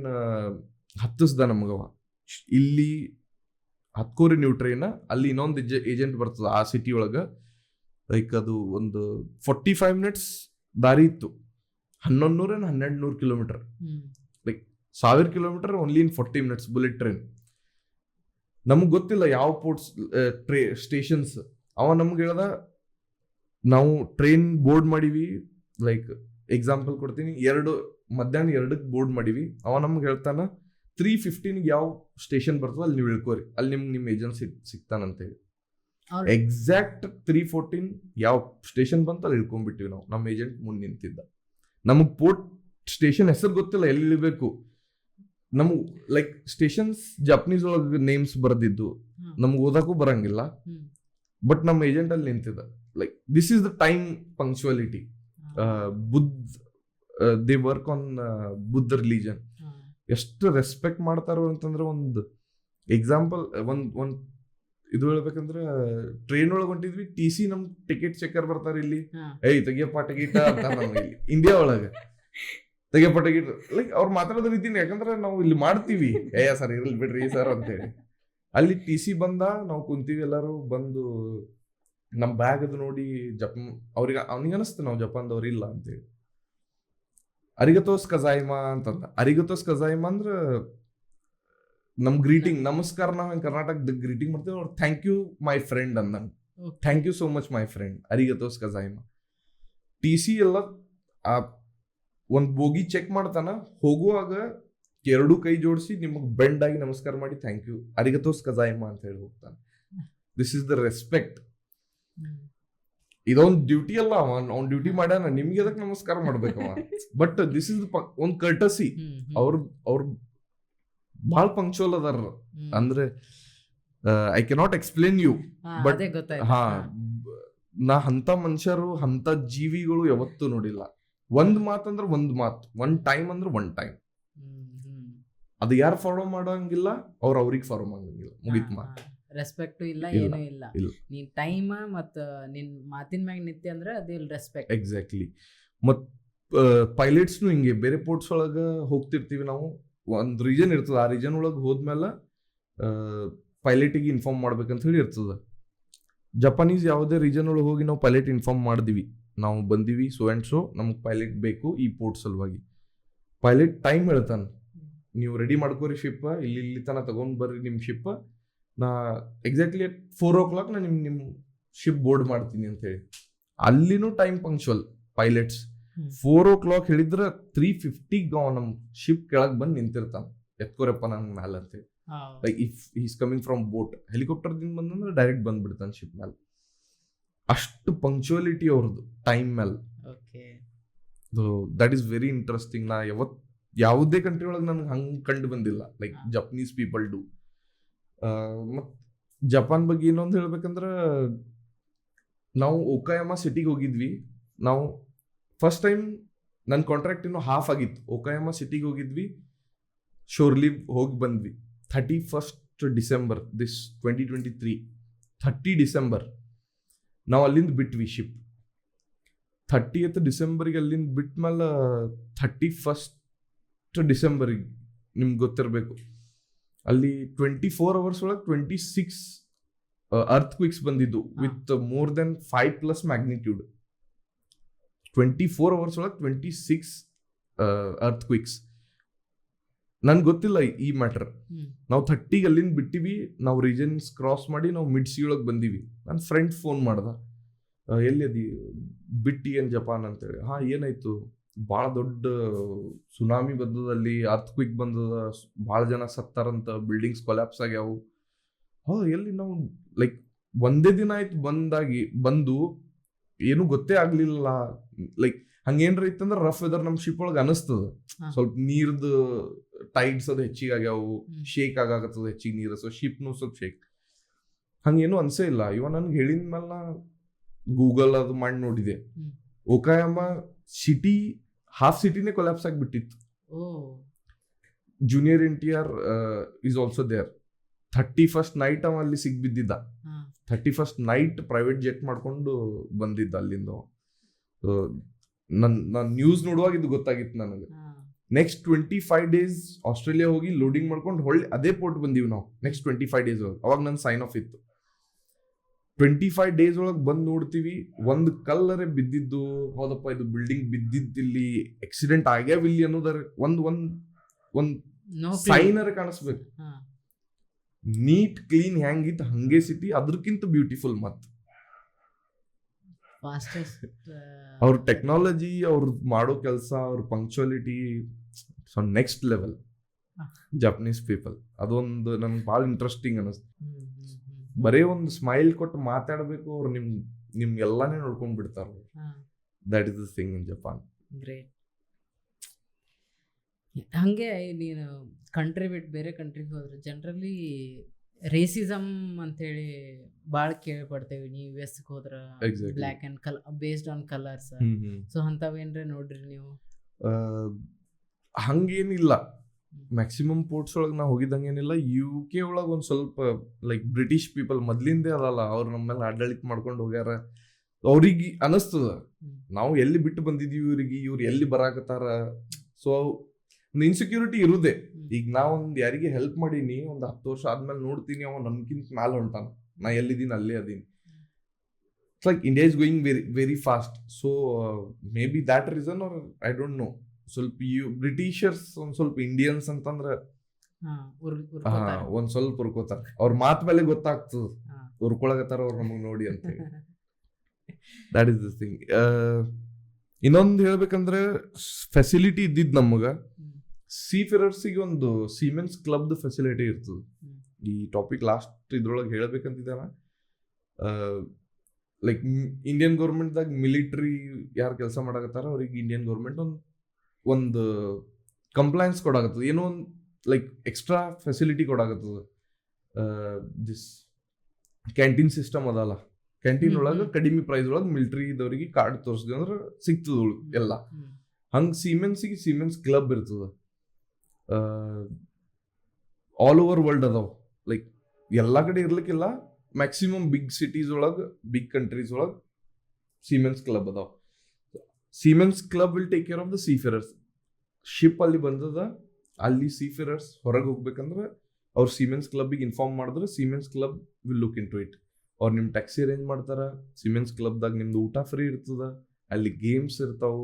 ಹತ್ತಿಸ್ದ ನಮಗವ. ಇಲ್ಲಿ ಹತ್ಕೋರಿ ನೀವು ಟ್ರೈನ್, ಅಲ್ಲಿ ಇನ್ನೊಂದು ಏಜೆಂಟ್ ಬರ್ತದ ಆ ಸಿಟಿ ಒಳಗೆ. ಲೈಕ್ ಅದು ಒಂದು 45 ಮಿನಿಟ್ಸ್ ದಾರಿ ಇತ್ತು. 1100-1200 kilometre, like 1000 kilometre only in 40 minutes bullet train. ನಮ್ಗೆ ಗೊತ್ತಿಲ್ಲ ಯಾವ ಪೋರ್ಟ್ಸ್ ಸ್ಟೇಷನ್ಸ್. ಅವ ನಮ್ಗೆ ಹೇಳ್ದ, ನಾವು ಟ್ರೈನ್ ಬೋರ್ಡ್ ಮಾಡಿವಿ. ಲೈಕ್ ಎಕ್ಸಾಂಪಲ್ ಕೊಡ್ತೀನಿ, ಮಧ್ಯಾಹ್ನ 2ಕ್ಕೆ ಬೋರ್ಡ್ ಮಾಡಿವಿ. ಅವ ನಮ್ಗೆ ಹೇಳ್ತಾನ 3:15 ಯಾವ ಸ್ಟೇಷನ್ ಬರ್ತದ ಅಲ್ಲಿ ನೀವು ಇಳ್ಕೋರಿ, ಅಲ್ಲಿ ನಿಮ್ಮ ಏಜೆಂಟ್ ಸಿಗ್ತಾನಂತೇಳಿ. ಎಕ್ಸಾಕ್ಟ್ 3:14 ಯಾವ ಸ್ಟೇಷನ್ ಬಂತ ಅಲ್ಲಿ ಇಳ್ಕೊಂಡ್ಬಿಟ್ಟಿವಿ ನಾವು. ನಮ್ಮ ಏಜೆಂಟ್ ಮುಂದೆ ನಿಂತಿದ್ದ. ನಮಗ್ ಪೋರ್ಟ್ ಸ್ಟೇಷನ್ ಹೆಸರು ಗೊತ್ತಿಲ್ಲ, ಎಲ್ಲಿ ಇಳಿಬೇಕು. ನಮ್ಗೆ ಲೈಕ್ ಸ್ಟೇಷನ್ಸ್ ಜಾಪನೀಸ್ ಒಳಗೆ ನೇಮ್ಸ್ ಬರ್ದಿದ್ದು, ನಮ್ಗೆ ಓದಕ್ಕೂ ಬರಂಗಿಲ್ಲ. ಬಟ್ ನಮ್ಮ ಏಜೆಂಟ್ ಅಲ್ಲಿ ನಿಂತಿದ್ದ. Like this is the time punctuality. They work on Buddha religion. ಎಷ್ಟು ರೆಸ್ಪೆಕ್ಟ್ ಮಾಡ್ತಾರೋ ಅಂತಂದ್ರೆ, ಒಂದು ಎಕ್ಸಾಂಪಲ್ ಒಂದ್ ಇದು ಹೇಳ್ಬೇಕಂದ್ರೆ, ಟ್ರೈನ್ ಒಳಗೆ ಹೊಂಟಿದ್ವಿ. TC ನಮ್ ಟಿಕೆಟ್ ಚೆಕರ್ ಬರ್ತಾರ ಇಲ್ಲಿ, ತೆಗಿಯಪ್ಪ ಟಿಕೆಟ್ ಅಂತ. ನಮ್ಗೆ ಇಲ್ಲಿ ಇಂಡಿಯಾ ಒಳಗೆ ತೆಗಿಯಪ್ಪ ಟಿಕೆಟ್, ಲೈಕ್ ಅವ್ರು ಮಾತಾಡೋದ ರೀತಿನ. ಯಾಕಂದ್ರೆ ನಾವು ಇಲ್ಲಿ ಮಾಡ್ತೀವಿ, ಸರ್ ಇರ್ಲಿ ಬಿಡ್ರಿ ಸರ್ ಅಂತೇಳಿ. ಅಲ್ಲಿ TC ಬಂದ, ನಾವು ಕುಂತೀವಿ. ಎಲ್ಲಾರು ಬಂದು ನಮ್ ಬ್ಯಾಗ್ ಅದು ನೋಡಿ ಅವನಿಗೆ ಅನಿಸ್ತು ನಾವು ಜಪಾನ್ದವ್ರು ಇಲ್ಲ ಅಂತೇಳಿ. ಅರಿಗತೋಸ್ ಕಜಾಯಿಮಾ ಅಂತಂದ. ಅರಿಗತೋಸ್ ಕಜಾಯಿಮಾ ಅಂದ್ರ ನಮ್ ಗ್ರೀಟಿಂಗ್, ನಮಸ್ಕಾರ. ನಾವ್ ಹೆಂಗ್ ಕರ್ನಾಟಕದ ಗ್ರೀಟಿಂಗ್ ಮಾಡ್ತೇವೆ, ಅವ್ರು ಥ್ಯಾಂಕ್ ಯು ಮೈ ಫ್ರೆಂಡ್ ಅಂದಂಗ. Thank you so much my friend, ಅರಿಗತೋಸ್ ಕಜಾಯಿಮಾ. TC ಎಲ್ಲ ಒಂದ್ ಬೋಗಿ ಚೆಕ್ ಮಾಡ್ತಾನ. ಹೋಗುವಾಗ 2 ಕೈ ಜೋಡಿಸಿ ನಿಮಗ್ ಬೆಂಡ್ ಆಗಿ ನಮಸ್ಕಾರ ಮಾಡಿ ಥ್ಯಾಂಕ್ ಯು ಅರಿಗತೋಸ್ ಕಜಾಯಿಮಾ ಅಂತ ಹೇಳಿ ಹೋಗ್ತಾನೆ. This is the respect. ಇದೊಂದು ಡ್ಯೂಟಿ ಅಲ್ಲ, ಅವ್ನ್ ಡ್ಯೂಟಿ ಮಾಡ್ಯಾನ, ನಿಮ್ಗೆ ಅದಕ್ಕೆ ನಮಸ್ಕಾರ ಮಾಡ್ಬೇಕವ. ಬಟ್ ದಿಸ್ ಇಸ್ ಒಂದ್ ಕರ್ಟಸಿ. ಅವ್ರ ಬಹಳ ಪಂಕ್ಚುವಲ್ ಅದಾರ. ಅಂದ್ರೆ ಐ ಕೆನಾಟ್ ಎಕ್ಸ್ಪ್ಲೇನ್ ಯು. ಬಟ್ ನಾ ಅಂತ ಮನುಷ್ಯರು, ಅಂತ ಜೀವಿಗಳು ಯಾವತ್ತೂ ನೋಡಿಲ್ಲ. ಒಂದ್ ಮಾತಂದ್ರೆ ಒಂದ್ ಮಾತು, ಒಂದ್ ಟೈಮ್ ಅಂದ್ರೆ ಒಂದ್ ಟೈಮ್. ಅದು ಯಾರು ಫಾಲೋ ಮಾಡಂಗಿಲ್ಲ, ಅವ್ರಿಗೆ ಫಾಲೋ ಮಾಡಂಗಿಲ್ಲ. ಮುಗಿತ್ ಮಾತು. ರೆಸ್ಪೆಕ್ಟ್ ಇಲ್ಲ, ಏನೂ ಇಲ್ಲ. ನೀನ್ ಟೈಮ್ ಮತ್ತ ನಿನ್ ಮಾತಿನ ಮ್ಯಾಗ ನಿತ್ಯ ಅಂದ್ರೆ ಅದು ರೆಸ್ಪೆಕ್ಟ್. ಎಕ್ಸಾಕ್ಟ್ಲಿ. ಮತ್ ಪೈಲಟ್ಸ್ನು ಹಿಂಗೆ ಬೇರೆ ಪೋರ್ಟ್ಸ್ ಒಳಗ ಹೋಗ್ತಿರ್ತೀವಿ ನಾವು. ಒಂದ್ ರೀಜನ್ ಇರ್ತದ, ಆ ರೀಜನ್ ಒಳಗೆ ಹೋದ್ಮೇಲೆ ಪೈಲಟಿಗೆ ಇನ್ಫಾರ್ಮ್ ಮಾಡ್ಬೇಕಂತ ಹೇಳಿ ಇರ್ತದ. ಜಪಾನೀಸ್ ಯಾವುದೇ ರೀಜನ್ ಒಳಗೆ ಹೋಗಿ ನಾವು ಪೈಲಟ್ ಇನ್ಫಾರ್ಮ್ ಮಾಡಿದ್ವಿ, ನಾವು ಬಂದೀವಿ ಸೊ ಆ್ಯಂಡ್ ಸೊ, ನಮ್ಗೆ ಪೈಲಟ್ ಬೇಕು ಈ ಪೋರ್ಟ್ ಸಲುವಾಗಿ. ಪೈಲಟ್ ಟೈಮ್ ಹೇಳ್ತಾನೆ, ನೀವು ರೆಡಿ ಮಾಡ್ಕೋರಿ ಶಿಪ್, ಇಲ್ಲಿ ತನಕ ತಗೊಂಡ್ ಬರ್ರಿ ನಿಮ್ಮ ಶಿಪ್, ನಾ ಎಕ್ಸಾಕ್ಟ್ಲಿ 4 o'clock ನಾ ನಿಮ್ಮ ಶಿಪ್ ಬೋರ್ಡ್ ಮಾಡ್ತೀನಿ ಅಂತ ಹೇಳಿ. ಅಲ್ಲಿನೂ ಟೈಮ್ ಪಂಕ್ಚುವಲ್ ಪೈಲಟ್ಸ್. 4 o'clock ಹೇಳಿದ್ರೆ 3:50 ನಮ್ಮ ಶಿಪ್ ಕೆಳಗೆ ಬಂದು ನಿಂತಿರ್ತಾನೆ, ಎತ್ಕೋರಪ್ಪ ನಂಗೆ ಮ್ಯಾಲ ಅಂತೇಳಿ. Like if is coming from boat, ಹೆಲಿಕಾಪ್ಟರ್ದಿಂದ ಬಂದಂದ್ರೆ ಡೈರೆಕ್ಟ್ ಬಂದ್ಬಿಡ್ತಾನೆ ಶಿಪ್ ಮೇಲೆ. ಅಷ್ಟು ಪಂಕ್ಚುಯಾಲಿಟಿ ಅವ್ರದ್ದು ಟೈಮ್ ಮೇಲೆ. That is very interesting. ನಾ ಯಾವುದೇ ಕಂಟ್ರಿ ಒಳಗೆ ನನಗೆ ಹಂಗೆ ಕಂಡು ಬಂದಿಲ್ಲ, ಲೈಕ್ ಜಪನೀಸ್ ಪೀಪಲ್ ಡು. ಮತ್ತು ಜಪಾನ್ ಬಗ್ಗೆ ಇನ್ನೊಂದು ಹೇಳ್ಬೇಕಂದ್ರೆ, ನಾವು ಒಕಾಯಾಮ ಸಿಟಿಗೆ ಹೋಗಿದ್ವಿ. ನಾವು ಫಸ್ಟ್ ಟೈಮ್ ನನ್ನ ಕಾಂಟ್ರಾಕ್ಟ್ ಇನ್ನೂ ಹಾಫ್ ಆಗಿತ್ತು. ಒಕಾಯಾಮ ಸಿಟಿಗೆ ಹೋಗಿದ್ವಿ, ಶೋರ್ ಲೀವ್ ಹೋಗಿ ಬಂದ್ವಿ 31st December 2023. 30 December ನಾವು ಅಲ್ಲಿಂದ ಬಿಟ್ವಿ ಶಿಪ್. 30th December ಅಲ್ಲಿಂದ ಬಿಟ್ಟ ಮೇಲೆ 31st December ನಿಮ್ಗೆ ಗೊತ್ತಿರಬೇಕು, ಅಲ್ಲಿ 24 hours ಒಳಗೆ 26 ಅರ್ತ್ ಕ್ವಿಕ್ಸ್ ಬಂದಿದ್ದು with more than 5+ magnitude. 24 hours ಒಳಗೆ 26 ಅರ್ತ್ ಕ್ವಿಕ್ಸ್. ನನ್ಗೆ ಗೊತ್ತಿಲ್ಲ ಈ ಮ್ಯಾಟರ್. ನಾವು 30 ಅಲ್ಲಿಂದ ಬಿಟ್ಟಿವಿ, ನಾವು ರೀಜನ್ಸ್ ಕ್ರಾಸ್ ಮಾಡಿ ನಾವು ಮಿಡ್ ಸಿ ಒಳಗೆ ಬಂದೀವಿ. ನನ್ನ ಫ್ರೆಂಡ್ ಫೋನ್ ಮಾಡ್ದ, ಎಲ್ಲಿ ಅದಿ ಬಿಟ್ಟಿ ಏನ್ ಜಪಾನ್ ಅಂತೇಳಿ. ಏನಾಯ್ತು, ಭಾಳ ದೊಡ್ಡ ಸುನಾಮಿ ಬಂದದಲ್ಲಿ, ಅರ್ತ್ ಕ್ವಿಕ್ ಬಂದದ, ಭಾಳ ಜನ ಸತ್ತಾರಂತ, ಬಿಲ್ಡಿಂಗ್ಸ್ ಕೊಲ್ಯಾಪ್ಸ್ ಆಗ್ಯಾವು. ಎಲ್ಲಿ ನಾವು ಲೈಕ್ ಒಂದೇ ದಿನ ಆಯ್ತು ಬಂದು ಏನು ಗೊತ್ತೇ ಆಗ್ಲಿಲ್ಲ. ಲೈಕ್ ಹಂಗೇನ್ರ ಇತ್ತಂದ್ರೆ ರಫ್ ವೆದರ್ ನಮ್ಮ ಶಿಪ್ ಒಳಗೆ ಅನಿಸ್ತದ, ಸ್ವಲ್ಪ ನೀರ್ದು ಟೈಡ್ಸ್ ಅದು ಹೆಚ್ಚಿಗೆ ಆಗ್ಯಾವು, ಶೇಕ್ ಆಗಾಕತ್ತದ ಹೆಚ್ಚಿಗೆ ನೀರು, ಸೊ ಶಿಪ್ನು ಸ್ವಲ್ಪ ಶೇಕ್. ಹಂಗೇನು ಅನ್ಸೇ ಇಲ್ಲ. ನನ್ಗೆ ಹೇಳಿದ ಮೇಲೆ ನಾ ಗೂಗಲ್ ಅದು ಮಾಡಿ ನೋಡಿದೆ, ಒಕಾಯಾಮ ಸಿಟಿ ಹಾಫ್ ಸಿಟಿನೇ ಕೊಲ್ಯಾಪ್ಸ್ ಆಗಿಬಿಟ್ಟಿತ್ತು. Junior NTR is also there. 31st night ಅವ ಅಲ್ಲಿ ಸಿಗ್ಬಿದ್ದಿದ್ದ. 31st ನೈಟ್ ಪ್ರೈವೇಟ್ ಜೆಟ್ ಮಾಡ್ಕೊಂಡು ಬಂದಿದ್ದ ಅಲ್ಲಿಂದ. ನನ್ನ ನ್ಯೂಸ್ ನೋಡುವಾಗ ಇದು ಗೊತ್ತಾಗಿತ್ತು ನನಗೆ. ನೆಕ್ಸ್ಟ್ 25 days ಆಸ್ಟ್ರೇಲಿಯಾ ಹೋಗಿ ಲೋಡಿಂಗ್ ಮಾಡ್ಕೊಂಡು ಹೊಳ್ಳಿ ಅದೇ ಪೋರ್ಟ್ ಬಂದೀವಿ ನಾವು. ನೆಕ್ಸ್ಟ್ 25 days ಒಳಗೆ, ಅವಾಗ ನನ್ನ ಸೈನ್ ಆಫ್ ಇತ್ತು. 25 days ಒಳಗೆ ಬಂದು ನೋಡ್ತೀವಿ, ಒಂದು ಕಲ್ಲರೆ ಬಿದ್ದಿದ್ದು, ಹೌದಪ್ಪ ಇದು ಬಿಲ್ಡಿಂಗ್ ಬಿದ್ದಿದ್ದಿಲ್ಲಿ, ಆಕ್ಸಿಡೆಂಟ್ ಆಗ್ಯಾವಿಲ್ಲಿ ಅನ್ನೋದರ ಒಂದ್ ಸೈನರ್ ಕಾಣಿಸ್ಬೇಕು. ನೀಟ್ ಕ್ಲೀನ್ ಹೆಂಗಿತ್ತು ಹಂಗೆ ಸಿಟಿ, ಅದ್ರಕ್ಕಿಂತ ಬ್ಯೂಟಿಫುಲ್. ಮತ್ತು ಅವ್ರ ಟೆಕ್ನಾಲಜಿ, ಅವ್ರ ಮಾಡೋ ಕೆಲಸ, ಅವ್ರ punctuality next level. Japanese people ಅದೊಂದು ನನ್ಗೆ ಭಾಳ ಇಂಟ್ರೆಸ್ಟಿಂಗ್ ಅನಿಸ್ತು. ಬರೀ ಒಂದು ಸ್ಮೈಲ್ ಕೊಟ್ಟು ಮಾತಾಡಬೇಕು, ಅವ್ರು ನಿಮ್ಗೆಲ್ಲಾನೇ ನೋಡ್ಕೊಂಡ್ ಬಿಡ್ತಾರ. That is the thing in Japan. Great. ಹಂಗೆ ನೀನು ಕಂಟ್ರಿ ಬಿಟ್ಟು ಬೇರೆ ಕಂಟ್ರಿಗೆ ಹೋದ್ರೆ ಜನರಲಿ ರೇಸಿಸಮ್ ಅಂತೇಳಿ ಭಾಳ ಕೇಳ್ಪಡ್ತೇವೆ. ನೀವು US ಹೋದ್ರ black and based on colours, so ಅಂಥವೇನ್ರೆ ನೋಡ್ರಿ ನೀವು? ಹಂಗೇನಿಲ್ಲ. ಮ್ಯಾಕ್ಸಿಮಮ್ ಪೋರ್ಟ್ಸ್ ಒಳಗೆ ನಾವು ಹೋಗಿದ್ದಂಗೇನಿಲ್ಲ. UK ಒಳಗೆ ಒಂದು ಸ್ವಲ್ಪ ಲೈಕ್ ಬ್ರಿಟಿಷ್ ಪೀಪಲ್ ಮೊದ್ಲಿಂದೇ ಅದಲ್ಲ, ಅವ್ರು ನಮ್ಮ ಮೇಲೆ ಆಡಳಿತ ಮಾಡ್ಕೊಂಡು ಹೋಗ್ಯಾರ. ಅವ್ರಿಗೆ ಅನಿಸ್ತದ ನಾವು ಎಲ್ಲಿ ಬಿಟ್ಟು ಬಂದಿದೀವಿ, ಇವ್ರು ಎಲ್ಲಿ ಬರಾಕತ್ತಾರ. So insecurity ಇರುದೇ. ಈಗ ನಾ ಒಂದು ಯಾರಿಗೆ ಹೆಲ್ಪ್ ಮಾಡೀನಿ, ಒಂದು 10 ವರ್ಷ ಆದ್ಮೇಲೆ ನೋಡ್ತೀನಿ ಅವ ನನ್ಗಿಂತ ಮ್ಯಾಲೆ ಹೊಂಟಾನ, ನಾ ಎಲ್ಲಿದ್ದೀನಿ ಅಲ್ಲೇ ಅದೀನಿ. It's like India is going very very fast. So maybe that reason, or I don't know. ಸ್ವಲ್ಪ ಬ್ರಿಟಿಷರ್ಸ್ ಒಂದ್ ಸ್ವಲ್ಪ ಇಂಡಿಯನ್ಸ್ ಅಂತಂದ್ರೆ ಒಂದ್ ಸ್ವಲ್ಪ ಉರ್ಕೋತಾರ. ಅವ್ರ ಮಾತ್ ಮೇಲೆ ಗೊತ್ತಾಗ್ತದ ಉರ್ಕೊಳಗತ್ತಾರ ಅವ್ರು ನಮಗ್ ನೋಡಿ ಅಂತ ಹೇಳಿ. That is this thing. ಇನ್ನೊಂದು ಹೇಳ್ಬೇಕಂದ್ರೆ ಫೆಸಿಲಿಟಿ ಇದ್ದಿದ್ ನಮಗ ಸೀಫೇರರ್ಸಿಗೆ ಒಂದು ಸೀಮೆನ್ಸ್ ಕ್ಲಬ್ ಫೆಸಿಲಿಟಿ ಇರ್ತದೆ. ಈ ಟಾಪಿಕ್ ಲಾಸ್ಟ್ ಇದ್ರೊಳಗೆ ಹೇಳ್ಬೇಕಂತಿದ್ದಾನ. ಲೈಕ್ ಇಂಡಿಯನ್ ಗೌರ್ಮೆಂಟ್ದಾಗ ಮಿಲಿಟ್ರಿ ಯಾರು ಕೆಲಸ ಮಾಡಕತ್ತಾರ ಅವ್ರಿಗೆ ಇಂಡಿಯನ್ ಗೌರ್ಮೆಂಟ್ ಒಂದು ಕಂಪ್ಲೈನ್ಸ್ ಕೊಡಾಕತ್ತದ, ಏನೋ ಒಂದು ಲೈಕ್ ಎಕ್ಸ್ಟ್ರಾ ಫೆಸಿಲಿಟಿ ಕೊಡಾಕತ್ತದ. ದಿಸ್ ಕ್ಯಾಂಟೀನ್ ಸಿಸ್ಟಮ್ ಅದಲ್ಲ, ಕ್ಯಾಂಟೀನ್ ಒಳಗೆ ಕಡಿಮೆ ಪ್ರೈಸ್ ಒಳಗೆ ಮಿಲಿಟ್ರಿ ಇದವ್ರಿಗೆ ಕಾರ್ಡ್ ತೋರಿಸಿದೆ ಅಂದ್ರೆ ಸಿಗ್ತದ ಎಲ್ಲ. ಹಂಗೆ ಸೀಮೆನ್ಸ್ ಕ್ಲಬ್ ಇರ್ತದ. ಆಲ್ ಓವರ್ ವರ್ಲ್ಡ್ ಅದಾವ. ಲೈಕ್ ಎಲ್ಲ ಕಡೆ ಇರ್ಲಿಕ್ಕಿಲ್ಲ, ಮ್ಯಾಕ್ಸಿಮಮ್ ಬಿಗ್ ಸಿಟೀಸ್ ಒಳಗೆ, ಬಿಗ್ ಕಂಟ್ರೀಸ್ ಒಳಗೆ ಸೀಮೆನ್ಸ್ ಕ್ಲಬ್ ಅದಾವ. Seamen's club will take care of the seafarers. Ship ಅಲ್ಲಿ ಬಂದದ, ಅಲ್ಲಿ ಸೀಫೇರರ್ಸ್ ಹೊರಗೆ ಹೋಗ್ಬೇಕಂದ್ರೆ ಅವ್ರು ಸೀಮೆನ್ಸ್ ಕ್ಲಬ್ಗೆ ಇನ್ಫಾರ್ಮ್ ಮಾಡಿದ್ರೆ seamen's club will look into it. ಅವ್ರು ನಿಮ್ಮ ಟ್ಯಾಕ್ಸಿ ಅರೇಂಜ್ ಮಾಡ್ತಾರ, ಸಿಮೆನ್ಸ್ ಕ್ಲಬ್ದಾಗ ನಿಮ್ದು ಊಟ ಫ್ರೀ ಇರ್ತದ, ಅಲ್ಲಿ ಗೇಮ್ಸ್ ಇರ್ತಾವ,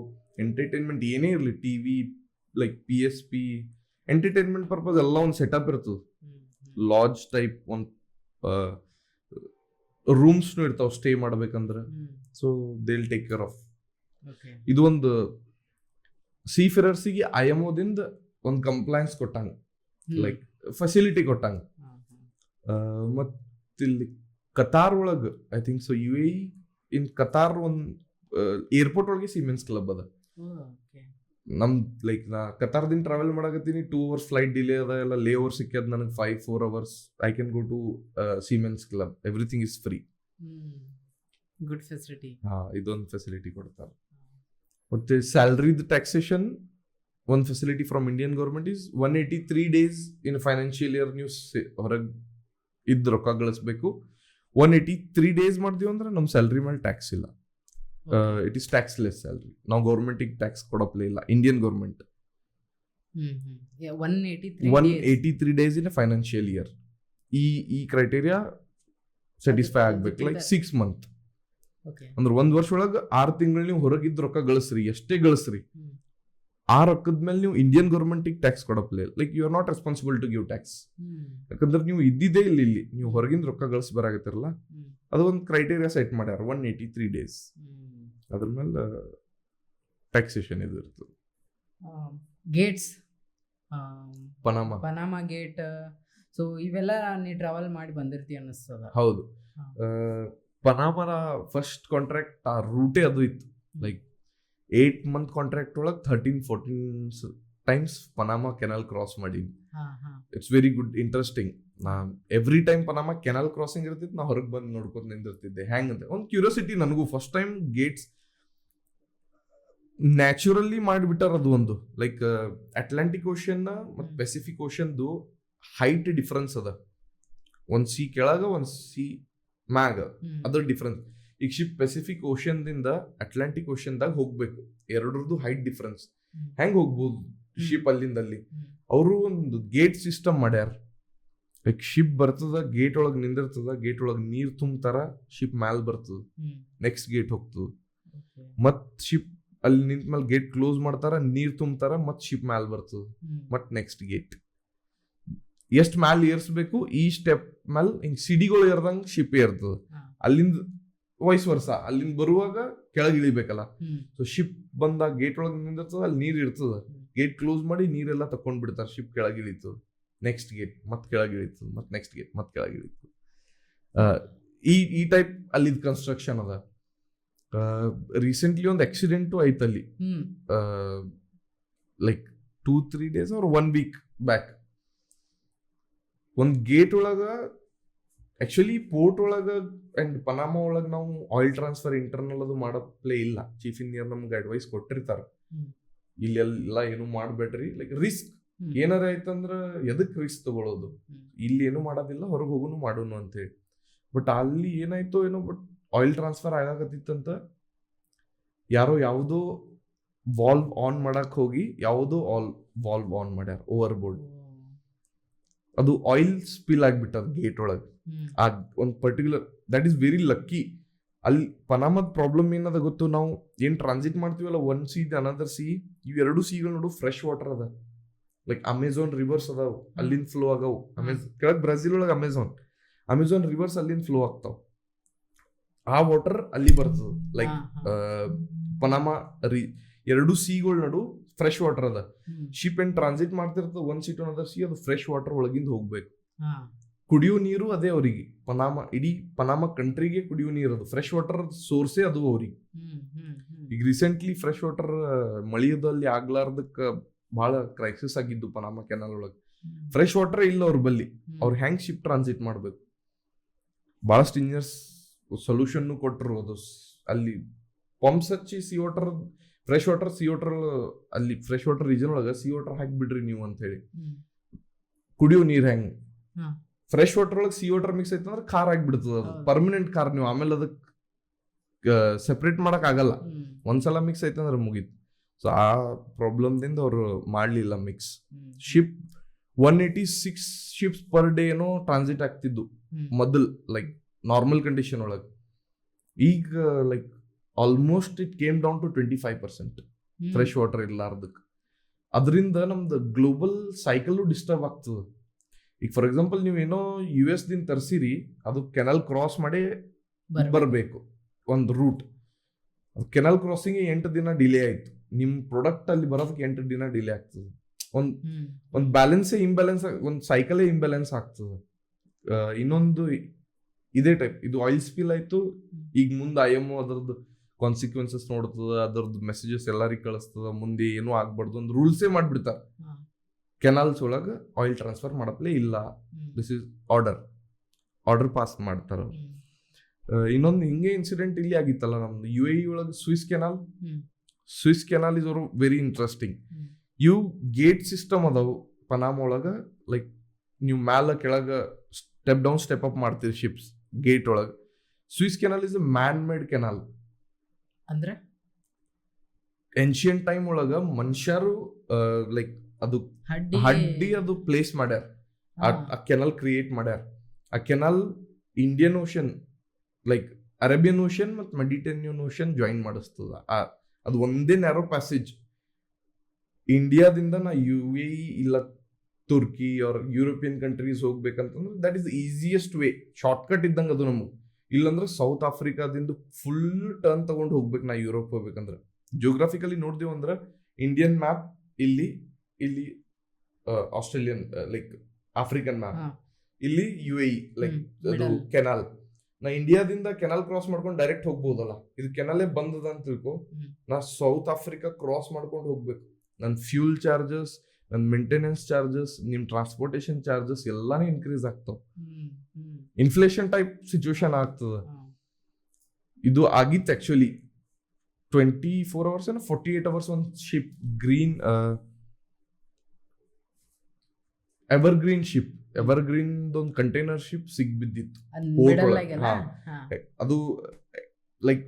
ಎಂಟರ್ಟೈನ್ಮೆಂಟ್ ಏನೇ ಇರಲಿ, TV like PSP entertainment purpose ಎಲ್ಲ ಒಂದು ಸೆಟಪ್ ಇರ್ತದ. ಲಾಡ್ಜ್ ಟೈಪ್ ಒಂದು ರೂಮ್ಸ್ನು ಇರ್ತಾವ ಸ್ಟೇ ಮಾಡ್ಬೇಕಂದ್ರೆ. So they will take care of. ಇದು ಒಂದು ಸೀಫೇರರ್ಸಿಗೆ IMOದಿಂದ ಒಂದು ಕಂಪ್ಲೈನ್ಸ್ ಕೊಟ್ಟಂಗ, ಲೈಕ್ ಫೆಸಿಲಿಟಿ ಕೊಟ್ಟಂಗ. ಮತ್ತು ಇಲ್ಲಿ ಕತಾರ್ ಒಳಗೆ I think so UAE in Qatar ಒಂದು ಏರ್ಪೋರ್ಟ್ ಒಳಗೆ ಸಿಮೆನ್ಸ್ ಕ್ಲಬ್ ಅದ. ನಮ್ ಲೈಕ್ ನಾ ಕತಾರ್ದಿಂದ ಟ್ರಾವೆಲ್ ಮಾಡಕತ್ತೀನಿ, 2 hours ಫ್ಲೈಟ್ ಡಿಲೇ ಅದ, ಎಲ್ಲ ಲೇ ಓವರ್ ಸಿಕ್ಕ್ಯದ ನನಗೆ 5-4 hours. I can go to seamen's club, everything is free. Good facility. ಇದೊಂದು ಫೆಸಿಲಿಟಿ ಕೊಡ್ತಾರೆ. ಮತ್ತೆ ಸ್ಯಾಲರಿದ್ ಟ್ಯಾಕ್ಸೇಷನ್ ಒಂದು facility from Indian government is 183 days in financial year ನೀವು ಹೊರಗೆ ಇದ್ದು ರೊಕ್ಕ ಗಳಿಸ್ಬೇಕು. 183 days ಮಾಡ್ತೀವಿ ಅಂದ್ರೆ ನಮ್ಮ ಸ್ಯಾಲ್ರಿ ಮೇಲೆ ಟ್ಯಾಕ್ಸ್ ಇಲ್ಲ. It is taxless salary. ನಾವು ಗೌರ್ಮೆಂಟಿಗೆ ಟ್ಯಾಕ್ಸ್ ಕೊಡಪ್ಲೇ ಇಲ್ಲ, Indian government. 183 days in financial year. ಈ ಕ್ರೈಟೇರಿಯಾ ಸ್ಯಾಟಿಸ್ಫೈ ಆಗ್ಬೇಕು. ಲೈಕ್ 6 months ಅಂದ್ರೆ 1 ವರ್ಷ ಒಳಗೆ 6 ತಿಂಗಳು ನೀವು ಹೊರಗಿದ್ದು ರೊಕ್ಕ ಗಳಿಸ್ರಿ, ಎಷ್ಟೇ ಗಳಿಸ್ರಿ, ಆ ರೊಕ್ಕದ ಮೇಲೆ ನೀವು ಇಂಡಿಯನ್ ಗೌರ್ಮೆಂಟಿಗೆ ಟ್ಯಾಕ್ಸ್ ಕೊಡಪ್ಲೇ ಇಲ್ಲ. Like you are not responsible to give tax. ಯಾಕಂದ್ರೆ ನೀವು ಇದ್ದಿದ್ದೇ ಇಲ್ಲಿ ನೀವು ಹೊರಗಿಂದ ರೊಕ್ಕ ಗಳಿಸ್ ಬರಾಗತ್ತಿರಲ್ಲ, ಅದು ಒಂದು ಕ್ರೈಟೇರಿಯಾ ಸೆಟ್ ಮಾಡ್ಯಾರ 183 days. ಅದ್ರ ಮೇಲೆ ಟ್ಯಾಕ್ಸೇಷನ್ ಇದು ಇರ್ತದೆ. ಗೇಟ್ಸ್, ಪನಾಮಾ ಗೇಟ್, ಸೊ ಇವೆಲ್ಲ ನೀ ಟ್ರಾವೆಲ್ ಮಾಡಿ ಬಂದಿರ್ತಿ ಅನ್ನಿಸ್ತದ. ಹೌದು. ಪನಾಮರ ಫಸ್ಟ್ ಕಾಂಟ್ರಾಕ್ಟ್ ಆ ರೂಟೇ ಅದು ಇತ್ತು. ಲೈಕ್ 8 month ಕಾಂಟ್ರಾಕ್ಟ್ ಒಳಗೆ 13-14 times ಪನಾಮಾ ಕೆನಾಲ್ ಕ್ರಾಸ್ ಮಾಡೀನಿ. It's very good, interesting. ನಾ every time Panama canal crossing ಇರ್ತಿತ್ತು, ನಾ ಹೊರಗೆ ಬಂದು ನೋಡ್ಕೊಂಡು ನಿಂದಿರ್ತಿದ್ದೆ. ಹೆಂಗಂತೆ ಒಂದು ಕ್ಯೂರಿಯಾಸಿಟಿ ನನಗೂ. ಫಸ್ಟ್ ಟೈಮ್ ಗೇಟ್ಸ್ ನ್ಯಾಚುರಲಿ ಮಾಡಿಬಿಟ್ಟಾರ. ಅದು ಒಂದು ಲೈಕ್ ಅಟ್ಲಾಂಟಿಕ್ ಓಷನ್ ಮತ್ತು ಪೆಸಿಫಿಕ್ ಓಷನ್ದು ಹೈಟ್ ಡಿಫ್ರೆನ್ಸ್ ಅದ. ಒಂದು ಸಿ ಕೆಳಗ ಒಂದು ಸಿ ಮ್ಯಾಗ, ಅದ್ರ ಡಿಫ್ರೆನ್ಸ್. ಈಗ ಶಿಪ್ ಪೆಸಿಫಿಕ್ ಓಷನ್ದಿಂದ ಅಟ್ಲಾಂಟಿಕ್ ಓಷನ್ದಾಗ ಹೋಗ್ಬೇಕು, ಎರಡರದ್ದು ಹೈಟ್ ಡಿಫ್ರೆನ್ಸ್. ಹೆಂಗ್ ಹೋಗ್ಬೋದು ಶಿಪ್ ಅಲ್ಲಿಂದ ಅಲ್ಲಿ? ಅವರು ಒಂದು ಗೇಟ್ ಸಿಸ್ಟಮ್ ಮಾಡ್ಯಾರ. ಲೈಕ್ ಶಿಪ್ ಬರ್ತದ, ಗೇಟ್ ಒಳಗೆ ನಿಂದಿರ್ತದ, ಗೇಟ್ ಒಳಗೆ ನೀರ್ ತುಂಬ್ತಾರ, ಶಿಪ್ ಮ್ಯಾಲ್ ಬರ್ತದ, ನೆಕ್ಸ್ಟ್ ಗೇಟ್ ಹೋಗ್ತದ. ಮತ್ ಶಿಪ್ ಅಲ್ಲಿ ನಿಂತ ಮೇಲೆ ಗೇಟ್ ಕ್ಲೋಸ್ ಮಾಡ್ತಾರ, ನೀರ್ ತುಂಬ್ತಾರ, ಮತ್ ಶಿಪ್ ಮ್ಯಾಲ್ ಬರ್ತದ, ಮತ್ ನೆಕ್ಸ್ಟ್ ಗೇಟ್. ಎಷ್ಟ್ ಮ್ಯಾಲ್ ಏರ್ಸ್ಬೇಕು, ಈ ಸ್ಟೆಪ್ ಮ್ಯಾಲ್ ಹಿಂಗ್ ಸಿಡಿಗಳು ಏರ್ದಂಗ್ ಶಿಪ್ ಏರ್ತದ. ಅಲ್ಲಿಂದ ವೈಸ್ ವರ್ಸ, ಅಲ್ಲಿಂದ ಬರುವಾಗ ಕೆಳಗೆ ಇಳಿಬೇಕಲ್ಲ. ಸೊ ಶಿಪ್ ಬಂದಾಗ ಗೇಟ್ ಒಳಗೆ ನಿಂದಿರ್ತದ, ಅಲ್ಲಿ ನೀರ್ ಇರ್ತದ, ಗೇಟ್ ಕ್ಲೋಸ್ ಮಾಡಿ ನೀರೆಲ್ಲ ತಕೊಂಡ್ ಬಿಡ್ತಾರ, ಶಿಪ್ ಕೆಳಗೆ ಇಳಿತದ, ನೆಕ್ಸ್ಟ್ ಗೇಟ್ ಮತ್ ಕೆಳಗೆ ಇಳಿತದ, ಮತ್ ನೆಕ್ಸ್ಟ್ ಗೇಟ್ ಮತ್ ಕೆಳಗೆ ಇಳಿತದ. ಈ ಟೈಪ್ ಅಲ್ಲಿದ್ ಕನ್ಸ್ಟ್ರಕ್ಷನ್ ಅದ. ರೀಸೆಂಟ್ಲಿ ಒಂದು ಆಕ್ಸಿಡೆಂಟು ಐತಲ್ಲಿ, like 2-3 days or 1 week back. ಒಂದು ಗೇಟ್ ಒಳಗ ಆಕ್ಚುಲಿ ಪೋರ್ಟ್ ಒಳಗ ಅಂಡ್ ಪನಾಮಾ ಒಳಗ ನಾವು ಆಯಿಲ್ ಟ್ರಾನ್ಸ್ಫರ್ ಇಂಟರ್ನಲ್ ಅದು ಮಾಡಪ್ಲೇ ಇಲ್ಲ. ಚೀಫ್ ಇಂಜಿನಿಯರ್ ನಮ್ಗೆ ಅಡ್ವೈಸ್ ಕೊಟ್ಟಿರ್ತಾರ, ಇಲ್ಲಿ ಎಲ್ಲ ಏನು ಮಾಡ್ಬೇಡ್ರಿ, ಲೈಕ್ ರಿಸ್ಕ್ ಏನಾರ ಆಯ್ತಂದ್ರ ಎದಕ್ ರಿಸ್ಕ್ ತಗೊಳ್ಳೋದು, ಇಲ್ಲಿ ಏನು ಮಾಡೋದಿಲ್ಲ, ಹೊರಗೆ ಹೋಗುನು ಮಾಡೋನು ಅಂತ ಹೇಳಿ. ಬಟ್ ಅಲ್ಲಿ ಏನಾಯ್ತೋ ಏನೋ, ಬಟ್ ಆಯಿಲ್ ಟ್ರಾನ್ಸ್ಫರ್ ಆಗಕತ್ತಿತ್ತಂತ ಯಾರೋ ಯಾವುದೋ ವಾಲ್ವ್ ಆನ್ ಮಾಡಕ್ ಹೋಗಿ ಯಾವುದೋ ವಾಲ್ವ್ ಆನ್ ಮಾಡ್ಯಾರ ಓವರ್ ಬೋರ್ಡ್. ಅದು ಆಯಿಲ್ ಸ್ಪಿಲ್ ಆಗ್ಬಿಟ್ಟದ ಗೇಟ್ ಒಳಗೆ. ಆ ಒಂದು particular that is very lucky. ಅಲ್ಲಿ ಪನಾಮದ ಪ್ರಾಬ್ಲಮ್ ಏನದ ಗೊತ್ತು, ನಾವು ಏನ್ ಟ್ರಾನ್ಸಿಟ್ ಮಾಡ್ತೀವಲ್ಲ, ಒನ್ ಸಿ ಅನದರ್ ಸಿ, ಇವ್ 2 ಸಿಗಳು ನೋಡು ಫ್ರೆಶ್ ವಾಟರ್ ಅದ. ಲೈಕ್ ಅಮೆಝಾನ್ ರಿವರ್ಸ್ ಅದಾವ, ಅಲ್ಲಿಂದ ಫ್ಲೋ ಆಗವು. ಕೆಳಗ್ ಬ್ರೆಜಿಲ್ ಒಳಗೆ ಅಮೆಝಾನ್ ರಿವರ್ಸ್ ಅಲ್ಲಿಂದ ಫ್ಲೋ ಆಗ್ತಾವ. ಆ ವಾಟರ್ ಅಲ್ಲಿ ಬರ್ತದ. ಲೈಕ್ ಪನಾಮಾ 2 ಸಿಗಳ ನಡು ಫ್ರೆಶ್ ವಾಟರ್ ಅದ. ಶಿಪ್ ಏನ್ ಟ್ರಾನ್ಸಿಟ್ ಮಾಡ್ತಿರ್ತದ one sea to another sea, ಅದು ಫ್ರೆಶ್ ವಾಟರ್ ಒಳಗಿಂದ ಹೋಗ್ಬೇಕು. ಕುಡಿಯೋ ನೀರು ಅದೇ ಅವ್ರಿಗೆ. ಇಡೀ ಪನಾಮಾ ಕಂಟ್ರಿಗೆ ಕುಡಿಯೋ ನೀರು ಅದು, ಫ್ರೆಶ್ ವಾಟರ್ ಸೋರ್ಸೇ ಅದು ಅವ್ರಿಗೆ. ಈಗ ರೀಸೆಂಟ್ಲಿ ಫ್ರೆಶ್ ವಾಟರ್ ಮಳೆಯಲ್ಲಿ ಆಗ್ಲಾರ್ದಕ್ಕ ಬಹಳ ಕ್ರೈಸಿಸ್ ಆಗಿದ್ದು ಪನಾಮಾ ಕೆನಾಲ್ ಒಳಗೆ. ಫ್ರೆಶ್ ವಾಟರ್ ಇಲ್ಲ ಅವ್ರ ಬಲ್ಲಿ, ಅವ್ರು ಹೆಂಗ್ ಶಿಪ್ ಟ್ರಾನ್ಸಿಟ್ ಮಾಡ್ಬೇಕು. ಬಹಳಷ್ಟು ಇಂಜಿನಿಯರ್ಸ್ ಸೊಲ್ಯೂಷನ್ ಕೊಟ್ಟರು. ಅದು ಅಲ್ಲಿ ಪಂಪ್ಸ್ ಹಚ್ಚಿ ಫ್ರೆಶ್ ವಾಟರ್ ಅಲ್ಲಿ ಫ್ರೆಶ್ ವಾಟರ್ ರೀಜನ್ ಒಳಗ ಸಿ ವಾಟರ್ ಹಾಕ್ಬಿಡ್ರಿ ನೀವು ಅಂತ ಹೇಳಿ. ಕುಡಿಯೋ ನೀರ್ ಹೆಂಗ್ ಫ್ರೆಶ್ ವಾಟರ್ ಒಳಗೆ ಸಿ ವಾಟರ್ ಮಿಕ್ಸ್ ಐತಂದ್ರೆ ಖಾರ ಆಗಿಬಿಡ್ತದ, ಅದು ಪರ್ಮನೆಂಟ್ ಖಾರ. ನೀವು ಆಮೇಲೆ ಅದಕ್ಕೆ ಸೆಪರೇಟ್ ಮಾಡಕ್ ಆಗಲ್ಲ, ಒಂದ್ಸಲ ಮಿಕ್ಸ್ ಐತಂದ್ರೆ ಮುಗೀತು. ಸೊ ಆ ಪ್ರಾಬ್ಲಮ್ದಿಂದ ಅವ್ರು ಮಾಡ್ಲಿಲ್ಲ mix. Ship 186 ships per day ಏನೋ ಟ್ರಾನ್ಸಿಟ್ ಆಗ್ತಿದ್ದು ಮೊದಲ್. ಲೈಕ್ ನಾರ್ಮಲ್ ಕಂಡೀಷನ್ ಒಳಗೆ. ಈಗ like almost it came down to 25% fresh water ಇರ್ಲಾರ್ದಕ್ಕೆ. ಅದರಿಂದ ನಮ್ದು ಗ್ಲೋಬಲ್ ಸೈಕಲ್ ಡಿಸ್ಟರ್ಬ್ ಆಗ್ತದೆ. ಈಗ ಫಾರ್ ಎಕ್ಸಾಂಪಲ್ ನೀವೇನೋ US ದಿಂದ ತರಿಸಿರಿ, ಅದು ಕೆನಲ್ ಕ್ರಾಸ್ ಮಾಡಿ ಬರಬೇಕು ಒಂದು ರೂಟ್. ಕೆನಲ್ ಕ್ರಾಸಿಂಗ್ 8 ದಿನ ಡಿಲೇ ಆಯ್ತು, ನಿಮ್ಮ ಪ್ರಾಡಕ್ಟ್ ಅಲ್ಲಿ ಬರೋದಕ್ಕೆ 8 ದಿನ ಡಿಲೇ ಆಗ್ತದೆ. ಒಂದು ಬ್ಯಾಲೆನ್ಸೇ ಇಂಬ್ಯಾಲೆನ್ಸ್, ಒಂದು ಸೈಕಲೇ ಇಂಬ್ಯಾಲೆನ್ಸ್ ಆಗ್ತದೆ. ಇನ್ನೊಂದು ಇದೇ ಟೈಪ್, ಇದು ಆಯಿಲ್ ಸ್ಪಿಲ್ ಆಯ್ತು, ಈಗ ಮುಂದೆ IMO ಅದರದ್ದು ಕಾನ್ಸಿಕ್ವೆನ್ಸಸ್ ನೋಡ್ತದ, ಅದರದ್ದು ಮೆಸೇಜಸ್ ಎಲ್ಲರಿಗೆ ಕಳಿಸ್ತದ, ಮುಂದೆ ಏನೂ ಆಗ್ಬಾರ್ದು ಒಂದು ರೂಲ್ಸೇ ಮಾಡಿಬಿಡ್ತಾರೆ. ಕೆನಾಲ್ಸ್ ಒಳಗೆ ಆಯಿಲ್ ಟ್ರಾನ್ಸ್ಫರ್ ಮಾಡಪ್ಲೇ ಇಲ್ಲ, ದಿಸ್ ಇಸ್ ಆರ್ಡರ್ ಪಾಸ್ ಮಾಡ್ತಾರ. ಇನ್ನೊಂದು ಹಿಂಗೆ ಇನ್ಸಿಡೆಂಟ್ ಇಲ್ಲಿ ಆಗಿತ್ತಲ್ಲ ನಮ್ದು UAE ಒಳಗೆ ಸ್ವಿಸ್ ಕೆನಾಲ್ ಇಸ್ ಅವರು ವೆರಿ ಇಂಟ್ರೆಸ್ಟಿಂಗ್. ಇವು ಗೇಟ್ ಸಿಸ್ಟಮ್ ಅದಾವು ಪನಾಮ ಒಳಗೆ. ಲೈಕ್ ನೀವು ಮ್ಯಾಲ ಕೆಳಗೆ ಸ್ಟೆಪ್ ಡೌನ್ ಸ್ಟೆಪ್ ಅಪ್ ಮಾಡ್ತೀರಿ ಶಿಪ್ಸ್ ಗೇಟ್ ಒಳಗೆ. Swiss canal is a man made canal. ಅಂದ್ರೆ ಏನ್ಷಿಯಂಟ್ ಟೈಮ್ ಒಳಗ ಮನುಷ್ಯರು ಲೈಕ್ ಅದು ಹಡ್ಡಿ ಅದು ಪ್ಲೇಸ್ ಮಾಡ್ಯಾರ, ಆ ಕೆನಲ್ ಕ್ರಿಯೇಟ್ ಮಾಡ್ಯಾರ. ಆ canal Indian ocean, like Arabian ocean ಮತ್ತು ಮೆಡಿಟರೇನಿಯನ್ ಓಷನ್ ಜಾಯಿನ್ ಮಾಡಿಸ್ತದ. ಅದು ಒಂದೇ ನ್ಯಾರೋ ಪ್ಯಾಸೇಜ್. ಇಂಡಿಯಾದಿಂದ ನಾ UAE ಇಲ್ಲ ತುರ್ಕಿ ಆರ್ ಯುರೋಪಿಯನ್ ಕಂಟ್ರೀಸ್ ಹೋಗ್ಬೇಕಂತಂದ್ರೆ that is easiest way, shortcut ಇದ್ದಂಗೆ ಅದು ನಮಗೆ. ಇಲ್ಲಾಂದ್ರೆ ಸೌತ್ ಆಫ್ರಿಕಾದಿಂದ ಫುಲ್ ಟರ್ನ್ ತಗೊಂಡು ಹೋಗ್ಬೇಕು ನಾ ಯುರೋಪ್ ಹೋಗ್ಬೇಕಂದ್ರೆ. ಜಿಯೋಗ್ರಾಫಿಕಲಿ ನೋಡ್ದೇವು ಅಂದ್ರೆ ಇಂಡಿಯನ್ ಮ್ಯಾಪ್ ಇಲ್ಲಿ ಆಸ್ಟ್ರೇಲಿಯನ್ ಲೈಕ್ ಆಫ್ರಿಕನ್ ಮ್ಯಾಪ್, ಇಲ್ಲಿ UAE ಲೈಕ್ ಅದು ಕೆನಾಲ್. ನಾ ಇಂಡಿಯಾದಿಂದ ಕೆನಾಲ್ ಕ್ರಾಸ್ ಮಾಡ್ಕೊಂಡು ಡೈರೆಕ್ಟ್ ಹೋಗ್ಬೋದಲ್ಲ, ಇದು ಕೆನಾಲೇ ಬಂದದ ಅಂತ ತಿಳ್ಕೊ. ನಾ ಸೌತ್ ಆಫ್ರಿಕಾ ಕ್ರಾಸ್ ಮಾಡ್ಕೊಂಡು ಹೋಗ್ಬೇಕು. ನನ್ನ ಫ್ಯೂಲ್ ಚಾರ್ಜಸ್, ನನ್ನ ಮೇಂಟೆನೆನ್ಸ್ ಚಾರ್ಜಸ್, ನಿಮ್ಮ ಟ್ರಾನ್ಸ್ಪೋರ್ಟೇಷನ್ ಚಾರ್ಜಸ್ ಎಲ್ಲಾನು ಇನ್ಕ್ರೀಸ್ ಆಗ್ತಾವ. ಇನ್ಫ್ಲೇಷನ್ ಟೈಪ್ ಸಿಚುವೇಶನ್ ಆಗ್ತದ. ಇದು ಆಗಿತ್ತು ಆಕ್ಚುಲಿ 24 hours 48 hours ಒಂದು ship green evergreen ship, evergreen ಒಂದು ಕಂಟೈನರ್ ಶಿಪ್ ಸಿಗ್ಬಿದ್ದಿತ್ತು. ಅದು ಲೈಕ್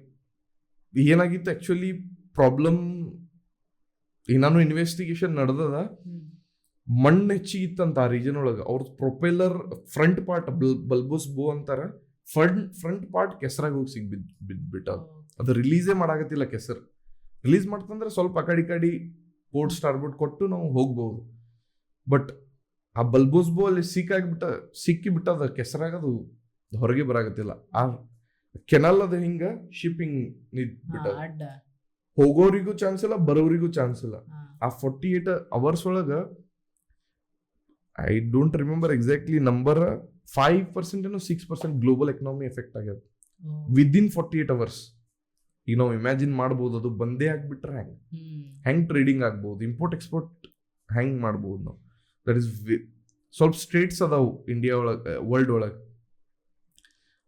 ಏನಾಗಿತ್ತು ಆಕ್ಚುಲಿ ಪ್ರಾಬ್ಲಮ್, ಏನಾನು ಇನ್ವೆಸ್ಟಿಗೇಷನ್ ನಡೆದದ. ಮಣ್ಣು ಹೆಚ್ಚಿಗಿತ್ತಂತ ಆ ರೀಜನ್ ಒಳಗೆ. ಅವ್ರ ಪ್ರೊಪೆಲ್ಲರ್ ಫ್ರಂಟ್ ಪಾರ್ಟ್ ಬಲ್ಬೋಸ್ ಬೋ ಅಂತಾರ, ಫ್ರಂಟ್ ಪಾರ್ಟ್ ಕೆಸರಾಗ ಹೋಗಿ ಬಿದ್ಬಿಟ್ಟ. ಅದು ರಿಲೀಸೇ ಮಾಡಾಕತ್ತಿಲ್ಲ. ಕೆಸರು ರಿಲೀಸ್ ಮಾಡ್ತಂದ್ರೆ ಸ್ವಲ್ಪ ಆ ಕಡೆ ಪೋರ್ಟ್ ಸ್ಟಾರ್ಬೋರ್ಡ್ ಕೊಟ್ಟು ನಾವು ಹೋಗ್ಬೋದು. ಬಟ್ ಆ ಬಲ್ಬೋಸ್ ಬೋ ಅಲ್ಲಿ ಸಿಕ್ಕಿಬಿಟ್ಟದ ಕೆಸರಾಗ, ಅದು ಹೊರಗೆ ಬರಾಕತ್ತಿಲ್ಲ. ಆ ಕೆನಲ್ ಅದ ಹಿಂಗ ಶಿಪ್ಪಿಂಗ್ ನಿಂತ್ಬಿಟ್ಟ. ಹೋಗೋರಿಗೂ ಚಾನ್ಸ್ ಇಲ್ಲ, ಬರೋರಿಗೂ ಚಾನ್ಸ್ ಇಲ್ಲ. ಆ 48 hours ಒಳಗ I don't remember exactly number, 5% ಏನೋ 6% ಗ್ಲೋಬಲ್ ಎಕನಾಮಿ ಎಫೆಕ್ಟ್ ಆಗ್ಯದ ವಿದಿನ್ 48 hours. ಈಗ ನಾವು ಇಮ್ಯಾಜಿನ್ ಮಾಡ್ಬೋದು, ಅದು ಬಂದೇ ಆಗ್ಬಿಟ್ರೆ ಹೆಂಗ್ ಟ್ರೇಡಿಂಗ್ ಆಗ್ಬೋದು, ಇಂಪೋರ್ಟ್ ಎಕ್ಸ್ಪೋರ್ಟ್ ಹೆಂಗ್ ಮಾಡ್ಬೋದು ನಾವು. ದಟ್ ಇಸ್ ಸ್ವಲ್ಪ ಸ್ಟ್ರೇಟ್ಸ್ ಅದಾವು ಇಂಡಿಯಾ ಒಳಗೆ, ವರ್ಲ್ಡ್ ಒಳಗೆ,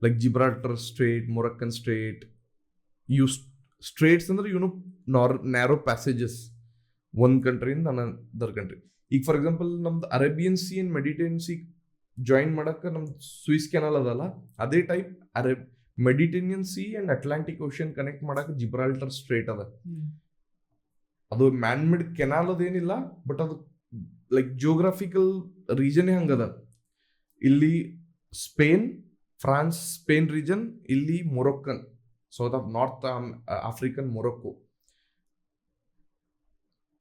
ಲೈಕ್ ಜಿಬ್ರಾಲ್ಟರ್ ಸ್ಟ್ರೇಟ್, ಮೊರಕ್ಕನ್ ಸ್ಟ್ರೇಟ್. ಇವು ಸ್ಟ್ರೇಟ್ಸ್ ಅಂದ್ರೆ ಇವನು ನ್ಯಾರೋ ಪ್ಯಾಸೇಜಸ್ ಒಂದು ಕಂಟ್ರಿಯಿಂದ ಅನದರ್ ಕಂಟ್ರಿ. ಈಗ ಫಾರ್ ಎಕ್ಸಾಂಪಲ್ ನಮ್ದು Arabian C and Mediterranean C join ಮಾಡಕ್ಕೆ ನಮ್ದು ಸ್ವಿಸ್ ಕೆನಲ್ ಅದಲ್ಲ, ಅದೇ type Mediterranean C and Atlantic ocean connect ಮಾಡಕ್ಕೆ ಜಿಬ್ರಾಲ್ಟರ್ ಸ್ಟ್ರೇಟ್ ಅದ. ಅದು ಮ್ಯಾನ್ ಮೇಡ್ ಕೆನಾಲ್ ಅದೇನಿಲ್ಲ, ಬಟ್ ಅದು ಲೈಕ್ ಜಿಯೋಗ್ರಾಫಿಕಲ್ ರೀಜನ್ ಹಂಗದ. ಇಲ್ಲಿ ಸ್ಪೇನ್, ಫ್ರಾನ್ಸ್, ಸ್ಪೇನ್ ರೀಜನ್, ಇಲ್ಲಿ Moroccan, south of north African Morocco.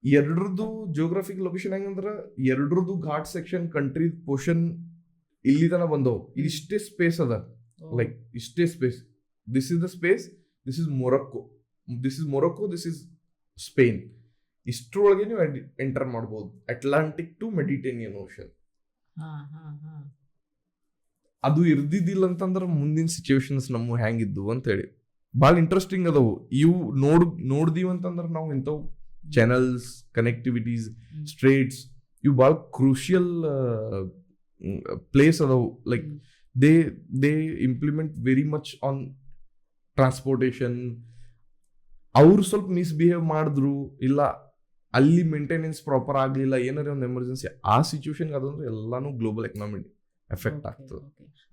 ಎರಡ್ರದ್ದು ಜಿಯೋಗ್ರಾಫಿಕಲ್ ಲೊಕೇಶನ್ ಹೆಂಗಂದ್ರ ಎರಡ್ರದ್ದು ಘಾಟ್ ಸೆಕ್ಷನ್ ಕಂಟ್ರಿ ಪೋರ್ಷನ್ ಇಲ್ಲಿ ತನ ಬಂದವು. ಇಷ್ಟೇ ಸ್ಪೇಸ್ ಅದ, ಲೈಕ್ ಇಷ್ಟೇ space. This is the space, this is Morocco, this is Morocco, this is Spain. ಇಷ್ಟರೊಳಗೆ ನೀವು ಎಂಟರ್ ಮಾಡ್ಬೋದು ಅಟ್ಲಾಂಟಿಕ್ ಟು ಮೆಡಿಟರೇನಿಯನ್ ಓಷನ್. ಅದು ಇರ್ದಿದ್ದಿಲ್ಲ ಅಂತಂದ್ರೆ ಮುಂದಿನ ಸಿಚುವೇಶನ್ಸ್ ನಮ್ಮ ಹೆಂಗಿದ್ವು ಅಂತ ಹೇಳಿ ಭಾಳ ಇಂಟ್ರೆಸ್ಟಿಂಗ್ ಅದಾವು. ಇವು ನೋಡ್ದೀವಿ ಅಂತಂದ್ರೆ ನಾವು ಇಂಥವು ಚಾನಲ್ಸ್, ಕನೆಕ್ಟಿವಿಟೀಸ್, ಸ್ಟ್ರೇಟ್ಸ್, ಇವು ಭಾಳ ಕ್ರೂಷಿಯಲ್ ಪ್ಲೇಸ್ ಅದಾವು. Like they implement very much on transportation. ಅವ್ರು ಸ್ವಲ್ಪ ಮಿಸ್ಬಿಹೇವ್ ಮಾಡಿದ್ರು, ಇಲ್ಲ ಅಲ್ಲಿ ಮೇಂಟೆನೆನ್ಸ್ ಪ್ರಾಪರ್ ಆಗಲಿಲ್ಲ, ಏನಾರ ಒಂದು ಎಮರ್ಜೆನ್ಸಿ, ಆ ಸಿಚುವೇಶನ್ಗೆ ಅದಂದ್ರೆ ಎಲ್ಲಾನು ಗ್ಲೋಬಲ್ ಎಕನಾಮಿ ಎಫೆಕ್ಟ್ ಆಗ್ತದೆ.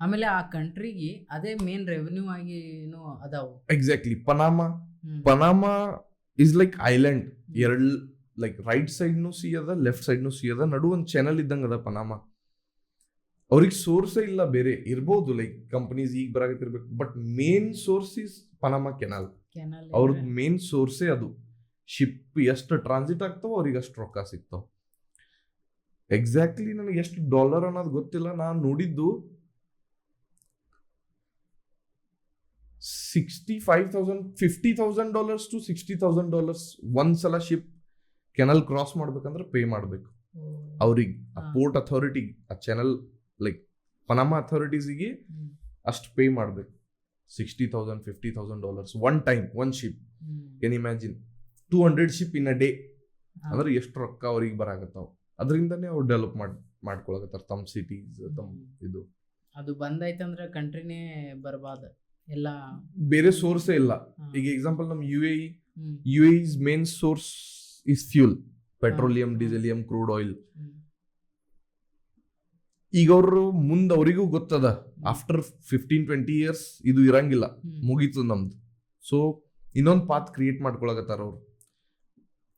ಆಮೇಲೆ ಆ ಕಂಟ್ರಿಗೆ ಅದೇ ಮೇನ್ ರೆವೆನ್ಯೂ ಆಗಿ ಅದಾವು. Exactly. Panama is like island. ಎರಡು ಲೈಕ್ ರೈಟ್ ಸೈಡ್ನು ಸಿ ಅದ, ಲೆಫ್ಟ್ ಸೈಡ್ನು ಸಿ ಅದ, ನಡು ಒಂದು ಚಾನಲ್ ಇದ್ದಂಗೆ ಅದ ಪನಾಮಾ. ಅವ್ರಿಗೆ ಸೋರ್ಸೇ ಇಲ್ಲ, ಬೇರೆ ಇರ್ಬೋದು ಲೈಕ್ ಕಂಪನೀಸ್ ಈಗ ಬರಾಕತ್ತಿರ್ಬೇಕು, but main source is Panama canal. ಅವ್ರದ್ದು ಮೇನ್ ಸೋರ್ಸೇ ಅದು. ಶಿಪ್ ಎಷ್ಟು ಟ್ರಾನ್ಸಿಟ್ ಆಗ್ತಾವ ಅವ್ರಿಗೆ ಅಷ್ಟು ರೊಕ್ಕ ಸಿಗ್ತಾವ. ಎಕ್ಸಾಕ್ಟ್ಲಿ ನನಗೆ ಎಷ್ಟು ಡಾಲರ್ ಅನ್ನೋದು ಗೊತ್ತಿಲ್ಲ. ನಾನು ನೋಡಿದ್ದು $50,000 to $60,000 ಒಂದ್ಸಲ ಶಿಪ್ ಕೆನಲ್ ಕ್ರಾಸ್ ಮಾಡ್ಬೇಕಂದ್ರೆ ಪೇ ಮಾಡ್ಬೇಕು ಅವ್ರಿಗೆ, ಆ ಪೋರ್ಟ್ ಅಥಾರಿಟಿ, ಆ ಚಾನಲ್ ಲೈಕ್ ಪನಾಮಾ ಅಥಾರಿಟೀಸಿಗೆ ಅಷ್ಟು ಪೇ ಮಾಡ್ಬೇಕು. $60,000 $50,000 one time, one ship. Can imagine 200 ship in a day ಅಂದ್ರೆ ಎಷ್ಟು ರೊಕ್ಕ ಅವ್ರಿಗೆ ಬರಾಕತ್ತಾವ. ಅದರಿಂದನೇ ಅವ್ರು ಡೆವಲಪ್ ಮಾಡ್ಕೊಳಕತ್ತಾರ ತಮ್ಮ ಸಿಟೀಸ್, ತಮ್ಮ ಇದು. ಅದು ಬಂದೈತಂದ್ರೆ ಕಂಟ್ರಿನೇ ಬರ್ಬಾದ, ಎಲ್ಲ ಬೇರೆ ಸೋರ್ಸೇ ಇಲ್ಲ. ಈಗ ಎಕ್ಸಾಂಪಲ್ ನಮ್ UAE's main source is fuel, petroleum, ಡೀಸೆಲಿಯಂ, ಕ್ರೂಡ್ ಆಯಿಲ್. ಈಗ ಅವ್ರು ಮುಂದೆ ಅವರಿಗೂ ಗೊತ್ತದ ಆಫ್ಟರ್ 15-20 years ಇದು ಇರಂಗಿಲ್ಲ, ಮುಗೀತು ನಮ್ದು. ಸೊ ಇನ್ನೊಂದು ಪಾತ್ ಕ್ರಿಯೇಟ್ ಮಾಡ್ಕೊಳಕತ್ತಾರ ಅವ್ರು.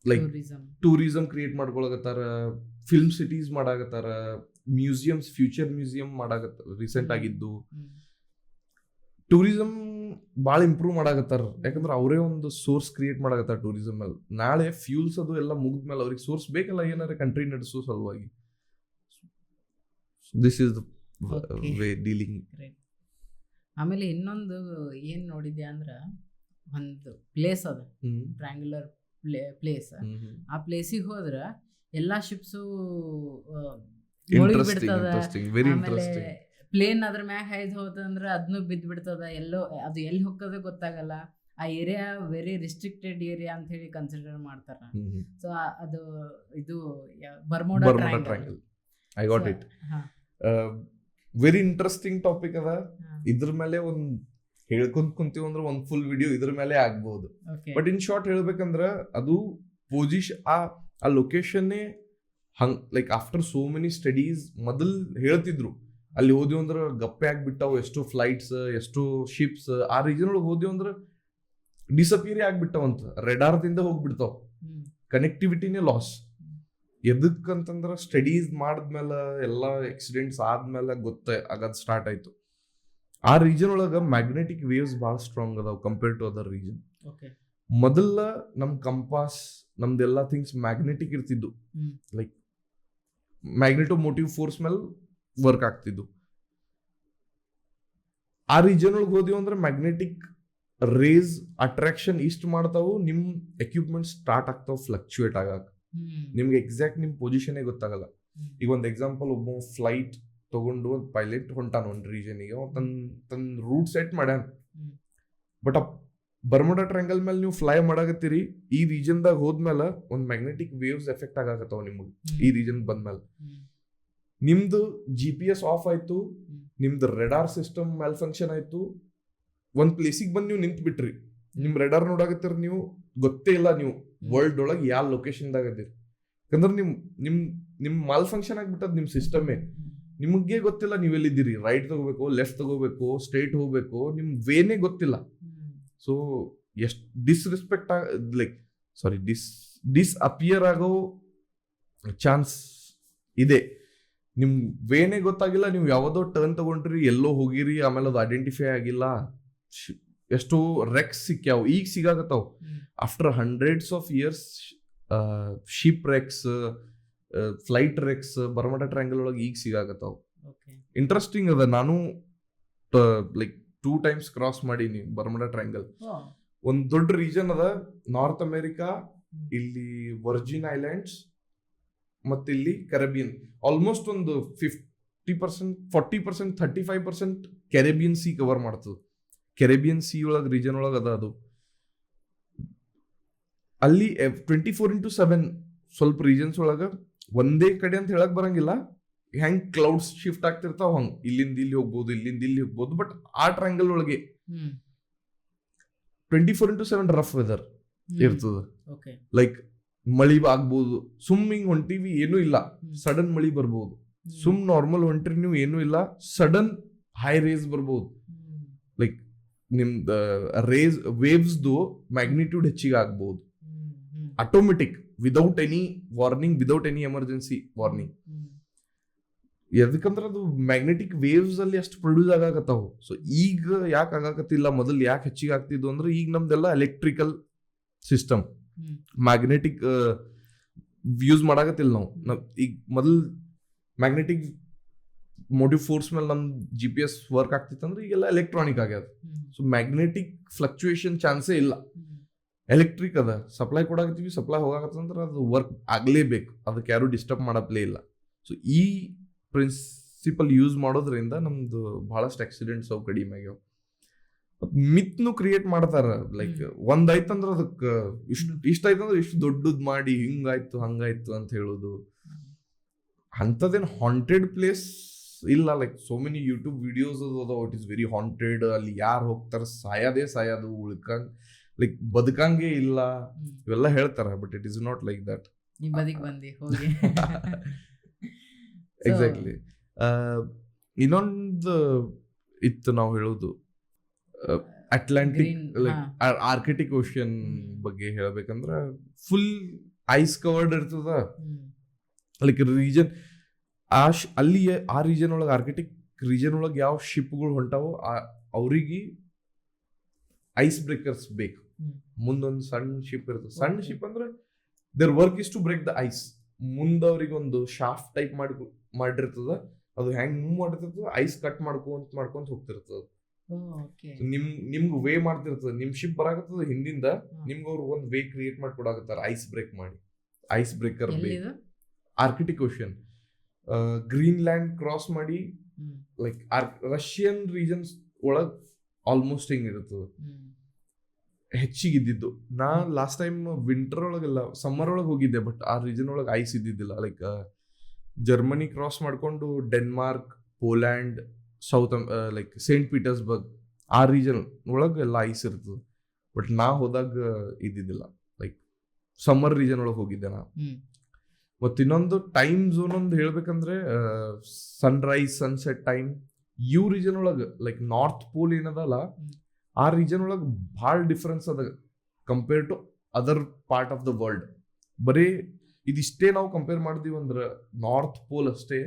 ಲೈಕ್ ಟೂರಿಸಂ ಕ್ರಿಯೇಟ್ ಮಾಡ್ಕೊಳಕತ್ತಾರ, ಫಿಲ್ಮ್ ಸಿಟೀಸ್ ಮಾಡಾಕತ್ತಾರ, ಮ್ಯೂಸಿಯಮ್ಸ್, ಫ್ಯೂಚರ್ ಮ್ಯೂಸಿಯಂ ಮಾಡಾಕತ್ತಾರ ರೀಸೆಂಟ್ ಆಗಿದ್ದು. ಟೂರಿಸಂ ಭಾಳ ಇಂಪ್ರೂವ್ ಮಾಡಾಕತ್ತಾರ, ಯಾಕಂದ್ರೆ ಅವರೇ ಒಂದು ಸೋರ್ಸ್ ಕ್ರಿಯೇಟ್ ಮಾಡಾಕತ್ತಾರ ಟೂರಿಸಂ ಮೇಲೆ. ನಾಳೆ ಫ್ಯೂಲ್ಸ್ ಅದು ಎಲ್ಲ ಮುಗಿದ್ಮೇಲೆ ಅವ್ರಿಗೆ ಸೋರ್ಸ್ ಬೇಕಲ್ಲ ಏನಾರ ಕಂಟ್ರಿ ನಡೆಸೋ ಸಲುವಾಗಿ. This is the way dealing. ಆಮೇಲೆ ಇನ್ನೊಂದು ಏನ್ ನೋಡಿದ್ಯಾ ಅಂದ್ರ, ಒಂದು ಪ್ಲೇಸ್ ಅದ, ಟ್ರ್ಯಾಂಗ್ಯುಲರ್ ಪ್ಲೇಸ್. ಆ ಪ್ಲೇಸಿಗೆ ಹೋದ್ರ ಎಲ್ಲಾ ಶಿಪ್ಸು ಬಿಡ್ತದ. ಆಮೇಲೆ ಪ್ಲೇನ್ ಅದ್ರ ಮ್ಯಾಗ ಹಾಯ್ದು ಹೋದಂದ್ರ ಅದನ್ನು ಬಿದ್ದು ಬಿಡ್ತದ, ಎಲ್ಲೋ ಅದು ಎಲ್ಲಿ ಹೋಗೋದು ಗೊತ್ತಾಗಲ್ಲ. ಆ ಏರಿಯಾ ವೆರಿ ರಿಸ್ಟ್ರಿಕ್ಟೆಡ್ ಏರಿಯಾ ಅಂತ ಹೇಳಿ ಕನ್ಸಿಡರ್ ಮಾಡ್ತಾರ. ಸೊ ಅದು ಇದು Bermuda triangle. I got it. Very interesting topic ಅದ. ಇದ್ರ ಮೇಲೆ ಒಂದ್ ಹೇಳ್ಕೊಂತ ಕುಂತೀವಿ ಅಂದ್ರೆ ಒಂದ್ ಫುಲ್ ವಿಡಿಯೋ ಇದ್ರ ಮೇಲೆ ಆಗ್ಬಹುದು. ಬಟ್ ಇನ್ ಶಾರ್ಟ್ ಹೇಳ್ಬೇಕಂದ್ರ ಅದು ಪೊಸಿಷನ್, ಆ ಲೊಕೇಶನ್ನೇ ಹಂಗ್ like after so many studies ಮೊದಲ್ ಹೇಳ್ತಿದ್ರು ಅಲ್ಲಿ ಹೋದ್ವಿ ಅಂದ್ರೆ ಗಪ್ಪೆ ಆಗ್ಬಿಟ್ಟಾವು ಎಷ್ಟು ಫ್ಲೈಟ್ಸ್, ಎಷ್ಟು ಶಿಪ್ಸ್. ಆ ರೀಜನ್ ಒಳಗೆ ಹೋದ್ವಿ ಅಂದ್ರೆ ಡಿಸಪಿಯರೇ ಆಗ್ಬಿಟ್ಟಾವಂತ, ರೆಡಾರ್ದಿಂದ ಹೋಗ್ಬಿಡ್ತಾವ, ಕನೆಕ್ಟಿವಿಟಿನೇ ಲಾಸ್. ಎದಕ್ಕಂತಂದ್ರ ಸ್ಟಡೀಸ್ ಮಾಡಿದ್ಮೇಲೆ ಎಲ್ಲ ಆಕ್ಸಿಡೆಂಟ್ಸ್ ಆದ್ಮೇಲೆ ಆಗದ್ ಸ್ಟಾರ್ಟ್ ಆಯ್ತು. ಆ ರೀಜನ್ ಒಳಗ ಮ್ಯಾಗ್ನೆಟಿಕ್ ವೇವ್ಸ್ ಭಾಳ ಸ್ಟ್ರಾಂಗ್ ಅದಾವ ಕಂಪೇರ್ ಟು ಅದರ್ ರೀಜನ್. ಮೊದಲ ನಮ್ ಕಂಪಾಸ್, ನಮ್ದೆಲ್ಲಾ ಥಿಂಗ್ಸ್ ಮ್ಯಾಗ್ನೆಟಿಕ್ ಇರ್ತಿದ್ದು, ಲೈಕ್ ಮ್ಯಾಗ್ನೆಟೋ ಮೋಟಿವ್ ಫೋರ್ಸ್ ಮೇಲೆ ವರ್ಕ್ ಆಗ್ತಿದ್ದು. ಆ ರೀಜನ್ ಒಳಗೆ ಹೋದಿವಿ ಅಂದ್ರೆ ಮ್ಯಾಗ್ನೆಟಿಕ್ ರೇಸ್ ಅಟ್ರಾಕ್ಷನ್ ಇಷ್ಟು ಮಾಡ್ತಾವು, ನಿಮ್ ಎಕ್ವಿಪ್ಮೆಂಟ್ ಸ್ಟಾರ್ಟ್ ಆಗ್ತಾವ ಫ್ಲಕ್ಚುಯೇಟ್ ಆಗಕ್. ನಿಮ್ಗೆ ಎಕ್ಸಾಕ್ಟ್ ನಿಮ್ ಪೊಸಿಷನ್ ಗೊತ್ತಾಗಲ್ಲ. ಈಗ ಒಂದ್ ಎಕ್ಸಾಂಪಲ್, ಒಬ್ಬ ಫ್ಲೈಟ್ ತಗೊಂಡು ಒಂದು ಪೈಲಟ್ ಹೊಂಟಾನ ಒಂದ್ ರೀಜನ್ಗೆ, ತನ್ನ ರೂಟ್ ಸೆಟ್ ಮಾಡ್ಯಾನ. ಬಟ್ ಆ ಬರ್ಮುಡಾ ಟ್ರಯಾಂಗಲ್ ಮೇಲೆ ನೀವು ಫ್ಲೈ ಮಾಡಾಕತ್ತೀರಿ, ಈ ರೀಜನ್ದಾಗ ಹೋದ್ಮೇಲೆ ಒಂದ್ ಮ್ಯಾಗ್ನೆಟಿಕ್ ವೇವ್ಸ್ ಎಫೆಕ್ಟ್ ಆಗಕತ್ತಾವ ನಿಮಗೆ. ಈ ರೀಜನ್ ಬಂದ್ಮೇಲೆ ನಿಮ್ದು GPS ಆಫ್ ಆಯ್ತು, ನಿಮ್ದು ರೆಡಾರ್ ಸಿಸ್ಟಮ್ ಮ್ಯಾಲ್ ಫಂಕ್ಷನ್ ಆಯ್ತು. ಒಂದ್ ಪ್ಲೇಸಿಗೆ ಬಂದು ನೀವು ನಿಂತ್ ಬಿಟ್ರಿ, ನಿಮ್ ರೆಡಾರ್ ನೋಡಾಕತ್ತೀರಿ, ನೀವು ಗೊತ್ತೇ ಇಲ್ಲ ನೀವು ವರ್ಲ್ಡ್ ಒಳಗೆ ಯಾವ ಲೊಕೇಶನ್ದಾಗ ಅದೀರಿ. ಯಾಕಂದ್ರೆ ನಿಮ್ ಮಾಲ್ ಫಂಕ್ಷನ್ ಆಗ್ಬಿಟ್ಟದ್ ನಿಮ್ ಸಿಸ್ಟಮೇ. ನಿಮಗೆ ಗೊತ್ತಿಲ್ಲ ನೀವೆಲ್ಲಿದ್ದೀರಿ, ರೈಟ್ ತಗೋಬೇಕು, ಲೆಫ್ಟ್ ತಗೋಬೇಕು, ಸ್ಟ್ರೈಟ್ ಹೋಗ್ಬೇಕು, ನಿಮ್ ವೇನೇ ಗೊತ್ತಿಲ್ಲ. ಸೊ ಎಷ್ಟು ಡಿಸ್ರೆಸ್ಪೆಕ್ಟ್ ಲೈಕ್ ಡಿಸ್ಅಪಿಯರ್ ಆಗೋ ಚಾನ್ಸ್ ಇದೆ. ನಿಮ್ ವೇನೇ ಗೊತ್ತಾಗಿಲ್ಲ, ನೀವು ಯಾವ್ದೋ ಟರ್ನ್ ತಗೊಂಡ್ರಿ, ಎಲ್ಲೋ ಹೋಗಿರಿ, ಆಮೇಲೆ ಅದು ಐಡೆಂಟಿಫೈ ಆಗಿಲ್ಲ. ಎಷ್ಟೋ ರೆಕ್ಸ್ ಸಿಕ್ಕ್ಯಾವ, ಈಗ ಸಿಗಾಕತ್ತಾವ. After hundreds of years ship wrecks, flight wrecks Bermuda triangle ಒಳಗೆ ಈಗ ಸಿಗಾಕತ್ತಾವ. ಇಂಟ್ರೆಸ್ಟಿಂಗ್ ಅದ. ನಾನು ಲೈಕ್ 2 times ಕ್ರಾಸ್ ಮಾಡೀನಿ ಬರ್ಮುಡಾ ಟ್ರಯಾಂಗಲ್. ಒಂದ್ ದೊಡ್ಡ ರೀಜನ್ ಅದ, ನಾರ್ತ್ ಅಮೆರಿಕಾ, ಇಲ್ಲಿ ವರ್ಜಿನ್ ಐಲ್ಯಾಂಡ್ಸ್, ಮತ್ತೆ ಇಲ್ಲಿ ಕೆರೆಬಿಯನ್. ಆಲ್ಮೋಸ್ಟ್ ಒಂದು 50%, 40%, 35% ಕೆರೆಬಿಯನ್ ಸಿ ಕವರ್ ಮಾಡ್ತದೆ. ಕೆರೆಬಿಯನ್ ಸಿ ಒಳಗೆ ರೀಜನ್ ಒಳಗೆ ಅದ ಅದು. ಅಲ್ಲಿ 24/7 ಸ್ವಲ್ಪ ರೀಜನ್ಸ್ ಒಳಗ ಒಂದೇ ಕಡೆ ಅಂತ ಹೇಳಕ್ ಬರಂಗಿಲ್ಲ. ಹೆಂಗ್ ಕ್ಲೌಡ್ಸ್ ಶಿಫ್ಟ್ ಆಗ್ತಿರ್ತಾವ ಹಂಗ್ ಇಲ್ಲಿಂದ ಇಲ್ಲಿ ಹೋಗ್ಬೋದು, ಇಲ್ಲಿಂದ ಇಲ್ಲಿ ಹೋಗ್ಬೋದು. ಬಟ್ ಆ ಟ್ರಯಾಂಗಲ್ ಒಳಗೆ 24/7 ರಫ್ ವೆದರ್ ಇರ್ತದ. ಲೈಕ್ ಮಳಿ ಆಗ್ಬೋದು, ಸುಮ್ ಹಿಂಗ್ ಹೊಂಟಿವಿ ಏನೂ ಇಲ್ಲ, ಸಡನ್ ಮಳಿ ಬರ್ಬೋದು. ಸುಮ್ ನಾರ್ಮಲ್ ಹೊಂಟ್ರಿ ನೀವು ಏನೂ ಇಲ್ಲ, ಸಡನ್ ಹೈ ರೇಸ್ ಬರ್ಬೋದು. ಲೈಕ್ ನಿಮ್ದ ರೇಸ್ ವೇವ್ಸ್ದು ಮ್ಯಾಗ್ನಿಟ್ಯೂಡ್ ಹೆಚ್ಚಿಗೆ ಆಗ್ಬೋದು automatic, without any warning, without any emergency warning. ಎದಕ್ಕಂದ್ರೆ ಅದು ಮ್ಯಾಗ್ನೆಟಿಕ್ ವೇವ್ಸ್ ಅಲ್ಲಿ ಅಷ್ಟು ಪ್ರೊಡ್ಯೂಸ್ ಆಗಾಕತ್ತಾವು. ಸೊ ಈಗ ಯಾಕೆ ಆಗಾಕತ್ತಿಲ್ಲ, ಮೊದಲು ಯಾಕೆ ಹೆಚ್ಚಿಗೆ ಆಗ್ತಿದ್ವು ಅಂದ್ರೆ ಈಗ ನಮ್ದೆಲ್ಲ ಎಲೆಕ್ಟ್ರಿಕಲ್ ಸಿಸ್ಟಮ್, ಮ್ಯಾಗ್ನೆಟಿಕ್ ಯೂಸ್ ಮಾಡಾಕತ್ತಿಲ್ಲ ನಾವು. ಈಗ ಮೊದಲು ಮ್ಯಾಗ್ನೆಟಿಕ್ ಮೋಟಿವ್ ಫೋರ್ಸ್ ಮೇಲೆ ನಮ್ GPS ವರ್ಕ್ ಆಗ್ತಿತ್ತಂದ್ರೆ ಈಗೆಲ್ಲ ಎಲೆಕ್ಟ್ರಾನಿಕ್ ಆಗ್ಯದ. ಸೊ ಮ್ಯಾಗ್ನೆಟಿಕ್ ಫ್ಲಕ್ಚುಯೇಷನ್ ಚಾನ್ಸೇ ಇಲ್ಲ. ಎಲೆಕ್ಟ್ರಿಕ್ ಅದ, ಸಪ್ಲೈ ಕೊಡಾಕತ್ತೀವಿ, ಸಪ್ಲೈ ಹೋಗಾಕತ್ತಂದ್ರೆ ಅದು ವರ್ಕ್ ಆಗ್ಲೇಬೇಕು, ಅದಕ್ಕೆ ಯಾರು ಡಿಸ್ಟರ್ಬ್ ಮಾಡಪ್ಲೇ ಇಲ್ಲ. ಸೊ ಈ ಪ್ರಿನ್ಸಿಪಲ್ ಯೂಸ್ ಮಾಡೋದ್ರಿಂದ ನಮ್ದು ಬಹಳಷ್ಟು ಆಕ್ಸಿಡೆಂಟ್ಸ್ ಅವು ಕಡಿಮೆ ಆಗ್ಯಾವ. ಮಿತ್ನು ಕ್ರಿಯೇಟ್ ಮಾಡ್ತಾರ, ಲೈಕ್ ಒಂದಾಯ್ತಂದ್ರ ಅದಕ್ಕೆ ಇಷ್ಟ ಆಯ್ತಂದ್ರೆ ಇಷ್ಟು ದೊಡ್ಡದ್ ಮಾಡಿ ಹಿಂಗಾಯ್ತು ಹಂಗಾಯ್ತು ಅಂತ ಹೇಳೋದು. ಅಂಥದ್ದೇನು ಹಾಂಟೆಡ್ ಪ್ಲೇಸ್ ಇಲ್ಲ. Like so many YouTube videos ಅದಾವ, ಇಟ್ ಇಸ್ ವೆರಿ ಹಾಂಟೆಡ್, ಅಲ್ಲಿ ಯಾರು ಹೋಗ್ತಾರ ಸಾಯೋದು, ಉಳ್ಕಂಗ್ ಲೈಕ್ ಬದುಕಂಗೆ ಇಲ್ಲ, ಇವೆಲ್ಲ ಹೇಳ್ತಾರ. But it is not like that. Exactly. ಇನ್ನೊಂದು ಇತ್ತು ನಾವು ಹೇಳೋದು, ಅಟ್ಲಾಂಟಿಕ್ ಲೈಕ್ ಆರ್ಕಿಟಿಕ್ ಓಷನ್ ಬಗ್ಗೆ ಹೇಳ್ಬೇಕಂದ್ರ ಫುಲ್ ಐಸ್ ಕವರ್ಡ್ ಇರ್ತದ. ಲೈಕ್ ರೀಜನ್ ಅಲ್ಲಿ ಆ ರೀಜನ್ ಒಳಗೆ, ಆರ್ಕಿಟಿಕ್ ರೀಜನ್ ಒಳಗೆ ಯಾವ ಶಿಪ್ಗಳು ಹೊಂಟಾವೋ ಅವ್ರಿಗೆ ಐಸ್ ಬ್ರೇಕರ್ಸ್ ಬೇಕು. ಮುಂದೊಂದು ಸಣ್ಣ ಶಿಪ್ ಇರ್ತದೆ. ಸಣ್ಣ ಶಿಪ್ ಅಂದ್ರೆ there work is to break the ice. ಮುಂದವ್ರಿಗೆ ಒಂದು ಶಾಫ್ಟ್ ಟೈಪ್ ಮಾಡಿರ್ತದ, ಅದು ಹೆಂಗ್ ಮೂವ್ ಮಾಡಿರ್ತದ, ಐಸ್ ಕಟ್ ಮಾಡ್ಕೊಂತ ಹೋಗ್ತಿರ್ತದ. ನಿಮ್ಗೆ ವೇ ಮಾಡ್ತಿರ್ತದ. ನಿಮ್ ಶಿಪ್ ಬರಾಕತ್ತದ ಹಿಂದಿಂದ, ನಿಮ್ಗೆ ಅವ್ರು ಒಂದ್ ವೇ ಕ್ರಿಯೇಟ್ ಮಾಡಿ ಕೊಡಾಕತ್ತಾರ ಐಸ್ ಬ್ರೇಕ್ ಮಾಡಿ. ಐಸ್ ಬ್ರೇಕರ್ ಬೇಕು. ಆರ್ಕಿಟಿಕ್ ಓಷನ್ ಗ್ರೀನ್ಲ್ಯಾಂಡ್ ಕ್ರಾಸ್ ಮಾಡಿ ಲೈಕ್ ರಷ್ಯನ್ ರೀಜನ್ಸ್ ಒಳಗ್ ಆಲ್ಮೋಸ್ಟ್ ಹಿಂಗ್ ಇರ್ತದ ಹೆಚ್ಚಿಗಿದ್ದಿದ್ದು. ನಾ ಲಾಸ್ಟ್ ಟೈಮ್ ವಿಂಟರ್ ಒಳಗೆಲ್ಲ ಸಮ್ಮರ್ ಒಳಗೆ ಹೋಗಿದ್ದೆ, ಬಟ್ ಆ ರೀಜನ್ ಒಳಗೆ ಐಸ್ ಇದ್ದಿದ್ದಿಲ್ಲ. ಲೈಕ್ ಜರ್ಮನಿ ಕ್ರಾಸ್ ಮಾಡ್ಕೊಂಡು Denmark, Poland, south like Saint Petersburg ಆ ರೀಜನ್ ಒಳಗೆ ಎಲ್ಲ ಐಸ್ ಇರ್ತದೆ. ಬಟ್ ನಾ ಹೋದಾಗ ಇದ್ದಿದ್ದಿಲ್ಲ. ಲೈಕ್ ಸಮ್ಮರ್ ರೀಜನ್ ಒಳಗೆ ಹೋಗಿದ್ದೆ ನಾ. ಮತ್ತು ಇನ್ನೊಂದು ಟೈಮ್ ಝೋನ್ ಒಂದು ಹೇಳ್ಬೇಕಂದ್ರೆ ಸನ್ರೈಸ್ ಸನ್ಸೆಟ್ ಟೈಮ್ ಇವ್ ರೀಜನ್ ಒಳಗೆ ಲೈಕ್ ನಾರ್ತ್ ಪೋಲ್ ಏನದಲ್ಲ, ಆ ರೀಜನ್ ಒಳಗೆ ಭಾಳ ಡಿಫ್ರೆನ್ಸ್ ಅದ compare to other part of the world. ಬರೀ ಇದಿಷ್ಟೇ ನಾವು ಕಂಪೇರ್ ಮಾಡಿದೀವಿ ಅಂದ್ರೆ ನಾರ್ತ್ ಪೋಲ್ ಅಷ್ಟೇ,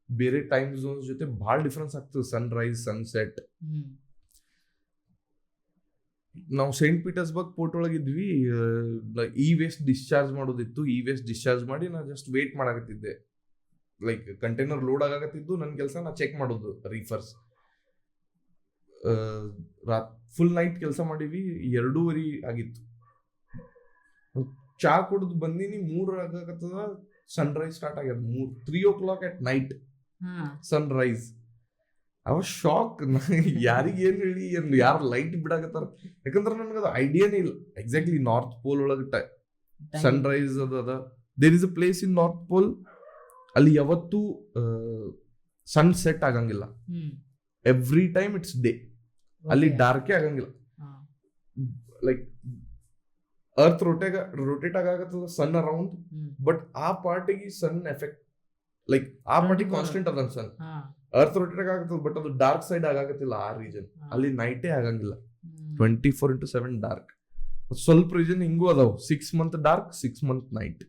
ಬೇರೆ ಟೈಮ್ ಝೋನ್ಸ್ ಜೊತೆ ಭಾಳ ಡಿಫ್ರೆನ್ಸ್ ಆಗ್ತದೆ. Sunrise sunset. ನಾವು ಸೇಂಟ್ ಪೀಟರ್ಸ್ಬರ್ಗ್ ಪೋರ್ಟ್ ಒಳಗಿದ್ವಿ. ಇ ವೇಸ್ಟ್ ಡಿಸ್ಚಾರ್ಜ್ ಮಾಡೋದಿತ್ತು. ಇ ವೇಸ್ಟ್ ಡಿಸ್ಚಾರ್ಜ್ ಮಾಡಿ ನಾ ಜಸ್ಟ್ ವೇಟ್ ಮಾಡಾಕತ್ತಿದ್ದೆ. ಲೈಕ್ ಕಂಟೈನರ್ ಲೋಡ್ ಆಗಾಕತ್ತಿದ್ದು, ನನ್ನ ಕೆಲಸ ನಾ ಚೆಕ್ ಮಾಡೋದು ರೀಫರ್ಸ್. ಫುಲ್ ನೈಟ್ ಕೆಲಸ ಮಾಡಿವಿ. 2:30 ಆಗಿತ್ತು. ಚಾ ಕುಡಿದು ಬಂದಿನಿ, 3 ಆಗಾಕತ್ತದ. ಸನ್ರೈಸ್ ಸ್ಟಾರ್ಟ್ ಆಗ್ಯದ. 3 o'clock at night ಸನ್ರೈಸ್. ಅವ ಶಾಕ್. ಯಾರಿಗೆ ಏನ್ ಹೇಳಿ, ಯಾರು ಲೈಟ್ ಬಿಡಾಕತ್ತಾರ, ಯಾಕಂದ್ರೆ ನನಗದು ಐಡಿಯಾನೇ ಇಲ್ಲ. ಎಕ್ಸಾಕ್ಟ್ಲಿ ನಾರ್ತ್ ಪೋಲ್ ಒಳಗೆ ಸನ್ರೈಸ್ ಅದ. There is a place in North Pole, ಅಲ್ಲಿ ಯಾವತ್ತೂ ಸನ್ ಸೆಟ್ ಆಗಂಗಿಲ್ಲ. Every time it's day. ಅಲ್ಲಿ ಡಾರ್ಕೇ ಆಗಂಗಿಲ್ಲ. ಲೈಕ್ ಅರ್ತ್ ರೋಟೇಟ್ ಆಗಾಕತ್ತದ ಸನ್ ಅರೌಂಡ್, ಬಟ್ ಆ ಪಾರ್ಟಿಗೆ ಸನ್ ಎಫೆಕ್ಟ್, ಲೈಕ್ ಆ ಪಾರ್ಟಿಗೆ ಕಾನ್ಸ್ಟೆಂಟ್ ಅದ ಸನ್. ಅರ್ತ್ ರೊಟೇಟ್ ಆಗತ್ತದ, ಬಟ್ ಅದು ಡಾರ್ಕ್ ಸೈಡ್ ಆಗಾಕತ್ತಿಲ್ಲ ಆ ರೀಜನ್. ಅಲ್ಲಿ ನೈಟೇ ಆಗಂಗಿಲ್ಲ. 24/7 ಡಾರ್ಕ್. ಸ್ವಲ್ಪ ರೀಜನ್ ಹಿಂಗೂ ಅದಾವ. 6 month dark, 6 month night,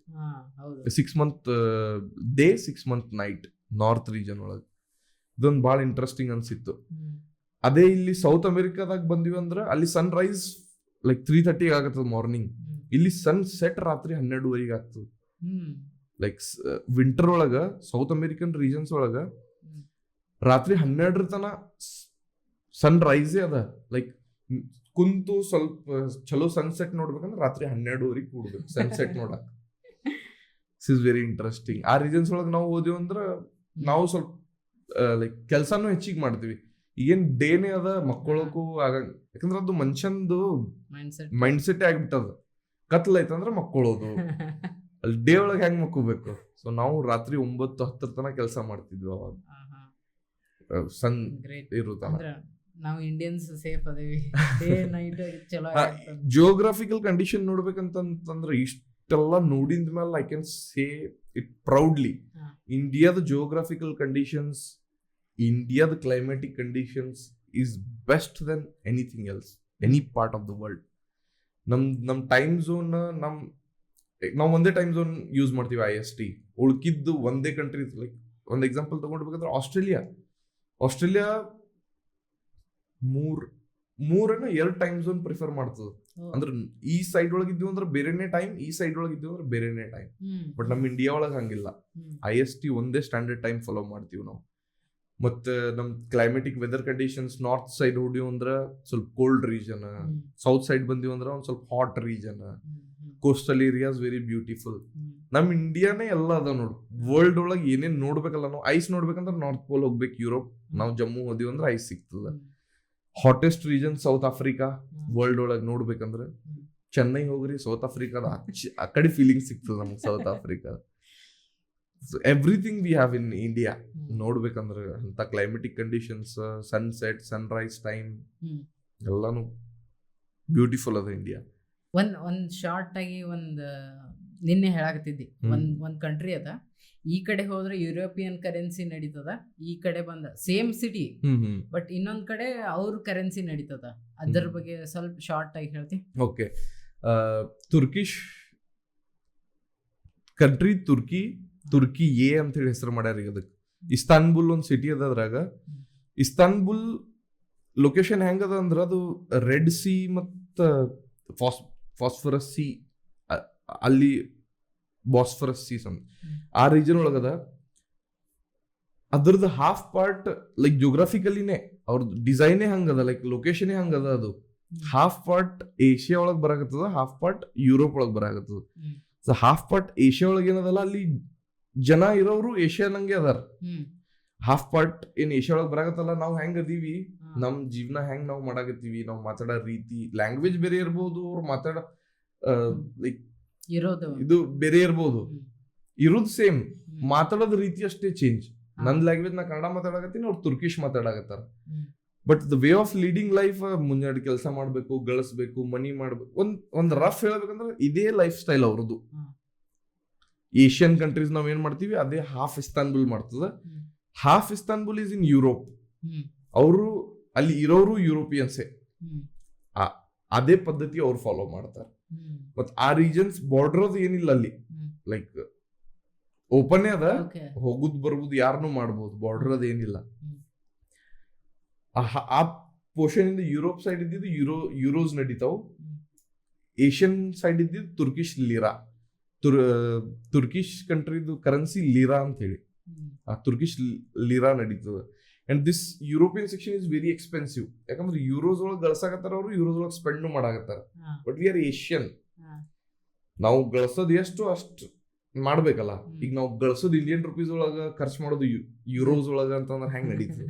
6 month day, 6 month night north region ಒಳಗೆ. ಇದೊಂದು ಭಾಳ ಇಂಟ್ರೆಸ್ಟಿಂಗ್ ಅನ್ಸಿತ್ತು. ಅದೇ ಇಲ್ಲಿ ಸೌತ್ ಅಮೆರಿಕಾದಾಗ ಬಂದಿವಿ ಅಂದ್ರೆ ಅಲ್ಲಿ ಸನ್ ರೈಸ್ ಲೈಕ್ 3:30 ಆಗತ್ತದ ಮಾರ್ನಿಂಗ್. ಇಲ್ಲಿ ಸನ್ ಸೆಟ್ ರಾತ್ರಿ 12:30 ಆಗ್ತದ. ಲೈಕ್ ವಿಂಟರ್ ಒಳಗ ಸೌತ್ ಅಮೆರಿಕನ್ ರೀಜನ್ಸ್ ಒಳಗ ರಾತ್ರಿ 12 ತನ ಸನ್ ರೈಸೇ ಅದ. ಲೈಕ್ ಕುಂತು ಸ್ವಲ್ಪ ಚಲೋ ಸನ್ಸೆಟ್ ನೋಡ್ಬೇಕಂದ್ರೆ ರಾತ್ರಿ 12:30 ಕೂಡ್ಬೇಕು ಸನ್ಸೆಟ್ ನೋಡಕ್. This is very interesting. ಆ ರೀಜನ್ಸ್ ಒಳಗೆ ನಾವು ಹೋದಿವಿ ಅಂದ್ರೆ ನಾವು ಸ್ವಲ್ಪ ಲೈಕ್ ಕೆಲ್ಸಾನು ಹೆಚ್ಚಿಗೆ ಮಾಡ್ತೀವಿ. ಈಗೇನ್ ಡೇನೇ ಅದ, ಮಕ್ಕಳಕ್ಕೂ ಆಗಂಗ. ಯಾಕಂದ್ರೆ ಅದು ಮನುಷ್ಯಂದು ಮೈಂಡ್ ಸೆಟ್ ಆಗ್ಬಿಟ್ಟದ. ಕತ್ಲೈತಂದ್ರೆ ಮಕ್ಕಳೋದು, ಅಲ್ಲಿ ಡೇ ಒಳಗೆ ಹೆಂಗ್ ಮಕ್ಕೋಬೇಕು. ಸೊ ನಾವು ರಾತ್ರಿ 9-10 ತನ ಕೆಲಸ ಮಾಡ್ತಿದ್ವಿ ಅವಾಗ. ಸನ್ ಇರುತ್ತಲ್ಲ. ನಾವು ಇಂಡಿಯನ್ಸ್ ಸೇಫ್ ಅದೇವಿ. ಡೇ ನೈಟ್ ಚಲೋ. ಜಿಯೋಗ್ರಾಫಿಕಲ್ ಕಂಡೀಷನ್ ನೋಡ್ಬೇಕಂತಂದ್ರೆ ಇಷ್ಟೆಲ್ಲ ನೋಡಿದ ಮೇಲೆ I can say it proudly, ಇಂಡಿಯಾದ ಜಿಯೋಗ್ರಾಫಿಕಲ್ ಕಂಡೀಷನ್ಸ್, ಇಂಡಿಯಾದ climatic conditions is best than anything else, any part of the world. ನಮ್ ಟೈಮ್ ಝೋನ್, ನಾವು ಒಂದೇ ಟೈಮ್ ಝೋನ್ ಯೂಸ್ ಮಾಡ್ತೀವಿ IST. ಉಳ್ಕಿದ್ದು ಒಂದೇ ಕಂಟ್ರಿ. ಲೈಕ್ ಒಂದು ಎಕ್ಸಾಂಪಲ್ ತಗೊಂಡ್ಬೇಕಂದ್ರೆ ಆಸ್ಟ್ರೇಲಿಯಾ ಮೂರನ್ನ 2 ಟೈಮ್ ಝೋನ್ ಪ್ರಿಫರ್ ಮಾಡ್ತದ. ಅಂದ್ರೆ ಈ ಸೈಡ್ ಒಳಗೆ ಇದ್ವಿ ಅಂದ್ರೆ ಬೇರೆನೆ ಟೈಮ್, ಈ ಸೈಡ್ ಒಳಗೆ ಇದ್ವಿ ಅಂದ್ರೆ ಬೇರೆನೆ ಟೈಮ್. ಬಟ್ ನಮ್ಮ ಇಂಡಿಯಾ ಒಳಗೆ ಹಂಗಿಲ್ಲ, IST ಒಂದೇ ಸ್ಟ್ಯಾಂಡರ್ಡ್ ಟೈಮ್ ಫಾಲೋ ಮಾಡ್ತೀವಿ ನಾವು. ಮತ್ತೆ ನಮ್ climatic weather conditions north side ಹೊಡಿಯೋ ಅಂದ್ರ ಸ್ವಲ್ಪ ಕೋಲ್ಡ್ ರೀಜನ್, ಸೌತ್ ಸೈಡ್ ಬಂದಿವ್ ಅಂದ್ರ ಒಂದ್ ಸ್ವಲ್ಪ hot region, coastal areas very beautiful. ನಮ್ ಇಂಡಿಯಾನೇ ಎಲ್ಲ ಅದ ನೋಡು. ವರ್ಲ್ಡ್ ಒಳಗೆ ಏನೇನ್ ನೋಡ್ಬೇಕಲ್ಲ, ನಾವು ಐಸ್ ನೋಡ್ಬೇಕಂದ್ರೆ ನಾರ್ತ್ ಪೋಲ್ ಹೋಗ್ಬೇಕು, ಯುರೋಪ್. ನಾವು ಜಮ್ಮು ಹೋದಿವಿ ಅಂದ್ರೆ ಐಸ್ ಸಿಗ್ತದ. Hottest region south Africa world ಒಳಗೆ ನೋಡ್ಬೇಕಂದ್ರೆ ಚೆನ್ನೈ ಹೋಗ್ರಿ, ಸೌತ್ ಆಫ್ರಿಕಾದ ಆ ಕಡೆ ಫೀಲಿಂಗ್ ಸಿಗ್ತದೆ ನಮ್ಗೆ south Africa. Everything we have in India ನೋಡ್ಬೇಕಂದ್ರೆ ಅಂತ climatic conditions, sunset, Sunrise time ಎಲ್ಲಾನು ಬ್ಯೂಟಿಫುಲ್ ಅದ ಇಂಡಿಯಾ. ಒಂದ್ ಶಾರ್ಟ್ ಆಗಿ ನಿನ್ನೆ ಹೇಳಾಕತ್ತಿದ್ದಿ, ಒಂದ್ ಕಂಟ್ರಿ ಅದ, ಈ ಕಡೆ ಹೋದ್ರೆ ಯುರೋಪಿಯನ್ ಕರೆನ್ಸಿ ನಡೀತದ, ಈ ಕಡೆ ಬಂದ ಸೇಮ್ ಸಿಟಿ ಬಟ್ ಇನ್ನೊಂದ್ ಕಡೆ ಅವ್ರ ಕರೆನ್ಸಿ ನಡೀತದ. ಅದ್ರ ಬಗ್ಗೆ ಸ್ವಲ್ಪ ಶಾರ್ಟ್ ಆಗಿ ಹೇಳ್ತಿ? ಓಕೆ, ತುರ್ಕಿಶ್ ಕಂಟ್ರಿ ತುರ್ಕಿ ಎ ಅಂತ ಹೇಳಿ ಹೆಸರು ಮಾಡ್ಯಾರ ಈಗ ಅದಕ್ಕೆ. ಇಸ್ತಾನ್ಬುಲ್ ಒಂದ್ ಸಿಟಿ ಅದ. ಅದ್ರಾಗ ಇಸ್ತಾನ್ಬುಲ್ ಲೊಕೇಶನ್ ಹೆಂಗದ ಅಂದ್ರ ಅದು ರೆಡ್ ಸಿ ಮತ್ತ ಫಾಸ್ಫರಸ್ ಸಿ, ಅಲ್ಲಿ ಬಾಸ್ಫರಸ್ ಸಿ ಆ ರೀಜನ್ ಒಳಗದ. ಅದ್ರದ್ದು ಹಾಫ್ ಪಾರ್ಟ್ ಲೈಕ್ ಜೋಗ್ರಫಿಕಲಿನೇ ಅವ್ರದ್ದು ಡಿಸೈನೇ ಹಂಗದ, ಲೈಕ್ ಲೊಕೇಶನ್ ಹಂಗದ. ಅದು ಹಾಫ್ ಪಾರ್ಟ್ ಏಷ್ಯಾ ಒಳಗ್ ಬರಾಕತ್ತದ, ಹಾಫ್ ಪಾರ್ಟ್ ಯುರೋಪ್ ಒಳಗ್ ಬರಾಕತ್ತದ. ಸೊ ಹಾಫ್ ಪಾರ್ಟ್ ಏಷ್ಯಾ ಒಳಗೆ ಏನದಲ್ಲ, ಅಲ್ಲಿ ಜನ ಇರೋರು ಏಷ್ಯಾ ನಂಗೆ ಅದಾರ. ಹಾಫ್ ಪಾರ್ಟ್ ಏನ್ ಏಷ್ಯಾ ಒಳಗ್ ಬರಾಕತ್ತಲ್ಲ, ನಾವ್ ಹೆಂಗ್ ಅದೀವಿ, ನಮ್ ಜೀವನ ಹೆಂಗ್ ನಾವ್ ಮಾಡಾಕತ್ತೀವಿ, ನಾವ್ ಮಾತಾಡೋ ರೀತಿ, ಲ್ಯಾಂಗ್ವೇಜ್ ಬೇರೆ ಇರ್ಬೋದು, ಅವ್ರು ಮಾತಾಡೋ ಲೈಕ್ ಇದು ಬೇರೆ ಇರ್ಬೋದು, ಇರೋದು ಸೇಮ್, ಮಾತಾಡೋದ್ ರೀತಿ ಅಷ್ಟೇ ಚೇಂಜ್. ನನ್ ಲ್ಯಾಂಗ್ವೇಜ್ ನಾ ಕನ್ನಡ ಮಾತಾಡಕತ್ತೀನಿ, ಅವ್ರು ತುರ್ಕಿಶ್ ಮಾತಾಡಕತ್ತಾರ. But the way of leading life, ಮುಂಜಾನೆ ಕೆಲಸ ಮಾಡ್ಬೇಕು, ಗಳಿಸ್ಬೇಕು, ಮನಿ ಮಾಡ್ಬೇಕು, ಒಂದ್ ರಫ್ ಹೇಳ್ಬೇಕಂದ್ರೆ ಇದೇ ಲೈಫ್ ಸ್ಟೈಲ್ ಅವ್ರದ್ದು. ಏಷ್ಯನ್ ಕಂಟ್ರೀಸ್ ನಾವ್ ಏನ್ ಮಾಡ್ತೀವಿ ಅದೇ ಹಾಫ್ ಇಸ್ತಾನ್ಬುಲ್ ಮಾಡ್ತದ. Half Istanbul is in Europe. ಅವರು ಅಲ್ಲಿ ಇರೋರು ಯುರೋಪಿಯನ್ಸೇ, ಅದೇ ಪದ್ಧತಿ ಅವ್ರು ಫಾಲೋ ಮಾಡ್ತಾರೆ. ಮತ್ ಆ ರೀಜನ್ಸ್ ಬಾರ್ಡರ್ ಅದು ಏನಿಲ್ಲ ಅಲ್ಲಿ, ಲೈಕ್ ಓಪನ್ ಅದ, ಹೋಗುದ್ ಬರ್ಬೋದು, ಯಾರನ್ನು ಮಾಡ್ಬೋದು, ಬಾರ್ಡರ್ ಅದ ಏನಿಲ್ಲ. ಆ ಪೋರ್ಷನ್ ಇಂದ ಯುರೋಪ್ ಸೈಡ್ ಇದ್ದಿದ್ದು ಯುರೋಸ್ ನಡೀತಾವ್, ಏಷ್ಯನ್ ಸೈಡ್ ಇದ್ದಿದ್ದು ತುರ್ಕಿಶ್ ಲೀರಾ. ತುರ್ಕಿಶ್ ಕಂಟ್ರಿದು ಕರೆನ್ಸಿ ಲೀರಾ ಅಂತ ಹೇಳಿ, ಆ ತುರ್ಕಿಶ್ ಲೀರಾ ನಡೀತದ. And this European section is very expensive, ಯಾಕಂದ್ರೆ ಯೂರೋಸ್ ಒಳಗೆ ಗಳಿಸಾಕತ್ತಾರ, ಅವರು ಯೂರೋಸ್ ಒಳಗೆ ಸ್ಪೆಂಡ್ ಮಾಡಾಕತ್ತಾರ. ಬಟ್ ವಿ ಆರ್ ಏಷ್ಯನ್, ನಾವು ಗಳಿಸೋದು ಎಷ್ಟು ಅಷ್ಟು ಮಾಡ್ಬೇಕಲ್ಲ. ಈಗ ನಾವು ಗಳಿಸೋದು ಇಂಡಿಯನ್ ರುಪೀಸ್ ಒಳಗ ಖರ್ಚು ಮಾಡೋದು ಯುರೋಸ್ ಒಳಗ ಅಂತಂದ್ರೆ ಹೆಂಗ್ ನಡೀತದೆ?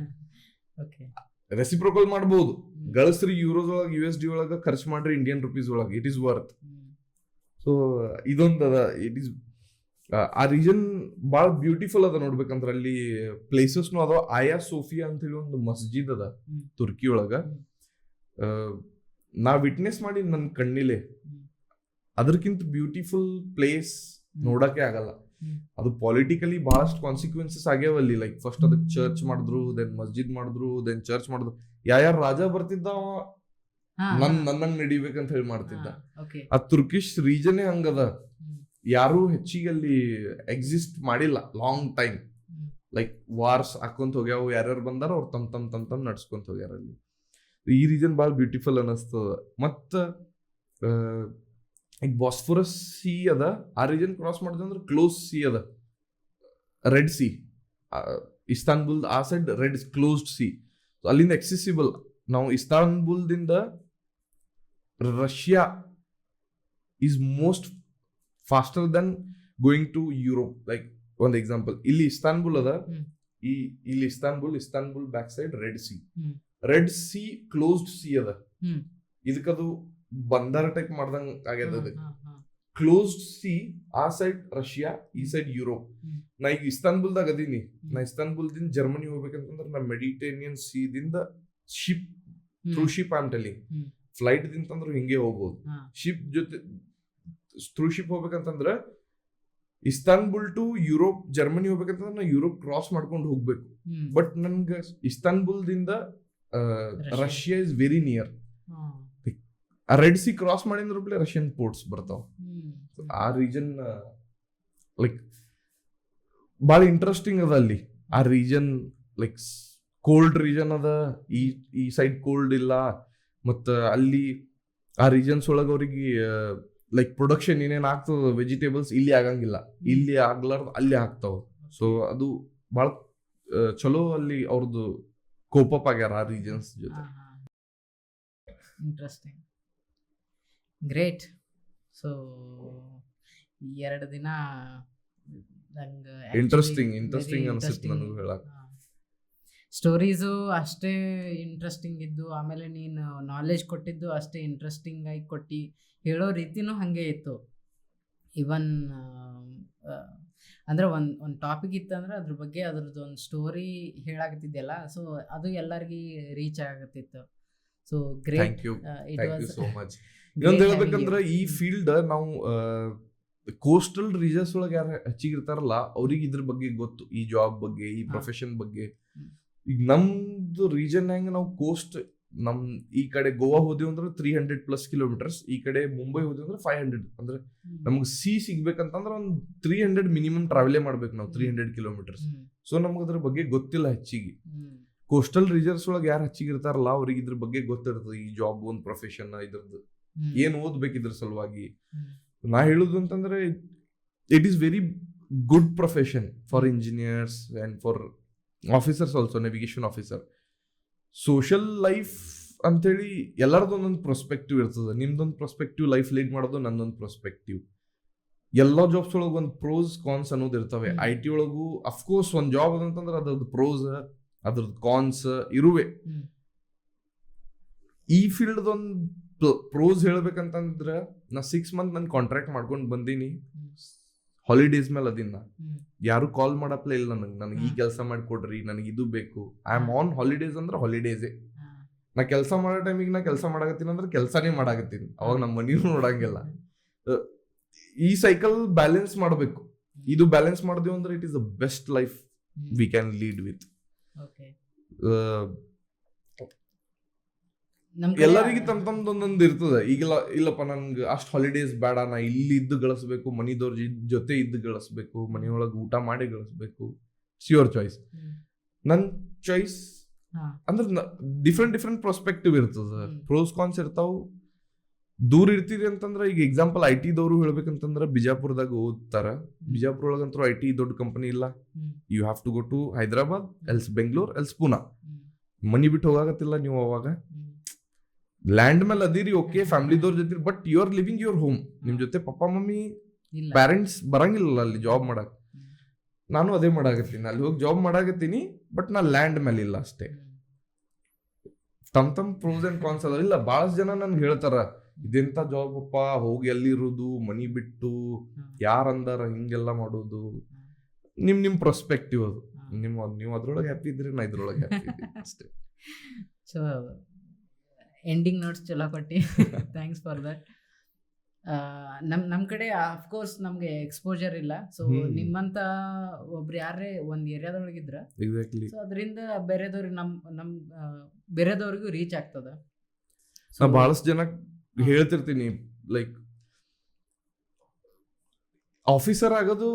ರೆಸಿಪ್ರೋಕಲ್ ಮಾಡ್ಬೋದು, ಗಳಿಸ್ರಿ ಯುರೋಸ್ ಒಳಗೆ, USD ಒಳಗ ಖರ್ಚು ಮಾಡ್ರಿ ಇಂಡಿಯನ್ ರುಪೀಸ್ ಒಳಗೆ, ಇಟ್ ಈಸ್ ವರ್ತ್. ಸೊ ಇದೊಂದದ, ಇಟ್ ಈಸ್ ಆ ರೀಜನ್ ಬಾಳ ಬ್ಯೂಟಿಫುಲ್ ಅದ ನೋಡ್ಬೇಕಂದ್ರ. ಅಲ್ಲಿ ಪ್ಲೇಸಸ್ನು ಅದಾವ. ಆಯಾ ಸೋಫಿಯಾ ಅಂತ ಹೇಳಿ ಒಂದು ಮಸ್ಜಿದ್ ಅದ ತುರ್ಕಿ ಒಳಗ. ನಾ ವಿಟ್ನೆಸ್ ಮಾಡಿ ನನ್ ಕಣ್ಣಿಲೆ, ಅದಕ್ಕಿಂತ ಬ್ಯೂಟಿಫುಲ್ ಪ್ಲೇಸ್ ನೋಡಕ್ಕೆ ಆಗಲ್ಲ. ಅದು ಪೊಲಿಟಿಕಲಿ ಬಹಳಷ್ಟು ಕಾನ್ಸಿಕ್ವೆನ್ಸಸ್ ಆಗ್ಯಾವ ಅಲ್ಲಿ. ಲೈಕ್ ಫಸ್ಟ್ ಅದಕ್ಕೆ ಚರ್ಚ್ ಮಾಡಿದ್ರು, ದೆನ್ ಮಸ್ಜಿದ್ ಮಾಡಿದ್ರು, ದೆನ್ ಚರ್ಚ್ ಮಾಡಿದ್ರು. ಯಾರ ರಾಜ ಬರ್ತಿದ್ದ ನನ್ನಂಗ್ ನಡಿಬೇಕಂತ ಹೇಳಿ ಮಾಡ್ತಿದ್ದ. ಆ ತುರ್ಕಿಶ್ ರೀಜನ್ ಹಂಗದ, ಯಾರು ಹೆಚ್ಚಿಗೆ ಅಲ್ಲಿ ಎಕ್ಸಿಸ್ಟ್ ಮಾಡಿಲ್ಲ ಲಾಂಗ್ ಟೈಮ್. ಲೈಕ್ ವಾರ್ಸ್ ಹಾಕೊಂತ ಹೋಗ್ಯಾವ, ಯಾರ್ಯಾರು ಬಂದಾರ ಅವ್ರು ತಮ್ ನಡ್ಸ್ಕೊಂತ ಹೋಗ್ಯಾರ ಅಲ್ಲಿ. ಈ ರೀಜನ್ ಭಾಳ ಬ್ಯೂಟಿಫುಲ್ ಅನಿಸ್ತದ. ಮತ್ತ ಈಗ ಬಾಸ್ಫರಸ್ ಸಿ ಅದ, ಆ ರೀಜನ್ ಕ್ರಾಸ್ ಮಾಡಿದ್ರೆ ಕ್ಲೋಸ್ ಸಿ ಅದ, ರೆಡ್ ಸಿ. ಇಸ್ತಾನ್ಬುಲ್ ಆ ಸೈಡ್ ರೆಡ್ ಕ್ಲೋಸ್ಡ್ ಸಿ, ಅಲ್ಲಿಂದ ಎಕ್ಸೆಸಿಬಲ್. ನಾವು ಇಸ್ತಾನ್ಬುಲ್ದಿಂದ Russia is most faster than going to Europe. Like ಒಂದ್ ಎಕ್ಸಾಂಪಲ್, ಇಲ್ಲಿ ಇಸ್ತಾನ್ಬುಲ್ ಅದ, ಇಲ್ಲಿ Istanbul back side Red Sea closed sea ಅದ. ಇದಕ್ಕದು ಬಂದರ್ ಟೈಪ್ ಮಾಡ್ದಂಗ ಆಗ್ಯದ. ಅದಕ್ಕೆ ಕ್ಲೋಸ್ಡ್ ಸಿ, ಆ ಸೈಡ್ ರಷ್ಯಾ, ಈ ಸೈಡ್ ಯುರೋಪ್. ನಾ ಈಗ ಇಸ್ತಾನ್ಬುಲ್ದಾಗ ಅದೀನಿ. ನಾ ಇಸ್ತಾನ್ಬುಲ್ದಿಂದ ಜರ್ಮನಿ ಹೋಗ್ಬೇಕಂತಂದ್ರೆ ನಾ ಮೆಡಿಟೇರಿಯನ್ ಸಿ ದಿಂದ ship, through ship I am telling, flight ದಿಂತಂದ್ರೆ ಹಿಂಗೆ ಹೋಗ್ಬೋದು. ಶಿಪ್ ಜೊತೆ ಥ್ರೂ ಶಿಪ್ ಹೋಗ್ಬೇಕಂತಂದ್ರೆ ಇಸ್ತಾನ್ಬುಲ್ ಟು ಯುರೋಪ್, ಜರ್ಮನಿ ಹೋಗ್ಬೇಕಂತಂದ್ರೆ ನಾ ಯುರೋಪ್ ಕ್ರಾಸ್ ಮಾಡ್ಕೊಂಡು ಹೋಗ್ಬೇಕು. ಬಟ್ ನನ್ಗೆ ಇಸ್ತಾನ್ಬುಲ್ ದಿಂದ ರಷ್ಯಾ ಇಸ್ ವೆರಿ ನಿಯರ್. ಆ ರೆಡ್ ಸಿ ಕ್ರಾಸ್ ಮಾಡಿದ್ರೆ ರಷ್ಯನ್ ಪೋರ್ಟ್ಸ್ ಬರ್ತಾವ. ಆ ರೀಜನ್ ಲೈಕ್ ಭಾಳ ಇಂಟ್ರೆಸ್ಟಿಂಗ್ ಅದ ಅಲ್ಲಿ ಆ ರೀಜನ್. ಲೈಕ್ ಕೋಲ್ಡ್ ರೀಜನ್ ಅದ, ಈ ಸೈಡ್ ಕೋಲ್ಡ್ ಇಲ್ಲ. ಮತ್ತು ಅಲ್ಲಿ ಆ ರೀಜನ್ಸ್ ಒಳಗೆ ಅವ್ರಿಗೆ ಲೈಕ್ ಪ್ರೊಡಕ್ಷನ್ ಏನೇನು ಆಗ್ತದ ವೆಜಿಟೇಬಲ್ಸ್ ಇಲ್ಲಿ ಆಗಂಗಿಲ್ಲ, ಇಲ್ಲಿ ಆಗ್ಲಾರ್ದು ಅಲ್ಲಿ ಆಗ್ತಾವ. ಸೊ ಅದು ಭಾಳ ಚಲೋ ಅಲ್ಲಿ ಅವ್ರದ್ದು ಕೋಪಪ್ ಆಗ್ಯಾರ ಆ ರೀಜನ್ಸ್ ಜೊತೆ. Interesting, great. ಸೊ 2 ದಿನ ನಂಗೆ ಇಂಟ್ರೆಸ್ಟಿಂಗ್ ಅನ್ಸುತ್ತೆ ನನಗೂ ಹೇಳಕ್. ಸ್ಟೋರೀಸು ಅಷ್ಟೇ ಇಂಟ್ರೆಸ್ಟಿಂಗ್ ಇದ್ದು, ಆಮೇಲೆ ನೀನು ನಾಲೆಜ್ ಕೊಟ್ಟಿದ್ದು ಅಷ್ಟೇ ಇಂಟ್ರೆಸ್ಟಿಂಗ್ ಆಗಿ ಕೊಟ್ಟು ಹೇಳೋ ರೀತಿನೂ ಹಾಗೆ ಇತ್ತು. ಇವನ್ ಅಂದ್ರೆ ಒಂದು ಟಾಪಿಕ್ ಇತ್ತಂದ್ರೆ ಅದ್ರ ಬಗ್ಗೆ ಅದ್ರದ್ದು ಒಂದು ಸ್ಟೋರಿ ಹೇಳಾಕತ್ತಿದ್ದೆಲ್ಲ, ಸೊ ಅದು ಎಲ್ಲರಿಗೂ ರೀಚ್ ಆಗತ್ತಿತ್ತು. So great, it was so much. ಇನ್ನೊಂದು ಹೇಳ್ಬೇಕಂದ್ರೆ ಈ ಫೀಲ್ಡ್ ನಾವು ಕೋಸ್ಟಲ್ ರೀಜನ್ಸ್ ಒಳಗೆ ಯಾರು ಹೆಚ್ಚಿಗಿರ್ತಾರಲ್ಲ ಅವ್ರಿಗೆ ಇದ್ರ ಬಗ್ಗೆ ಗೊತ್ತು, ಈ ಜಾಬ್ ಬಗ್ಗೆ, ಈ ಪ್ರೊಫೆಷನ್ ಬಗ್ಗೆ. ಈಗ ನಮ್ದು ರೀಜನ್ ಹೆಂಗೆ, ನಾವು ಕೋಸ್ಟ್ ನಮ್ ಈ ಕಡೆ ಗೋವಾ ಹೋದ್ವಿ ಅಂದ್ರೆ 300+ ಕಿಲೋಮೀಟರ್ಸ್, ಈ ಕಡೆ ಮುಂಬೈ ಹೋದ್ವಿ ಅಂದ್ರೆ 500. ಅಂದ್ರೆ ನಮ್ಗೆ ಸಿ ಸಿಗ್ಬೇಕಂತಂದ್ರೆ ಒಂದು 300 ಮಿನಿಮಮ್ ಟ್ರಾವೆಲೇ ಮಾಡ್ಬೇಕು ನಾವು, 300 ಕಿಲೋಮೀಟರ್ಸ್. ಸೊ ನಮ್ಗೆ ಅದ್ರ ಬಗ್ಗೆ ಗೊತ್ತಿಲ್ಲ ಹೆಚ್ಚಿಗೆ. ಕೋಸ್ಟಲ್ ರೀಜನ್ಸ್ ಒಳಗೆ ಯಾರು ಹೆಚ್ಚಿಗಿರ್ತಾರಲ್ಲ ಅವ್ರಿಗೆ ಇದ್ರ ಬಗ್ಗೆ ಗೊತ್ತಿರ್ತದೆ, ಈ ಜಾಬ್ ಒಂದು ಪ್ರೊಫೆಷನ್, ಇದ್ರದ್ದು ಏನ್ ಓದ್ಬೇಕು ಇದ್ರ ಸಲುವಾಗಿ. ನಾ ಹೇಳುದು ಅಂತಂದ್ರೆ it is very good profession for engineers and for officers also, navigation officer. Social life ಅಂತೇಳಿ ಎಲ್ಲರದ್ದು ಒಂದೊಂದು ಪ್ರೊಸ್ಪೆಕ್ಟಿವ್ ಇರ್ತದೆ. ನಿಮ್ದೊಂದು ಪ್ರೊಸ್ಪೆಕ್ಟಿವ್ ಲೈಫ್ ಲೀಡ್ ಮಾಡೋದು, ನಂದೊಂದು ಪ್ರೊಸ್ಪೆಕ್ಟಿವ್. ಎಲ್ಲ ಜಾಬ್ಸ್ ಒಳಗೆ ಒಂದು ಪ್ರೋಸ್ ಕಾನ್ಸ್ ಅನ್ನೋದು ಇರ್ತವೆ. IT ಒಳಗೂ ಅಫ್ಕೋರ್ಸ್ ಒಂದು ಜಾಬ್ ಅದಂತಂದ್ರೆ ಅದ್ರದ್ದು ಪ್ರೋಸ್ ಅದ್ರದ್ದು ಕಾನ್ಸ್ ಇರುವೆ. ಈ ಫೀಲ್ಡ್ ಒಂದು ಪ್ರೋಸ್ ಹೇಳ್ಬೇಕಂತಂದ್ರೆ ನಾ 6 ಮಂತ್ ನನ್ ಕಾಂಟ್ರಾಕ್ಟ್ ಮಾಡ್ಕೊಂಡು ಬಂದೀನಿ. ಹಾಲಿಡೇಸ್ ಮೇಲೆ ಅದಿನ್ನ ಯಾರು ಕಾಲ್ ಮಾಡಪ್ಲೇ ಇಲ್ಲ ನನಗೆ ಈ ಕೆಲಸ ಮಾಡಿಕೊಡ್ರಿ, ನನಗೆ ಇದು ಬೇಕು. ಐ ಆಮ್ ಆನ್ ಹಾಲಿಡೇಸ್ ಅಂದ್ರೆ ಹಾಲಿಡೇಸೇ. ನಾ ಕೆಲಸ ಮಾಡೋ ಟೈಮಿಗೆ ನಾ ಕೆಲಸ ಮಾಡಾಕತ್ತೀನಿ ಅಂದ್ರೆ ಕೆಲಸನೇ ಮಾಡಾಕತ್ತೀನಿ, ಅವಾಗ ನಮ್ಮ ಮನಿನೂ ನೋಡಂಗಿಲ್ಲ. ಈ ಸೈಕಲ್ ಬ್ಯಾಲೆನ್ಸ್ ಮಾಡಬೇಕು. ಇದು ಬ್ಯಾಲೆನ್ಸ್ ಮಾಡಿದ್ವಿ ಅಂದ್ರೆ it is the best life we can lead with. ಎಲ್ಲರಿಗೂ ತಮ್ಮದೊಂದೊಂದು ಇರ್ತದೆ. ಈಗಿಲ್ಲ ಇಲ್ಲಪ್ಪ ನನ್ಗೆ ಅಷ್ಟು ಹಾಲಿಡೇಸ್ ಬೇಡ, ನಾ ಇಲ್ಲಿ ಇದ್ದು ಗಳಿಸ್ಬೇಕು, ಮನಿದವ್ರ ಜೊತೆ ಇದ್ದು ಗಳಿಸ್ಬೇಕು, ಮನೆಯೊಳಗೆ ಊಟ ಮಾಡಿ ಗಳಿಸ್ಬೇಕು. It's your choice. ನನ್ ಚಾಯ್ಸ್ ಅಂದ್ರೆ ಡಿಫ್ರೆಂಟ್ ಪ್ರೊಸ್ಪೆಕ್ಟಿವ್ ಇರ್ತದೆ, ಪ್ರೋಸ್ ಕಾನ್ಸ್ ಇರ್ತಾವ. ದೂರ ಇರ್ತೀರಿ ಅಂತಂದ್ರೆ ಈಗ ಎಕ್ಸಾಂಪಲ್ IT ದವ್ರು ಹೇಳ್ಬೇಕಂತಂದ್ರೆ ಬಿಜಾಪುರದಾಗ ಓದ್ತಾರ. ಬಿಜಾಪುರ ಒಳಗಂತೂ IT ದೊಡ್ಡ ಕಂಪನಿ ಇಲ್ಲ. You have to go to Hyderabad, else Bengaluru, else Pune. ಮನಿ ಬಿಟ್ಟು ಹೋಗಾಕತ್ತಿಲ್ಲ ನೀವು. ಅವಾಗ ಲ್ಯಾಂಡ್ ಮೇಲೆ ಅದಿರಿ, ಓಕೆ, ಫ್ಯಾಮಿಲಿದವ್ರ ಜೊತೆ, but you are living your home. ನಿಮ್ ಜೊತೆ ಪಪ್ಪ ಮಮ್ಮಿ ಪ್ಯಾರೆಂಟ್ಸ್ ಬರಂಗಿಲ್ಲ ಅಲ್ಲಿ ಜಾಬ್ ಮಾಡಕ್. ನಾನು ಅದೇ ಮಾಡಾಕತ್ತೀನಿ, ಅಲ್ಲಿ ಹೋಗಿ ಜಾಬ್ ಮಾಡಾಕತ್ತೀನಿ, ಬಟ್ ನಾ ಲ್ಯಾಂಡ್ ಮೇಲೆ ಇಲ್ಲ ಅಷ್ಟೇ. ತಮ್ ಪ್ರೋಸ್ ಅಂಡ್ ಕಾನ್ಸ್ ಅದ. ಇಲ್ಲ ಬಹಳಷ್ಟು ಜನ ನನ್ಗೆ ಹೇಳ್ತಾರ, ಇದೆಂತ ಜಾಬ್ ಅಪ್ಪ, ಹೋಗಿ ಎಲ್ಲಿರೋದು, ಮನಿ ಬಿಟ್ಟು, ಯಾರಂದಾರ ಹಿಂಗೆಲ್ಲ ಮಾಡೋದು. ನಿಮ್ ಪ್ರೊಸ್ಪೆಕ್ಟಿವ್ ಅದು. ನೀವು ಅದ್ರೊಳಗೆ ಹ್ಯಾಪಿ ಇದ್ರಿ, ನಾ ಇದ್ರೊಳಗೆ ಹ್ಯಾಪಿ ಇದ್ದೀನಿ ಅಷ್ಟೇ. ಸೊ ಎಂಡಿಂಗ್ ನೋಟ್ಸ್ ಚಲೋ ಕೊಟ್ಟು ಥ್ಯಾಂಕ್ಸ್ ಫಾರ್ ದಟ್. ನಮ್ಮ ಕಡೆ ಅಫ್ಕೋರ್ಸ್ ನಮಗೆ ಎಕ್ಸ್ಪೋಜರ್ ಇಲ್ಲ. ಸೊ ನಿಮ್ಮಂತ ಒಬ್ರು ಯಾರೇ ಒಂದು ಏರಿಯಾದೊಳಗಿದ್ರ ಸೊ ಅದರಿಂದ ಬೇರೆದವ್ರಿಗೂ ರೀಚ್ ಆಗ್ತದ. ನಾ ಬಹಳಷ್ಟು ಜನ ಹೇಳ್ತಿರ್ತೀನಿ, ಲೈಕ್ ಆಫೀಸರ್ ಆಗೋದು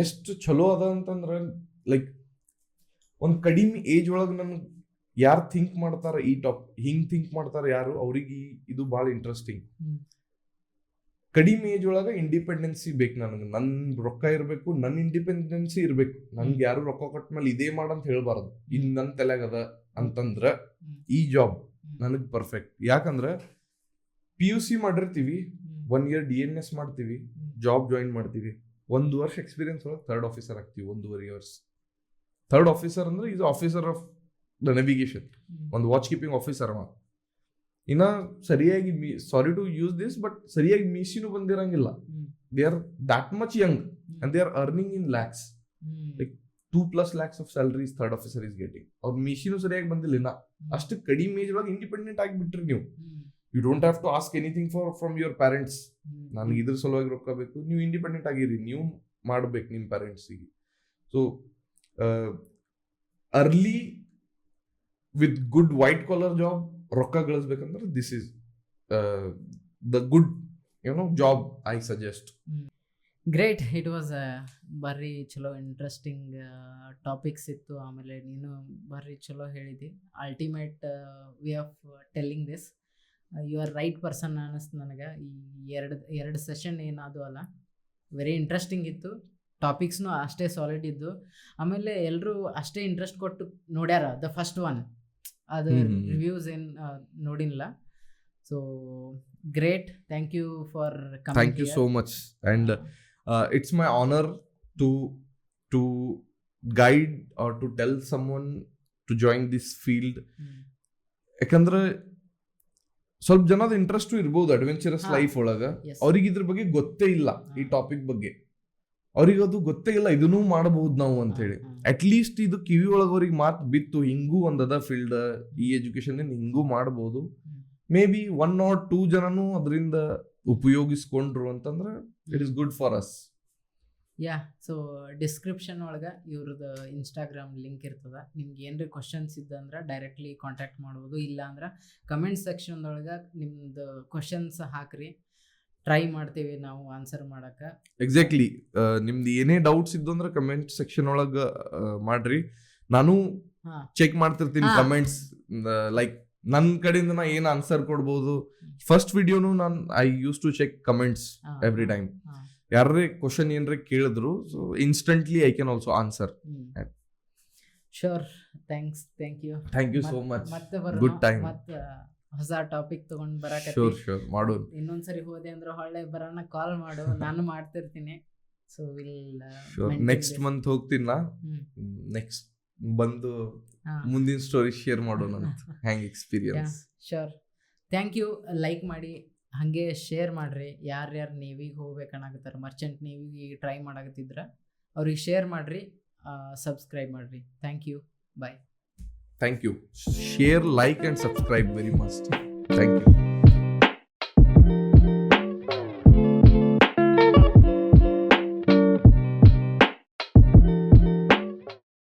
ಎಷ್ಟು ಚಲೋ ಅದ ಅಂತಂದ್ರೆ, ಲೈಕ್ ಒಂದು ಕಡಿಮೆ ಏಜ್ ಒಳಗೆ ನನ್ಗೆ ಯಾರು ಥಿಂಕ್ ಮಾಡ್ತಾರ, ಹಿಂಗ್ ಥಿಂಕ್ ಮಾಡ್ತಾರ ಯಾರು, ಅವ್ರಿಗೆ ಇದು ಭಾಳ ಇಂಟ್ರೆಸ್ಟಿಂಗ್. ಕಡಿಮೆ ಏಜ್ ಒಳಗ ಇಂಡಿಪೆಂಡೆನ್ಸಿ ಬೇಕು ನನಗೆ. ನನ್ ರೊಕ್ಕ ಇರ್ಬೇಕು, ನನ್ನ ಇಂಡಿಪೆಂಡೆನ್ಸಿ ಇರ್ಬೇಕು. ನನ್ಗೆ ಯಾರು ರೊಕ್ಕ ಕೊಟ್ಟ ಮೇಲೆ ಇದೇ ಮಾಡಂತ ಹೇಳ್ಬಾರ್ದು. ಇನ್ ನನ್ ತಲೆಗದ ಅಂತಂದ್ರ ಈ ಜಾಬ್ ನನಗ್ ಪರ್ಫೆಕ್ಟ್. ಯಾಕಂದ್ರ PUC ಮಾಡಿರ್ತೀವಿ, 1 year DNS ಮಾಡ್ತೀವಿ, ಜಾಬ್ ಜಾಯಿನ್ ಮಾಡ್ತೀವಿ, 1 ವರ್ಷ ಎಕ್ಸ್ಪೀರಿಯನ್ಸ್ ಒಳಗೆ 3rd ಆಫೀಸರ್ ಆಗ್ತೀವಿ. 1.5 years 3rd ಆಫೀಸರ್ ಅಂದ್ರೆ is officer of the navigation, ಒಂದು ವಾಚ್ ಕೀಪಿಂಗ್ ಆಫೀಸರ್. ಇನ್ನ ಸರಿಯಾಗಿ sorry to use this, but ಸರಿಯಾಗಿ ಮೀಸಿನೂ ಬಂದಿರಂಗಿಲ್ಲ. They are that much young and they are earning in lakhs, like 2+ lakhs of salaries 3rd officer is getting. ಅವ್ರ ಮೀಸಿನೂ ಸರಿಯಾಗಿ ಬಂದಿಲ್ಲ. ಇನ್ನ ಅಷ್ಟು ಕಡಿಮೆ ಏಜ್ ಒಳಗೆ ಇಂಡಿಪೆಂಡೆಂಟ್ ಆಗಿಬಿಟ್ರಿ ನೀವು. You don't have to ask anything from your parents. ನನಗೆ ಇದ್ರ ಸಲುವಾಗಿ ರೊಕ್ಕ ಬೇಕು, ನೀವು ಇಂಡಿಪೆಂಡೆಂಟ್ ಆಗಿರಿ, ನೀವು ಮಾಡ್ಬೇಕು ನಿಮ್ಮ ಪ್ಯಾರೆಂಟ್ಸಿಗೆ. So early with good white collar job ರೊಕ್ಕ ಗಳಿಸ್ಬೇಕಂದ್ರೆ this is the good job I suggest. Great. It was ಭಾರಿ ಚಲೋ ಇಂಟ್ರೆಸ್ಟಿಂಗ್ ಟಾಪಿಕ್ಸ್ ಇತ್ತು. ಆಮೇಲೆ ನೀನು ಭಾರಿ ಚಲೋ ಹೇಳಿದಿ. Ultimate way of telling this. You are right person ಅನ್ನಿಸ್ತು ನನಗೆ. ಈ ಎರಡು ಸೆಷನ್ ಏನಾದು ಅಲ್ಲ, ವೆರಿ ಇಂಟ್ರೆಸ್ಟಿಂಗ್ ಇತ್ತು. ಟಾಪಿಕ್ಸ್ನು ಅಷ್ಟೇ ಸಾಲಿಡ್ ಇದ್ದು. ಆಮೇಲೆ ಎಲ್ಲರೂ ಅಷ್ಟೇ ಇಂಟ್ರೆಸ್ಟ್ ಕೊಟ್ಟು ನೋಡ್ಯಾರ ದ ಫಸ್ಟ್ ಒನ್. ಅದು ರಿವ್ಯೂಸ್ ಏನು ನೋಡಿಲ್ಲ. So great. Thank you for coming. Thank you so much. And it's my honor to guide or to tell someone to join this field. ಯಾಕಂದ್ರೆ ಸ್ವಲ್ಪ ಜನದ ಇಂಟ್ರೆಸ್ಟ್ ಇರ್ಬೋದು ಅಡ್ವೆಂಚರಸ್ ಲೈಫ್ ಒಳಗ. ಅವ್ರಿಗೆ ಇದ್ರ ಬಗ್ಗೆ ಗೊತ್ತೇ ಇಲ್ಲ, ಈ ಟಾಪಿಕ್ ಬಗ್ಗೆ ಅವ್ರಿಗೆ ಅದು ಗೊತ್ತೇ ಇಲ್ಲ, ಇದನ್ನೂ ಮಾಡಬಹುದು ನಾವು ಅಂತ ಹೇಳಿ. ಅಟ್ ಲೀಸ್ಟ್ ಇದು ಕಿವಿ ಒಳಗ ಅವ್ರಿಗೆ ಮಾತು ಬಿತ್ತು, ಹಿಂಗೂ ಒಂದದ ಫೀಲ್ಡ್, ಈ ಎಜುಕೇಶನ್ ಹಿಂಗೂ ಮಾಡಬಹುದು. ಮೇ ಬಿ 1 or 2 ಜನನು ಅದರಿಂದ ಉಪಯೋಗಿಸ್ಕೊಂಡ್ರು ಅಂತಂದ್ರೆ it is good for us. Yeah. So description ಒಳಗೆ ಇವ್ರದ್ದು ಇನ್ಸ್ಟಾಗ್ರಾಮ್ ಲಿಂಕ್ ಇರ್ತದೆ. ನಿಮ್ಗೆ ಏನ್ರಿ ಕ್ವಶನ್ಸ್ ಇದ್ದಂದ್ರೆ ಡೈರೆಕ್ಟ್ಲಿ ಕಾಂಟ್ಯಾಕ್ಟ್ ಮಾಡ್ಬೋದು. ಇಲ್ಲ ಅಂದ್ರೆ ಕಮೆಂಟ್ ಸೆಕ್ಷನ್ದೊಳಗೆ ನಿಮ್ದು ಕ್ವಶನ್ಸ್ ಹಾಕ್ರಿ, ಟ್ರೈ ಮಾಡ್ತೀವಿ ನಾವು ಆನ್ಸರ್ ಮಾಡಕ್ಕೆ. ಎಕ್ಸಾಕ್ಟ್ಲಿ. ನಿಮ್ದು ಏನೇ ಡೌಟ್ಸ್ ಇದ್ದು ಅಂದ್ರೆ ಕಮೆಂಟ್ ಸೆಕ್ಷನ್ ಒಳಗೆ ಮಾಡ್ರಿ. ನಾನು ಚೆಕ್ ಮಾಡ್ತಿರ್ತೀನಿ ಕಮೆಂಟ್ಸ್. ಲೈಕ್ ನನ್ನ ಕಡೆಯಿಂದ ನಾ ಏನು ಆನ್ಸರ್ ಕೊಡ್ಬೋದು. ಫಸ್ಟ್ ವಿಡಿಯೋನು ನಾನು I used to check comments every time. ಯಾರೇ ಕ್ವಶನ್ ಏನ್ರೆ ಕೇಳಿದ್ರು, so instantly I can also answer. Sure. Thanks. Thank you so much. ಮತ್ತೆ ಗುಡ್ ಟೈಮ್. ಮತ್ತೆ ಹೊಸ ಟಾಪಿಕ್ ತಗೊಂಡ್ ಬರಕ ಶೋರ್ ಮಾಡೋಣ. ಇನ್ನೊಂದ್ಸರಿ ಹೋದೆ ಅಂದ್ರೆ ಹೊಳ್ಳೆ ಬರೋಣ, ಕಾಲ್ ಮಾಡು, ನಾನು ಮಾಡ್ತಿರ್ತೀನಿ. ಸೊ ವಿಲ್ ನೆಕ್ಸ್ಟ್ ಮಂತ್ ಹೋಗ್ತೀನಿ ನಾ. ನೆಕ್ಸ್ಟ್ ಬಂದು ಮುಂದಿನ ಸ್ಟೋರಿ ಶೇರ್ ಮಾಡೋಣ ಅಂತ, ಹ್ಯಾಂಗ್ experience. Sure. Thank you. Like ಮಾಡಿ, ಹಾಗೆ ಶೇರ್ ಮಾಡ್ರಿ. ಯಾರ್ಯಾರು ನೇವಿಗೆ ಹೋಗ್ಬೇಕನ್ನಾಗತ್ತಾರ, ಮರ್ಚೆಂಟ್ ನೇವಿಗೆ ಟ್ರೈ ಮಾಡಾಕತ್ತಿದ್ರ ಅವ್ರಿಗೆ ಶೇರ್ ಮಾಡ್ರಿ, ಸಬ್ಸ್ಕ್ರೈಬ್ ಮಾಡ್ರಿ. Thank you. Bye. Thank you. Share, like and subscribe very much. Thank you.